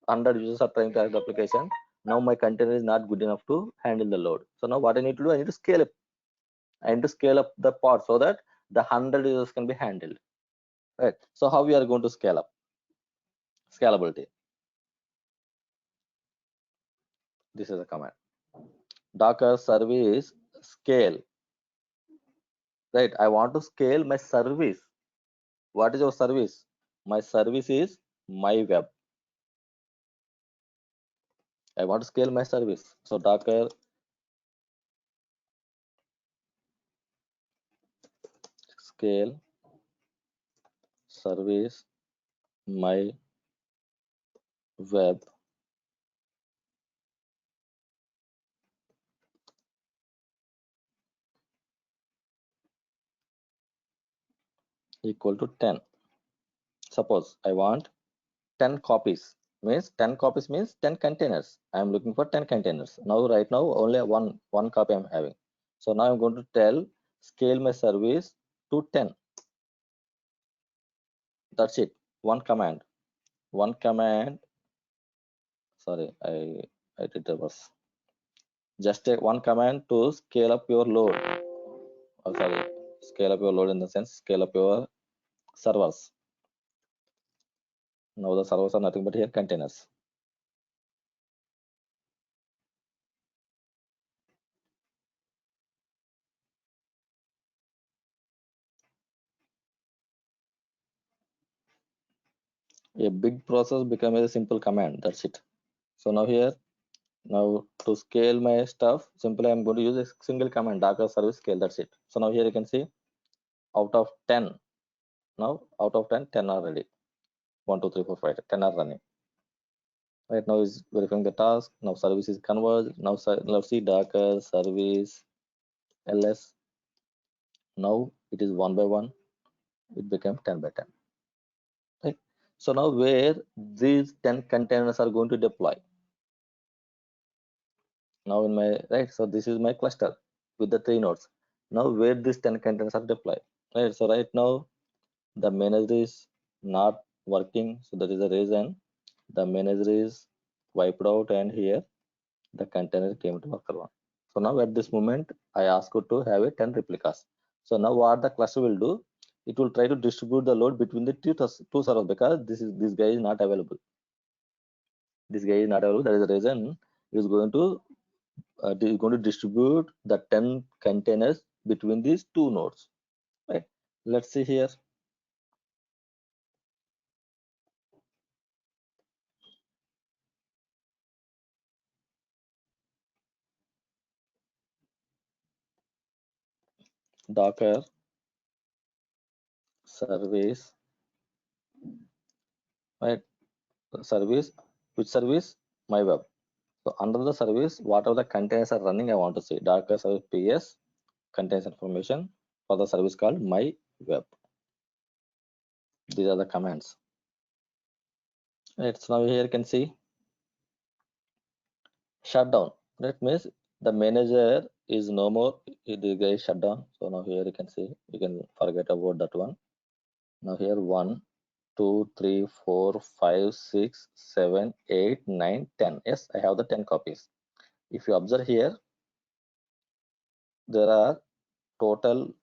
100 users are trying to have the application, now my container is not good enough to handle the load. So now what I need to do, I need to scale up. I need to scale up the pod so that the 100 users can be handled, right? So how we are going to scale up? Scalability. This is a command. Docker service scale, right? I want to scale my service. What is your service? My service is my web. I want to scale my service. So Docker scale service my web equal to 10. Suppose I want 10 copies. Means 10 copies means 10 containers. I am looking for 10 containers. Now right now only one copy I'm having. So now I'm going to tell scale my service to 10. That's it. One command. Sorry, I did reverse. Just take one command to scale up your load. Oh, sorry, scale up your load in the sense scale up your servers. Now the servers are nothing but here containers. A big process becomes a simple command. That's it. So now here, now to scale my stuff, simply I'm going to use a single command, Docker service scale. That's it. So now here you can see out of 10, now out of 10, 10 are ready. 1, 2, 3, 4, 5, 10 are running. Right now is verifying the task. Now service is converged. Now let's see Docker service ls. Now it is 1 by 1. It became 10 by 10. Right. So now where these 10 containers are going to deploy? Now in my right, so this is my cluster with the 3 nodes. Now where these 10 containers are deployed? Right. So right now the manager is not working. So that is the reason the manager is wiped out, and here the container came to worker 1. So now at this moment, I ask you to have a 10 replicas. So now what the cluster will do, it will try to distribute the load between the two servers, because this guy is not available. This guy is not available. That is the reason it is going to distribute the 10 containers between these 2 nodes. Right. Let's see here. Docker service, right? Service, which service? My web. So under the service, whatever the containers are running, I want to see Docker service PS contains information for the service called my web. These are the commands. Right. So now here you can see shutdown. That means the manager is no more. The guy is shut down. So now here you can see, you can forget about that one. Now here 1, 2, 3, 4, 5, 6, 7, 8, 9, 10. Yes, I have the 10 copies. If you observe here, there are total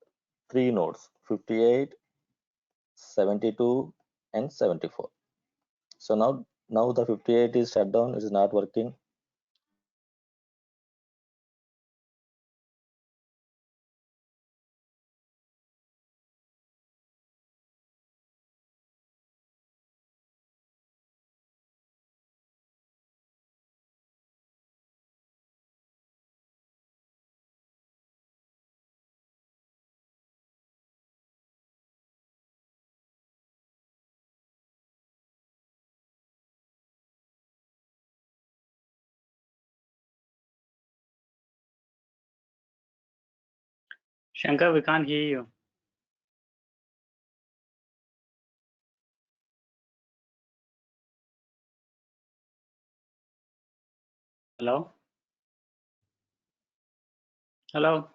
3 nodes, 58, 72, and 74. So now the 58 is shut down, it is not working. Shankar, we can't hear you. Hello? Hello?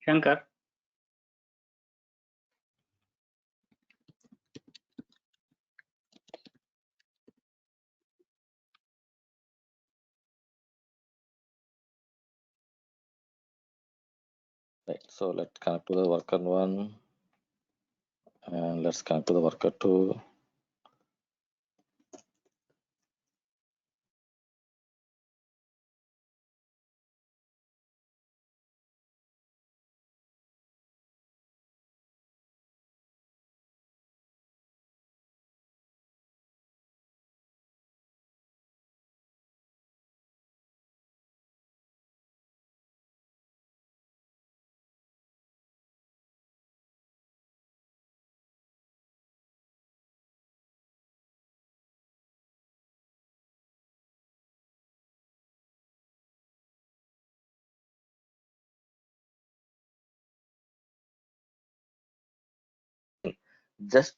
Shankar? Right, so let's connect to the worker 1 and let's connect to the worker 2. Just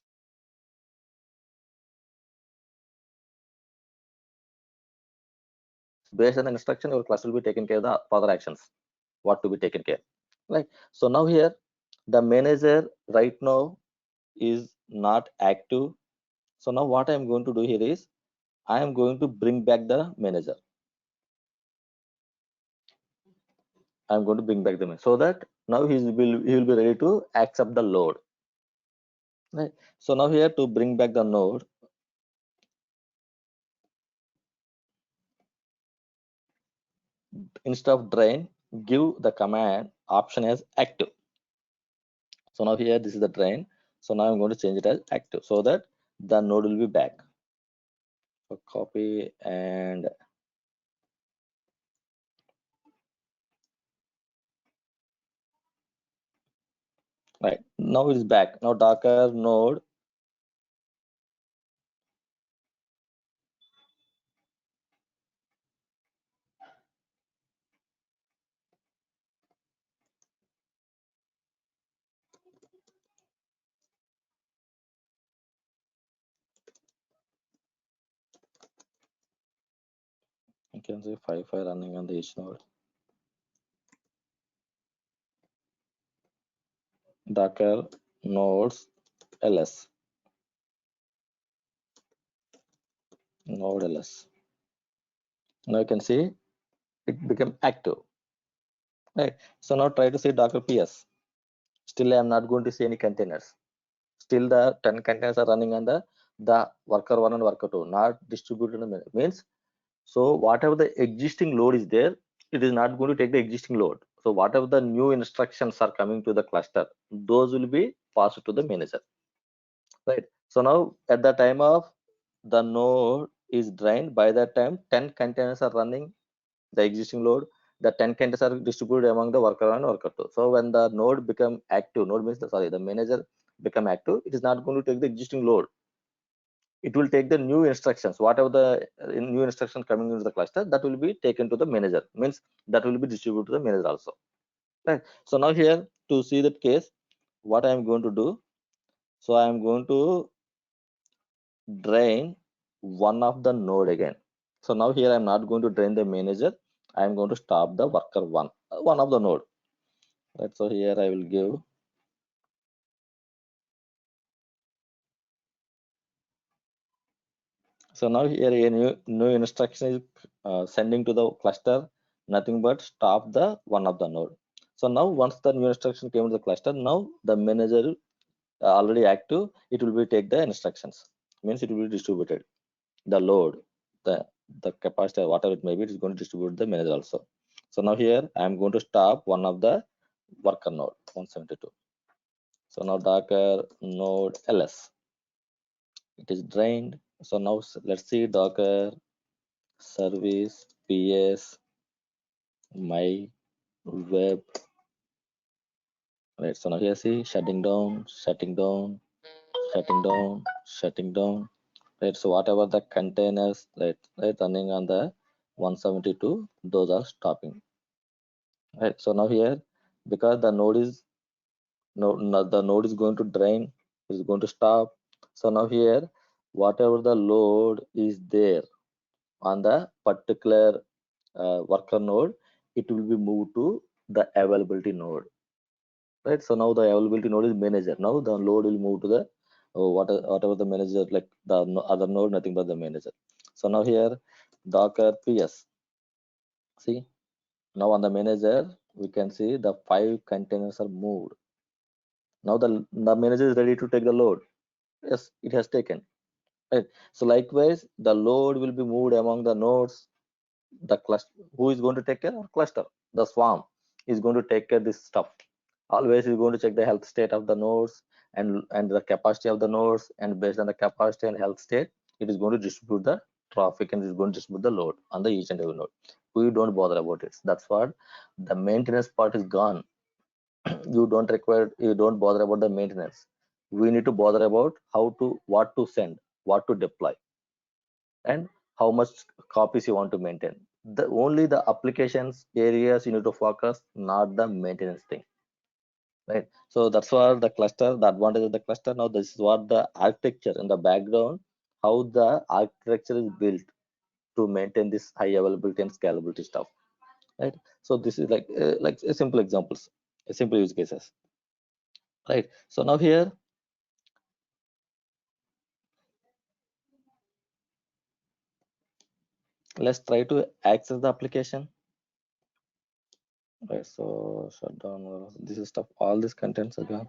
based on the instruction, your class will be taken care of the further actions, what to be taken care. Right. So now here, the manager right now is not active. So now what I am going to do here is, I am going to bring back the manager. I am going to bring back the manager so that now he will be ready to accept the load. Right. So now here to bring back the node, instead of drain, give the command option as active. So now here this is the drain. So now I'm going to change it as active so that the node will be back. So copy and right now it is back. Now Docker node you can see 5 running on the each node. Docker nodes ls node ls. Now you can see it became active. Right. So now try to see Docker ps. Still I am not going to see any containers. Still the 10 containers are running on the worker 1 and worker 2, not distributed in the means. So whatever the existing load is there, it is not going to take the existing load. So whatever the new instructions are coming to the cluster, those will be passed to the manager. Right. So now at the time of the node is drained, by that time 10 containers are running the existing load. The 10 containers are distributed among the worker 1 and worker 2. So when the node become active, node means the manager become active, it is not going to take the existing load. It will take the new instructions, whatever the new instruction coming into the cluster, that will be taken to the manager, means that will be distributed to the manager also. Right. So now here to see that case, what I am going to do, so I am going to drain one of the node again. So now here I am not going to drain the manager, I am going to stop the worker one of the node. Right. So here I will give So now here a new instruction is sending to the cluster, nothing but stop the one of the node. So now once the new instruction came to the cluster, now the manager already active, it will be take the instructions, means it will be distributed. The load, the capacity, whatever it may be, it is going to distribute the manager also. So now here I am going to stop one of the worker node 172. So now Docker node ls, it is drained. So now let's see Docker service ps my web, right? So now here see shutting down, shutting down, shutting down, shutting down, right? So whatever the containers, right running on the 172, those are stopping, right? So now here, because the node is the node is going to drain, is going to stop. So now here, whatever the load is there on the particular worker node, it will be moved to the availability node, right? So now the availability node is manager. Now the load will move to the whatever the manager, like the other node, nothing but the manager. So now here Docker ps, see now on the manager we can see the 5 containers are moved. Now the manager is ready to take the load. Yes, it has taken, right? So likewise the load will be moved among the nodes. The cluster, who is going to take care of cluster? The swarm is going to take care of this stuff. Always is going to check the health state of the nodes and the capacity of the nodes, and based on the capacity and health state, it is going to distribute the traffic and is going to distribute the load on the each and every node. We don't bother about it. That's what the maintenance part is gone. You don't bother about the maintenance. We need to bother about how to, what to send, what to deploy, and how much copies you want to maintain. The only the applications areas you need to focus, not the maintenance thing, right? So that's what the cluster, the advantage of the cluster. Now this is what the architecture in the background, how the architecture is built to maintain this high availability and scalability stuff, right? So this is like a simple examples, a simple use cases, right? So now here let's try to access the application, right? So shut down this is stuff, all these contents are gone.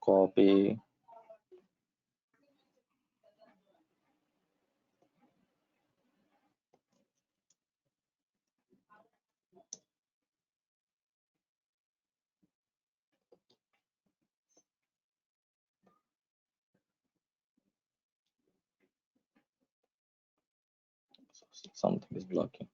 Copy, something is blocking.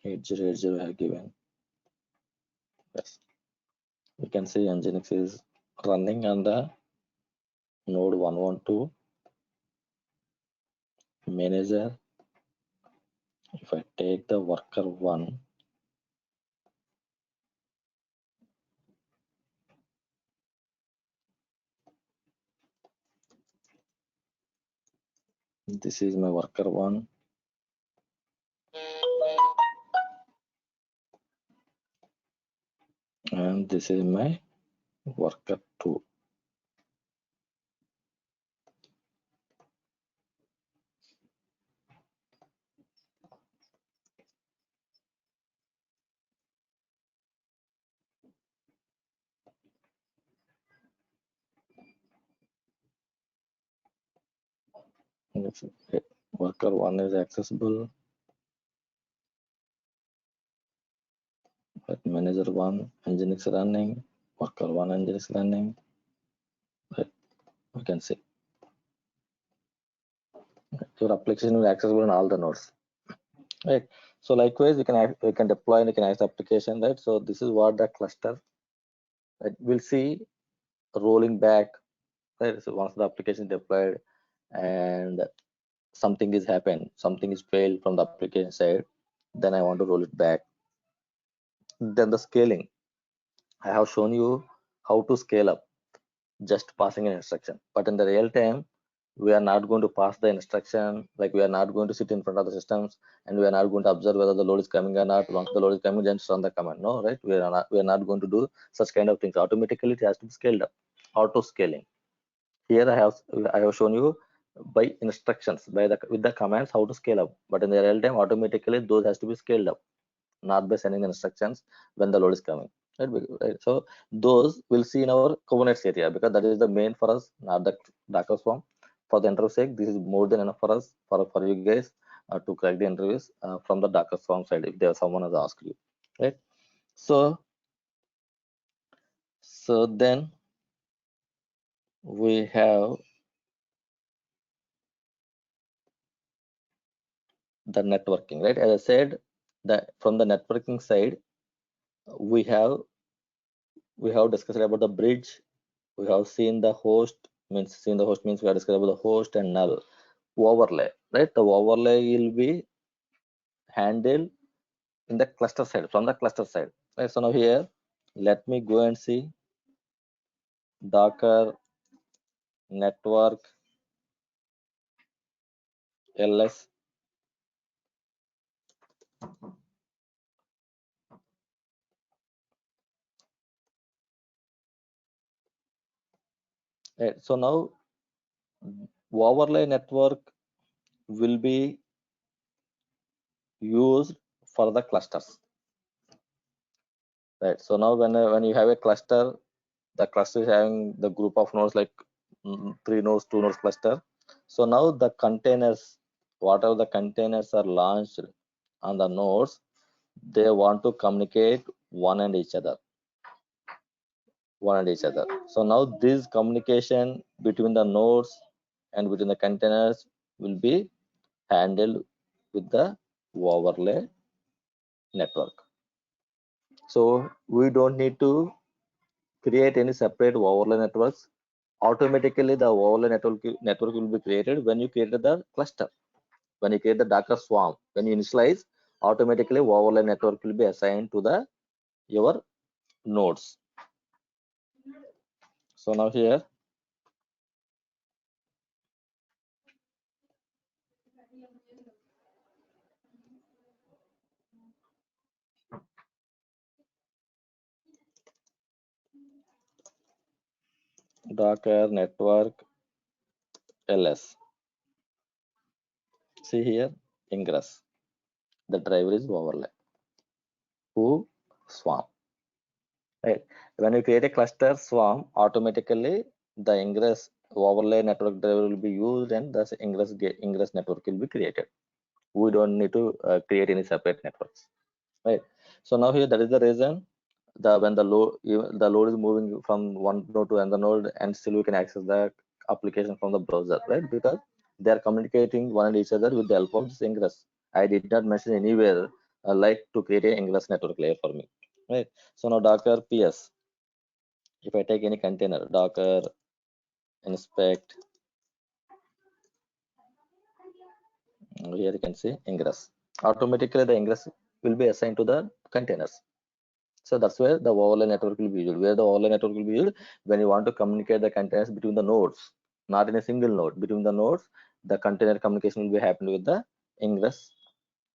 Eight zero eight zero have given. Yes, you can see Nginx is running on the node 112 manager. If I take the worker one, this is my worker one, and this is my worker two. Worker one is accessible, but manager one Nginx running, worker one Nginx running. Right, we can see your application will accessible in all the nodes, right? So likewise, we can deploy and you can access the application, right? So this is what the cluster, right? We'll see rolling back, right? So once the application is deployed and something is happened, something is failed from the application side, then I want to roll it back. Then the scaling, I have shown you how to scale up, just passing an instruction. But in the real time, we are not going to pass the instruction, like we are not going to sit in front of the systems and we are not going to observe whether the load is coming or not. Once the load is coming, then run the command. No, right? We are not going to do such kind of things. Automatically it has to be scaled up. Auto scaling. Here I have shown you by instructions, by the with the commands how to scale up. But in the real time, automatically those has to be scaled up, not by sending the instructions when the load is coming. Right? Right? So those we'll see in our Kubernetes area, because that is the main for us, not the Docker Swarm. For the interview sake, this is more than enough for us, for you guys to crack the interviews from the Docker Swarm side if there someone has asked you. Right? So then we have the networking, right? As I said, that from the networking side, we have discussed about the bridge. We have seen the host, means we have discussed about the host and null overlay, right? The overlay will be handled in the cluster side, from the cluster side, right? So now here, let me go and see Docker network ls. Right? So now overlay network will be used for the clusters, right? So now when you have a cluster, the cluster is having the group of nodes, like 3 nodes, 2 nodes cluster. So now the containers, whatever the containers are launched on the nodes, they want to communicate one and each other. So now this communication between the nodes and between the containers will be handled with the overlay network. So we don't need to create any separate overlay networks. Automatically the overlay network will be created when you created the cluster. When you create the Docker Swarm, when you initialize, automatically overlay network will be assigned to the your nodes. So now here, Docker network ls. See here, ingress. The driver is overlay. Who? Swarm. Right. When you create a cluster swarm, automatically the ingress overlay network driver will be used, and thus ingress network will be created. We don't need to create any separate networks, right? So now here, that is the reason when the load is moving from one node to another node, and still we can access the application from the browser, right? Because they are communicating one and each other with the help of this ingress. I did not mention anywhere like to create an ingress network layer for me, right? So now Docker PS, if I take any container, Docker inspect, here you can see ingress. Automatically the ingress will be assigned to the containers. So that's where the overlay network will be used. Where the overlay network will be used when you want to communicate the containers between the nodes, not in a single node. Between the nodes, the container communication will be happening with the ingress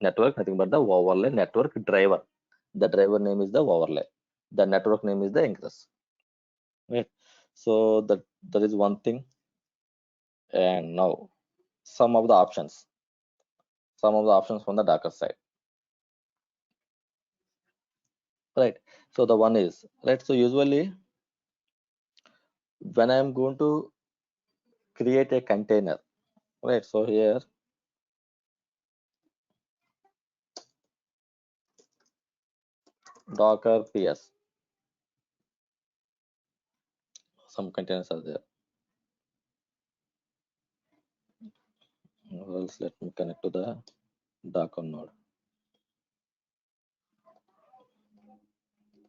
network, nothing but the overlay network driver. The driver name is the overlay. The network name is the ingress. Right. So that is one thing. And now some of the options from the Docker side. Right. So the one is, right, so usually when I'm going to create a container, right, so here Docker PS, some containers are there, or else let me connect to the Docker node,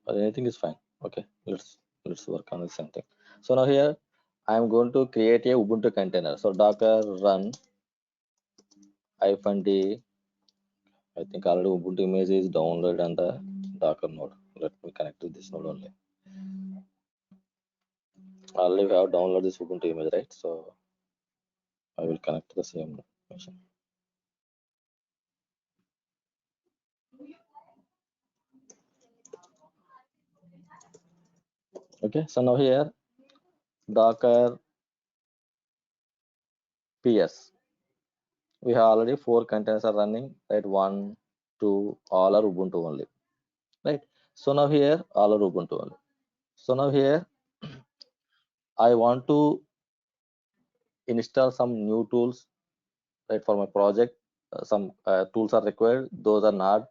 or anything is fine. Okay, let's work on the same thing. So now here I'm going to create a Ubuntu container. So Docker run -d. I think already Ubuntu image is downloaded on the Docker node. Let me connect to this node only. already we have downloaded this Ubuntu image, right? So I will connect to the same machine. Okay, so now here Docker PS. We have already 4 containers are running, right? 1, 2, all are Ubuntu only, right? So now here all are Ubuntu only. So now here I want to install some new tools, right, for my project. Some tools are required. Those are not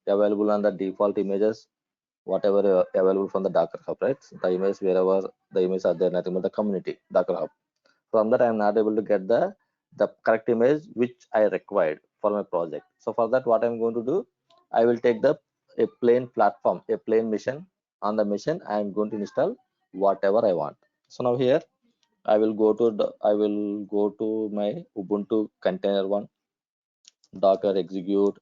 available on the default images, whatever available from the Docker Hub, right? The images wherever the images are there, nothing but the community Docker Hub. From that, I am not able to get the correct image which I required for my project. So for that, what I'm going to do, I will take a plain platform, a plain mission. On the mission, I am going to install whatever I want. So now here I will go to my Ubuntu container one, Docker execute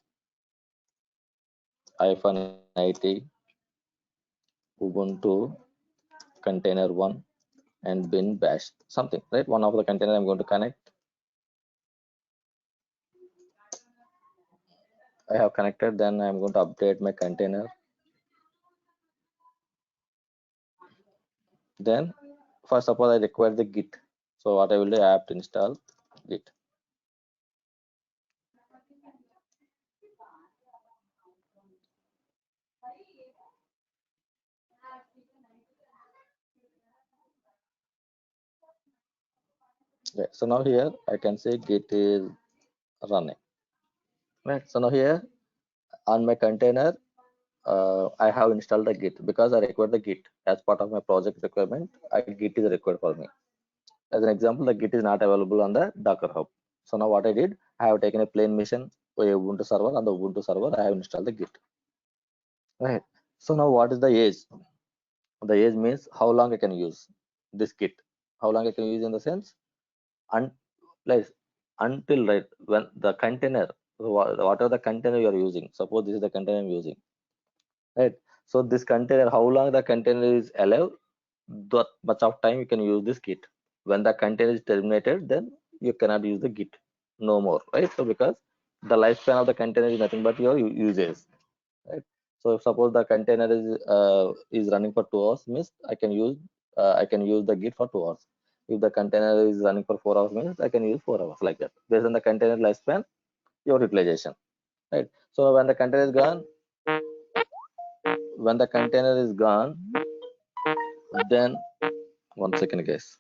-it Ubuntu container one and bin bash something, right? One of the container I'm going to connect. I have connected, then I'm going to update my container. Then first suppose I require the git, so what I will do, apt install git. Right, so now here I can say git is running, right? So now here on my container I have installed the git because I require the git as part of my project requirement. Git is required for me. As an example, the git is not available on the Docker Hub. So now what I did, I have taken a plain mission to a Ubuntu server. On the Ubuntu server, I have installed the git. Right. So now what is the age? The age means how long I can use this git. How long I can use in the sense, like until, right, when the container, whatever the container you are using. Suppose this is the container I'm using, right? So this container, how long the container is alive, that much of time you can use this git. When the container is terminated, then you cannot use the git no more, right? So because the lifespan of the container is nothing but your usage, right? So if suppose the container is running for 2 hours, means I can use the git for 2 hours. If the container is running for 4 hours, means I can use 4 hours, like that, based on the container lifespan, your utilization, right? So when the container is gone, then one second, guys.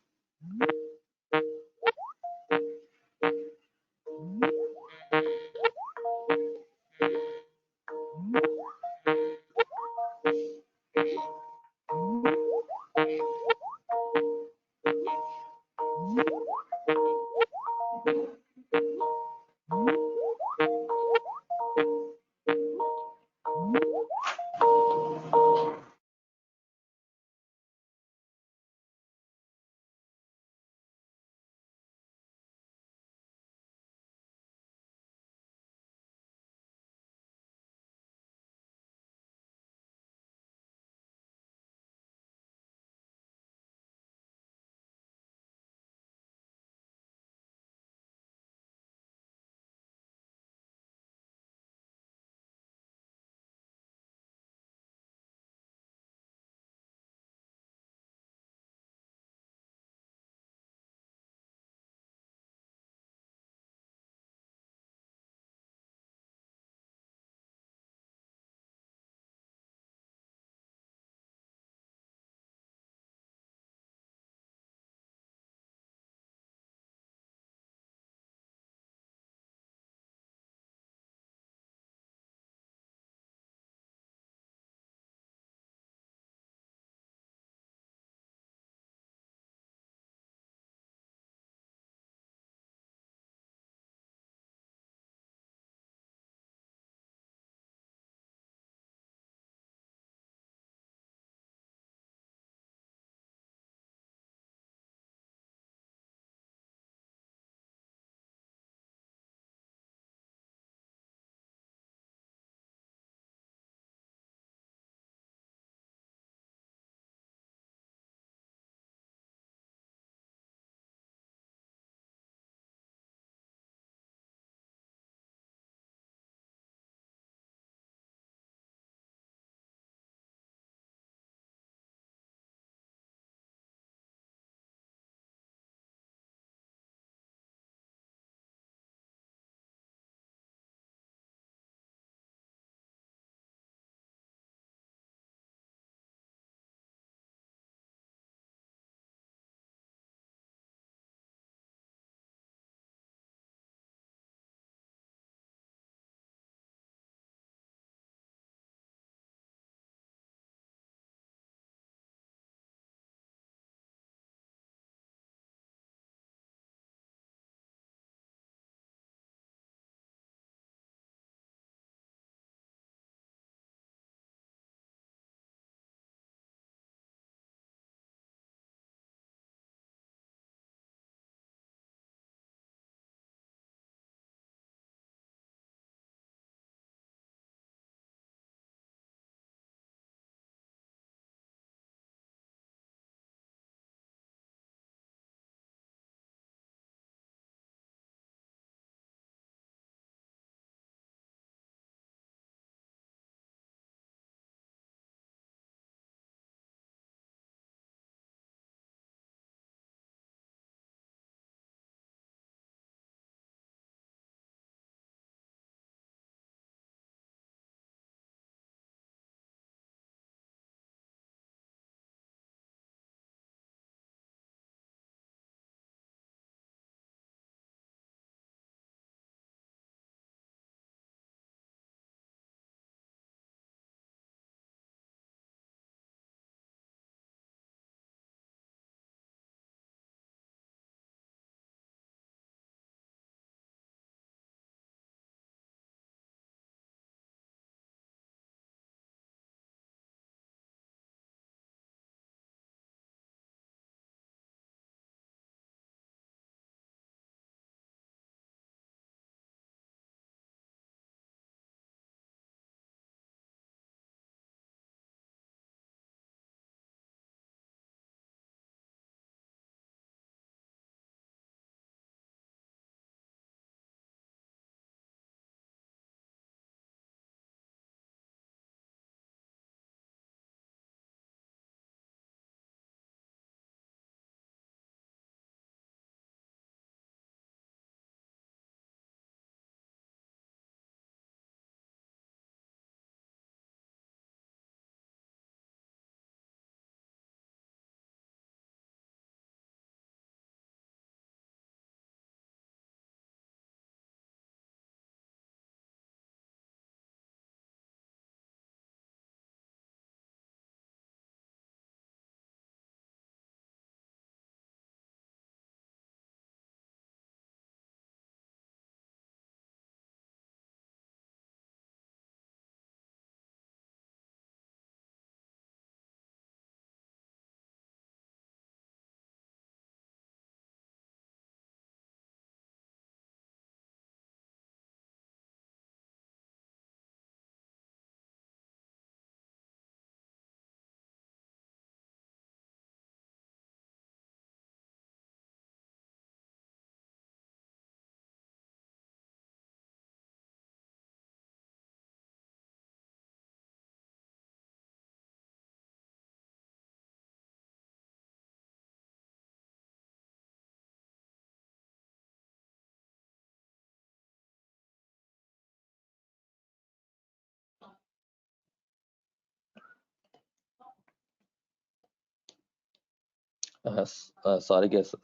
Sorry guys,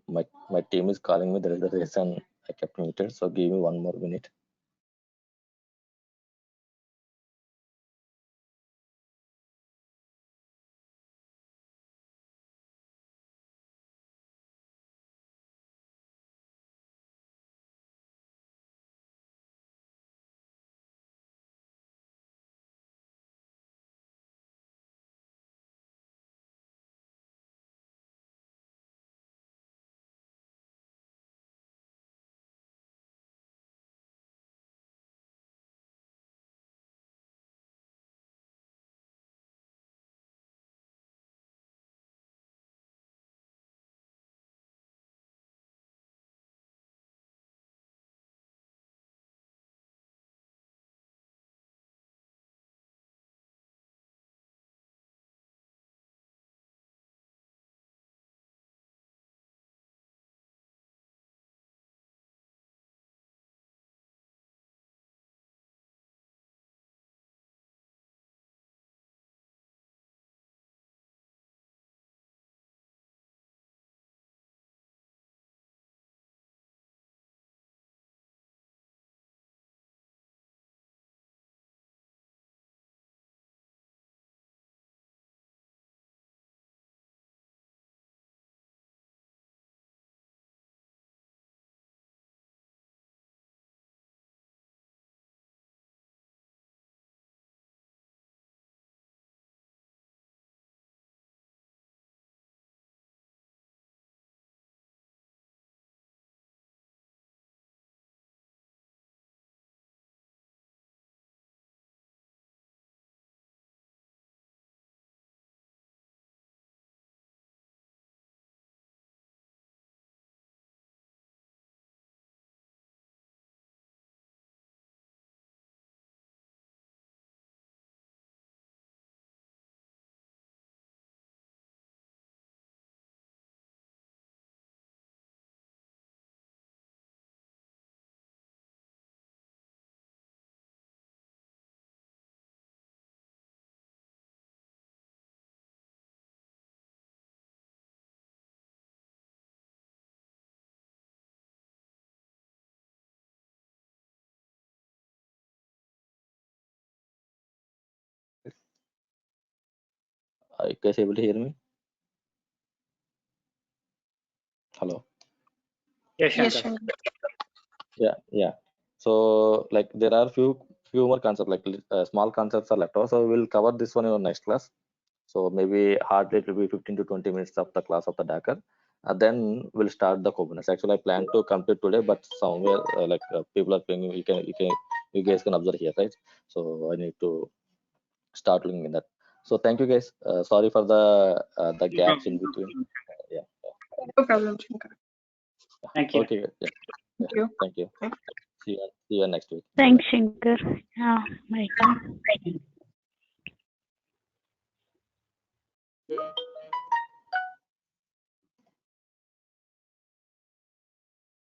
my team is calling me. There is a reason I kept muted. So give me 1 more minute. Are you guys able to hear me? Hello. Yes, Yes, Shankar. Shankar. Yeah. So like there are few more concepts, like small concepts are left over. So we'll cover this one in our next class. So maybe hardly it will be 15 to 20 minutes of the class of the Docker. Then we'll start the Kubernetes. Actually, I plan to complete today, but somewhere people are pinging. You guys can observe here, right? So I need to start looking in that. So thank you guys. Sorry for the No gaps problem. in between. Yeah. No problem, Shankar. Thank you. Okay. Yeah. Thank you. Thank you. Thank See you next week. Bye. Thanks, Shankar. Yeah, welcome.